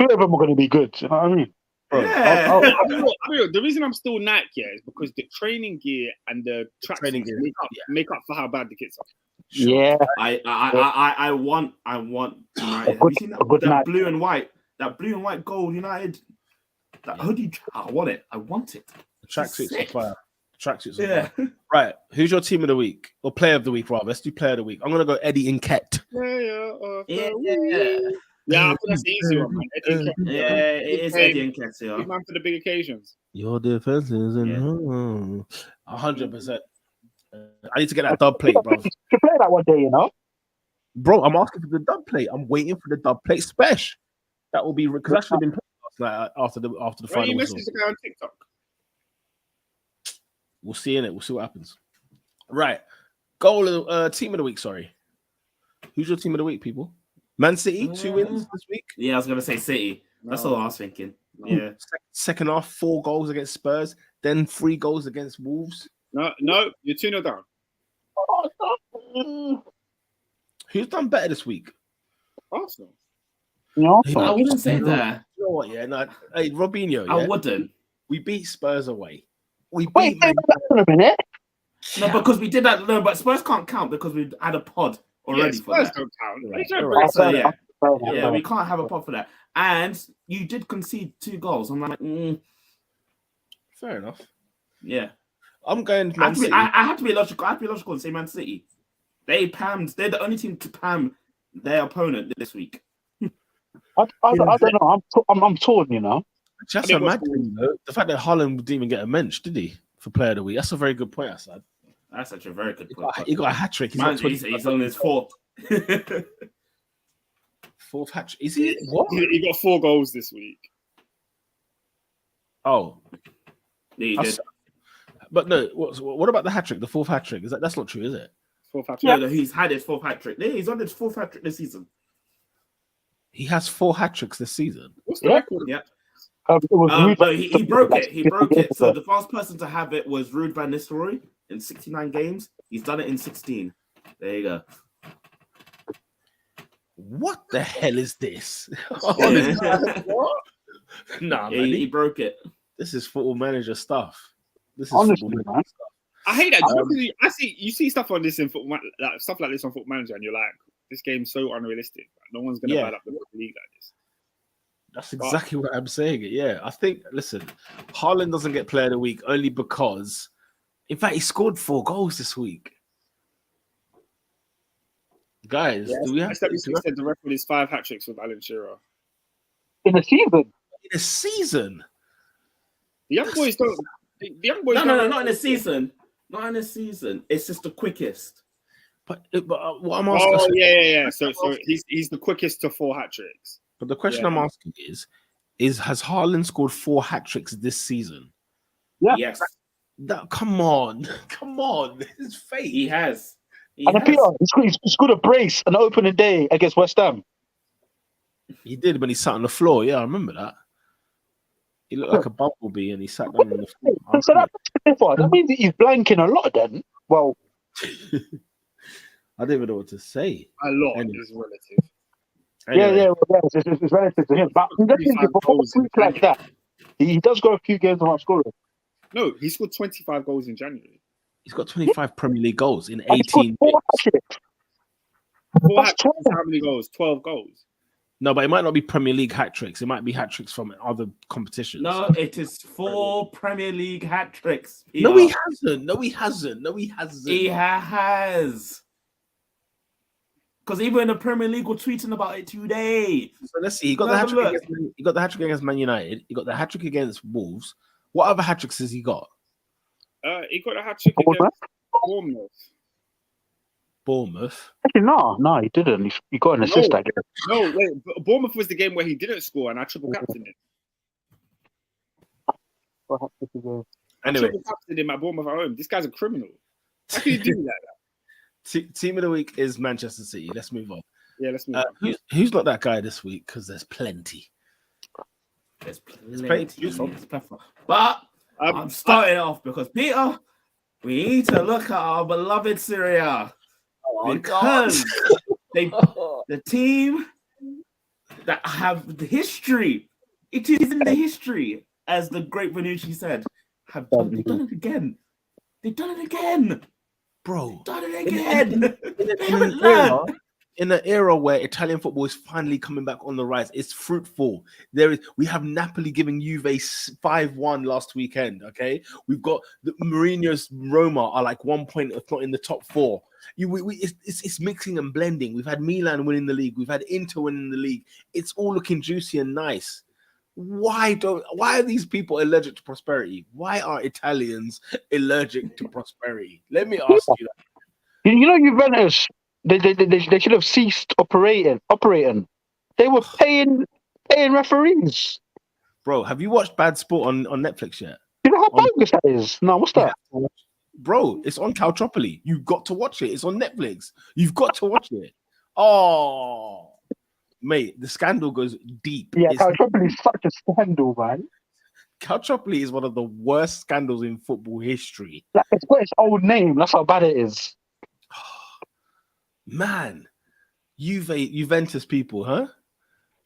of them are going to be good. You know what I mean? Bro, the reason I'm still Nike is because the training gear and the training gear make up for how bad the kits are. Yeah, I want United. Have you seen that blue and white? That blue and white gold United. That hoodie. I want it. The tracksuits are fire. Tracksuits are fire. Right. Who's your team of the week or player of the week? Rather, let's do player of the week. I'm gonna go Eddie Nketiah. Yeah, that's the easy one, man. It is Eddie Nketiah. Big man for the big occasions. Your defense is in 100%. I need to get that dub plate, bro. You play that one day, you know. Bro, I'm asking for the dub plate. I'm waiting for the dub plate special. That will be because that should have been played last night after the final. You messaged the guy on TikTok. We'll see in it. We'll see what happens. Right. Goal of team of the week. Sorry. Who's your team of the week, people? Man City, 2 wins this week. Yeah, I was gonna say City. That's all I was thinking. Yeah. Second half, 4 goals against Spurs, then 3 goals against Wolves. No, you're 2-0 down. Who's done better this week? Arsenal. No, I wouldn't say that. You know what? Yeah, no. Hey, Robinho. Yeah? I wouldn't. We beat Spurs away. Wait a minute. No, because we did that. No, but Spurs can't count because we had a pod already for Spurs that. don't count. So yeah, we can't have a pot for that. And you did concede 2 goals. I'm like, Fair enough. yeah. I'm going I Man City. have to be logical. I have to be logical and say Man City. They're the only team to pam their opponent this week. I don't know. I'm torn, you know. Just imagine the fact that Haaland didn't even get a mention, did he, for Player of the Week? That's a very good point, Assad. That's such a very good point. He got a hat trick. He's on his 4th. 4th hat trick. Is he? What? He got 4 goals this week. Oh, Yeah, he did. But no. What about the hat trick? The 4th hat trick? That's not true, is it? 4th hat trick. No, he's had his 4th hat trick. Yeah, he's on his 4th hat trick this season. He has 4 hat tricks this season. What's the record? Yeah. No, he broke it. He broke it. So the first person to have it was Ruud van Nistelrooy in 69 games. He's done it in 16. There you go. What the hell is this? What? Nah, yeah, man. he broke it. This is Football Manager stuff. This is Honestly, Football Manager man. stuff. I hate that. You see stuff on this in football, stuff like this on Football Manager, and you're like, this game's so unrealistic. No one's gonna buy up the league like this. That's exactly what I'm saying. Yeah, I think. Listen, Haaland doesn't get Player of the Week only because, in fact, he scored 4 goals this week. Guys, do we have? said the record is 5 hat tricks with Alan Shearer in a season. In a season, the young boys don't. The young boys. No, not in a season. Not in a season. It's just the quickest. But what I'm asking. Oh yeah. So he's the quickest to 4 hat tricks. But the question I'm asking is has Haaland scored 4 hat tricks this season? Yeah. Yes. Come on. This is fake. He has. Peter, he scored a brace an opening day against West Ham. He did when he sat on the floor. Yeah, I remember that. He looked like a bumblebee and he sat down on the floor. So that means that he's blanking a lot then. Well, I don't even know what to say. A lot is relative. Anyway. It's relative to him. But for a freak like that, he does go a few games without scoring. No, he scored 25 goals in January. He's got 25 Premier League goals in 18 games. How many goals? 12 goals. No, but it might not be Premier League hat tricks. It might be hat tricks from other competitions. No, it is 4 Premier League hat tricks. No, he hasn't. He has. Because even the Premier League were tweeting about it today. So let's see. He got the hat trick against Man United. He got the hat trick against Wolves. What other hat tricks has he got? He got a hat trick against Bournemouth. Actually, no, he didn't. He got an assist, I guess. No, wait. Bournemouth was the game where he didn't score, and I triple captained him. Anyway, triple captained him at Bournemouth at home. This guy's a criminal. How can you do that? Team of the week is Manchester City. Let's move on. Yeah, let's move on. Who's not that guy this week? Because there's plenty. There's plenty. But I'm starting off because Peter, we need to look at our beloved Syria because the team that have the history, it is in the history, as the great Venucci said, they've done it again. They've done it again, bro. Done it again. They haven't learned. In an era where Italian football is finally coming back on the rise, it's fruitful. We have Napoli giving Juve 5-1 last weekend. Okay, we've got the Mourinho's Roma are like 1 point, if not in the top 4. It's mixing and blending. We've had Milan winning the league. We've had Inter winning the league. It's all looking juicy and nice. Why are these people allergic to prosperity? Why are Italians allergic to prosperity? Let me ask you that. You know, Juventus. They should have ceased operating. They were paying referees. Bro, have you watched Bad Sport on Netflix yet? You know how bogus that is? No, what's that? Bro, it's on Calciopoli. You've got to watch it. It's on Netflix. You've got to watch it. Oh, mate, the scandal goes deep. Yeah, Calciopoli is such a scandal, man. Calciopoli is one of the worst scandals in football history. Like, it's got its old name. That's how bad it is. Man, Juventus people, huh?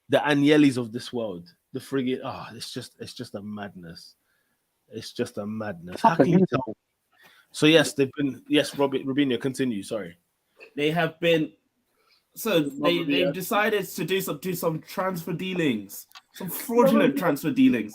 The Agnellis of this world, the frigate. It's just a madness. It's just a madness. How can you tell? So yes, they've been. Yes, Robinho, continue. Sorry, they have been So they decided to do some transfer dealings, some fraudulent transfer dealings,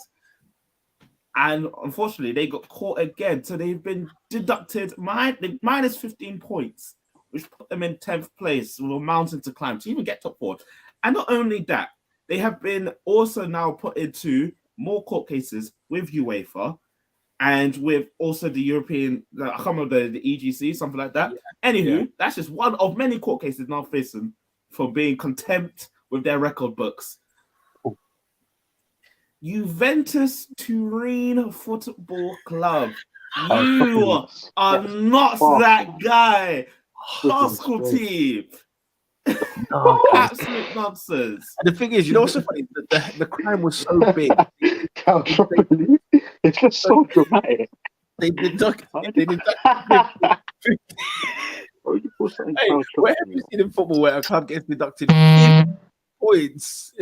and unfortunately they got caught again. So they've been deducted minus 15 points, which put them in 10th place with a mountain to climb to even get top 4. And not only that, they have been also now put into more court cases with UEFA and with also the European, I can't remember the EGC, something like that. Yeah. Anywho, that's just one of many court cases now facing for being contempt with their record books. Oh. Juventus Turin Football Club. You are not that guy. Rascal team. Absolute nonsense. And the thing is, you know what's so funny? The crime was so big. It's just so dramatic. They deduct. Hey, where have you seen in football where a club gets deducted 15 points?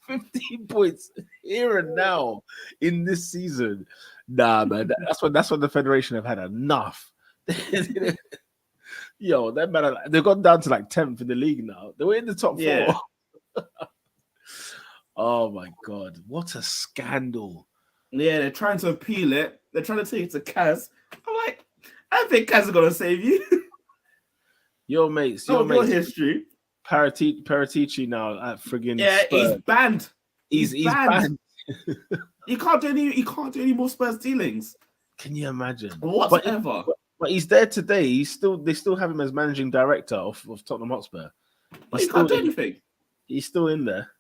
15 points here and now in this season. Nah, man. That's when the Federation have had enough. Yo, that matter. They've gone down to like 10th in the league now. They were in the top 4. Oh my god, what a scandal! Yeah, they're trying to appeal it. They're trying to take it to Kaz. I'm like, I don't think Kaz is gonna save you. Your mates, your history. Paratici now at friggin' Spurs. He's banned. He's banned. You can't do any more Spurs dealings. Can you imagine? Whatever. But he's there today. They still have him as managing director of Tottenham Hotspur. He can't do anything. He's still in there,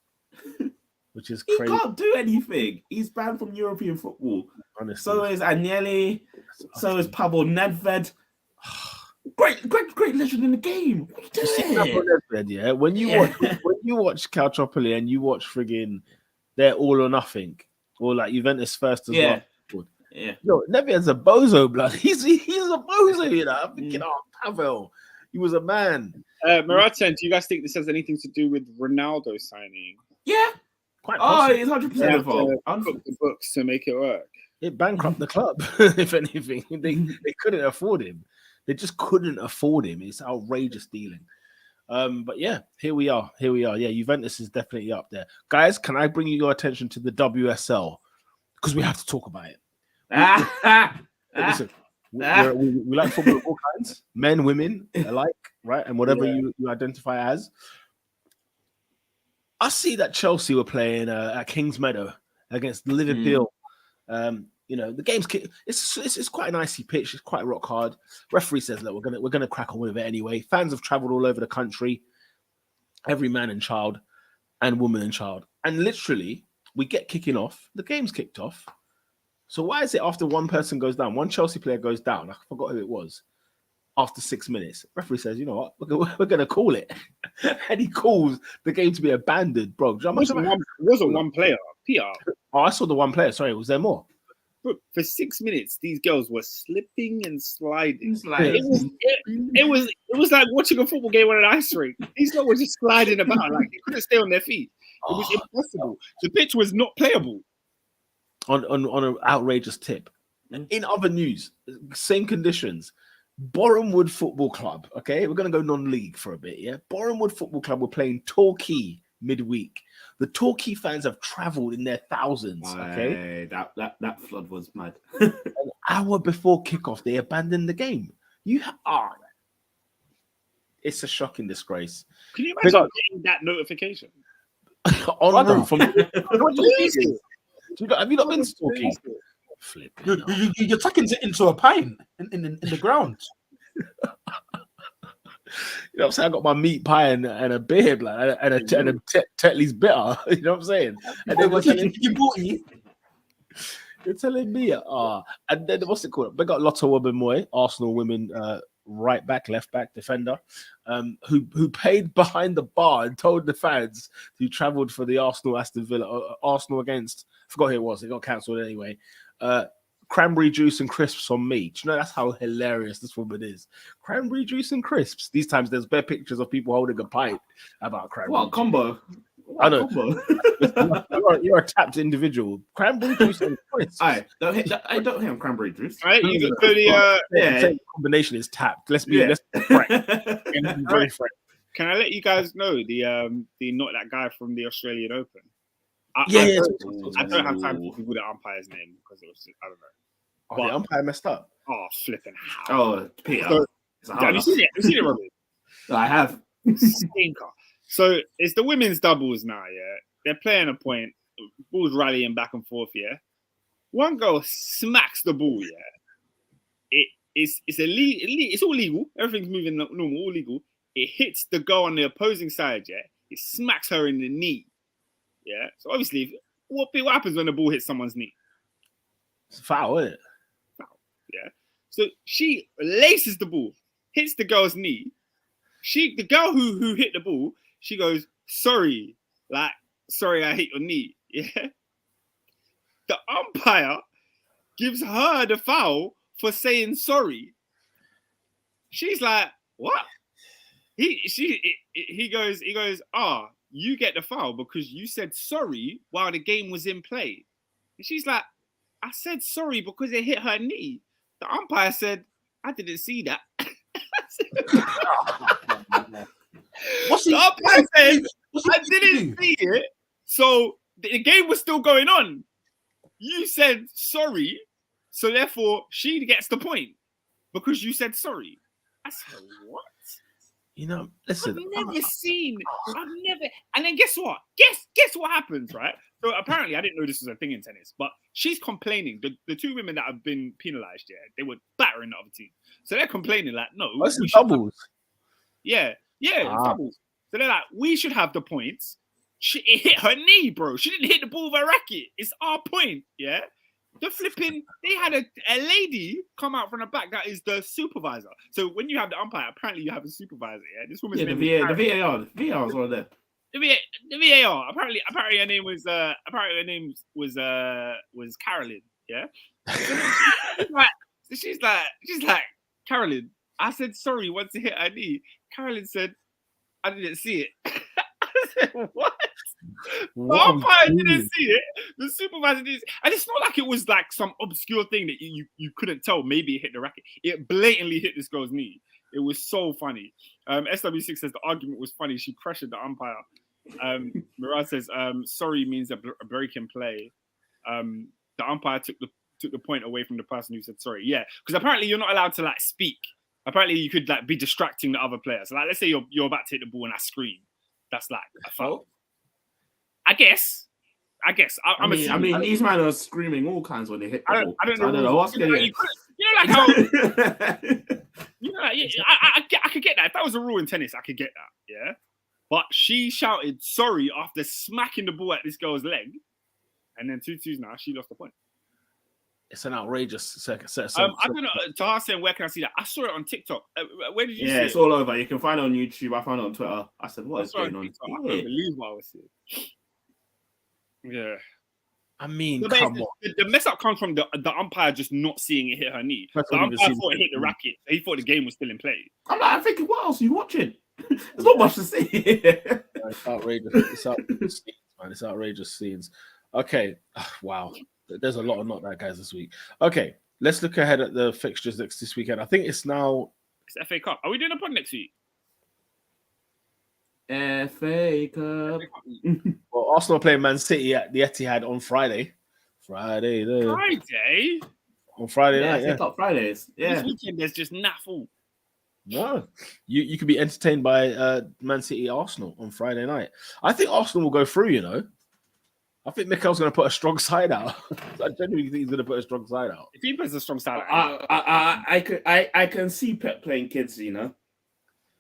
which is crazy. He can't do anything. He's banned from European football. Honestly. So is Agnelli. So is Pavel Nedved. Great legend in the game. What are you doing? Nedved, yeah. When you watch Calciopoli and you watch friggin' they're all or nothing, or like Juventus first as well. Yeah. No, Nedved's a bozo, blood. He's a bozo, you know. I'm thinking, Pavel, he was a man. Maratan, do you guys think this has anything to do with Ronaldo signing? Yeah. Quite possible. He's 100% involved. Uncook the books to make it work. It bankrupted the club, if anything. They couldn't afford him. They just couldn't afford him. It's outrageous dealing. But yeah, here we are. Yeah, Juventus is definitely up there. Guys, can I bring your attention to the WSL? Because we have to talk about it. Listen, we like football of all kinds, men, women alike, right? And whatever you identify as. I see that Chelsea were playing at Kings Meadow against Liverpool. The game's it's quite an icy pitch. It's quite rock hard. Referee says that we're gonna crack on with it anyway. Fans have travelled all over the country, every man and child, and woman and child, and literally we get kicking off. The game's kicked off. So why is it after one person goes down, one Chelsea player goes down, I forgot who it was, after 6 minutes, referee says, you know what, we're going to call it. And he calls the game to be abandoned, bro. It wasn't one player, Peter. Oh, I saw the one player. Sorry, was there more? Bro, for 6 minutes, these girls were slipping and sliding. It was like watching a football game on an ice rink. These girls were just sliding about. Like, they couldn't stay on their feet. It was impossible. The pitch was not playable. On an outrageous tip. In other news, same conditions. Bournemouth Football Club. Okay, we're gonna go non-league for a bit. Yeah, Bournemouth Football Club were playing Torquay midweek. The Torquay fans have travelled in their thousands. Okay, that flood was mad. An hour before kickoff, they abandoned the game. It's a shocking disgrace. Can you imagine getting that notification on roof from? Have you not been stalking? You're tucking it into a pine in the ground. You know what I'm saying? I got my meat pie and a beer, like, and a Tetley's bitter. You know what I'm saying? And then you're telling me, and then what's it called? They got Lotte Wubben-Moy, Arsenal women right back, left back, defender, who paid behind the bar and told the fans who travelled for the Aston Villa, Arsenal against, I forgot who it was, it got cancelled anyway. Cranberry juice and crisps on me. Do you know that's how hilarious this woman is? Cranberry juice and crisps. These times there's bare pictures of people holding a pint about cranberry. What a combo. I know. You're a tapped individual. Cranberry juice and crisps. I don't hit on cranberry juice. All right, you got the combination is tapped. Let's be frank. Very frank. Can I let you guys know the not that guy from the Australian Open? I don't have time to Google the umpire's name because it was I don't know. Oh, the umpire messed up. Oh, flipping how? Oh, Peter. Have you seen it? Have you seen it, Robin? I have. Stinker. So it's the women's doubles now. Yeah, they're playing a point. Ball's rallying back and forth. Yeah, one girl smacks the ball. Yeah, it's illegal. It's all legal. Everything's moving normal, all legal. It hits the girl on the opposing side. Yeah, it smacks her in the knee. Yeah, so obviously, what happens when the ball hits someone's knee? It's foul, isn't it? Yeah. So she laces the ball, hits the girl's knee. The girl who hit the ball, she goes, sorry, I hit your knee. Yeah. The umpire gives her the foul for saying sorry. She's like, what? He goes, you get the foul because you said sorry while the game was in play. And she's like, I said sorry because it hit her knee. The umpire said, I didn't see that. The umpire said, I didn't see it. So the game was still going on. You said sorry. So therefore, she gets the point because you said sorry. I said, what? Listen. I've never. And then guess what? Guess what happens, right? So apparently, I didn't know this was a thing in tennis, but she's complaining. The two women that have been penalised, yeah, they were battering the other team. So they're complaining like, no. What's the doubles? Doubles. So they're like, we should have the points. It hit her knee, bro. She didn't hit the ball with a racket. It's our point, yeah? They had a lady come out from the back that is the supervisor. So when you have the umpire, apparently you have a supervisor, yeah? This woman's name the VAR. The VAR was one of them. The VAR. Apparently her name was Carolyn. Yeah. She's like Carolyn. I said sorry once it hit her knee. Carolyn said, I didn't see it. I said what? The umpire didn't see it. The supervisor didn't. And it's not like it was like some obscure thing that you couldn't tell. Maybe it hit the racket. It blatantly hit this girl's knee. It was so funny. SW6 says the argument was funny. She pressured the umpire. Murad says, sorry means a break in play. The umpire took the point away from the person who said sorry. Yeah, because apparently you're not allowed to like speak. Apparently you could like be distracting the other player. So like, let's say you're about to hit the ball and I scream. That's like a foul. I guess. I mean, these men are screaming all kinds when they hit the ball. I don't know what's going on. Like how. I could get that. If that was a rule in tennis, I could get that. Yeah. But she shouted sorry after smacking the ball at this girl's leg. And then 2-2 now, she lost the point. It's an outrageous set. I don't know. Tahar saying, where can I see that? I saw it on TikTok. Where did you see it? Yeah, it's all over. You can find it on YouTube. I found it on Twitter. I said, what is going on? I couldn't believe what I was seeing. Yeah. I mean, no, come on. The mess up comes from the umpire just not seeing it hit her knee. The umpire thought it hit the racket. He thought the game was still in play. I'm thinking, what else are you watching? There's not much to see. It's outrageous. It's outrageous scenes, man. It's outrageous scenes. Okay. Wow. There's a lot of not that guys this week. Okay. Let's look ahead at the fixtures this weekend. I think it's now. It's FA Cup. Are we doing a pod next week? FA Cup. Well, Arsenal playing Man City at the Etihad on Friday. Friday? On Friday night, FA Cup Fridays. Yeah. This weekend there's just naffle. No. You could be entertained by Man City Arsenal on Friday night. I think Arsenal will go through, you know. I think Mikel's going to put a strong side out. I genuinely think he's going to put a strong side out. If he puts a strong side out, I can see Pep playing kids. You know,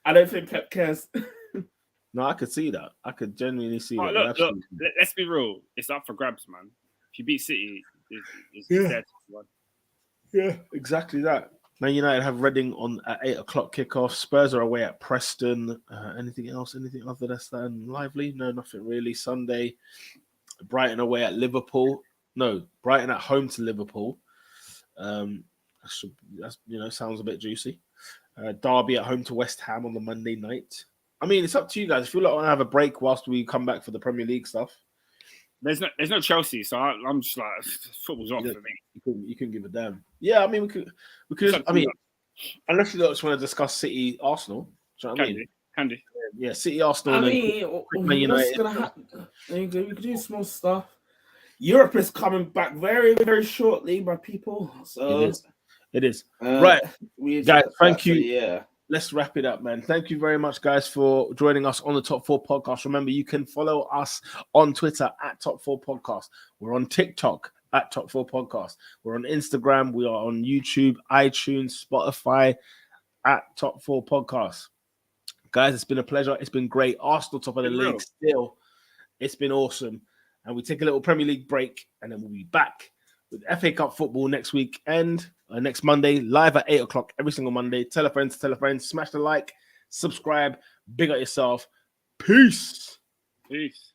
I don't think Pep cares. No, I could see that. I could genuinely see that. Look, let's be real. It's up for grabs, man. If you beat City, it's dead. Yeah, exactly that. Man United have Reading on at 8 o'clock kickoff. Spurs are away at Preston. Anything else? Anything other than lively? No, nothing really. Sunday. Brighton away at Liverpool. No, Brighton at home to Liverpool. That's sounds a bit juicy. Derby at home to West Ham on the Monday night. I mean, it's up to you guys. If you want to have a break whilst we come back for the Premier League stuff. There's no Chelsea, so I'm just like football's off for me. You couldn't give a damn. Yeah, I mean we could. I mean, unless you just want to discuss City Arsenal. Do you know what I mean? Can do. Yeah, City, Arsenal. I and mean, Man United. what's gonna happen? You can do small stuff. Europe is coming back very, very shortly, my people. So it is. Right, guys. Thank you. So, yeah. Let's wrap it up, man. Thank you very much, guys, for joining us on the Top 4 Podcast. Remember, you can follow us on Twitter at Top 4 Podcast. We're on TikTok at Top 4 Podcast. We're on Instagram. We are on YouTube, iTunes, Spotify at Top 4 Podcast. Guys, it's been a pleasure. It's been great. Arsenal top of the league still. It's been awesome. And we take a little Premier League break, and then we'll be back with FA Cup football next week and next Monday, live at 8 o'clock every single Monday. Tell a friend, smash the like, subscribe, big up yourself. Peace. Peace.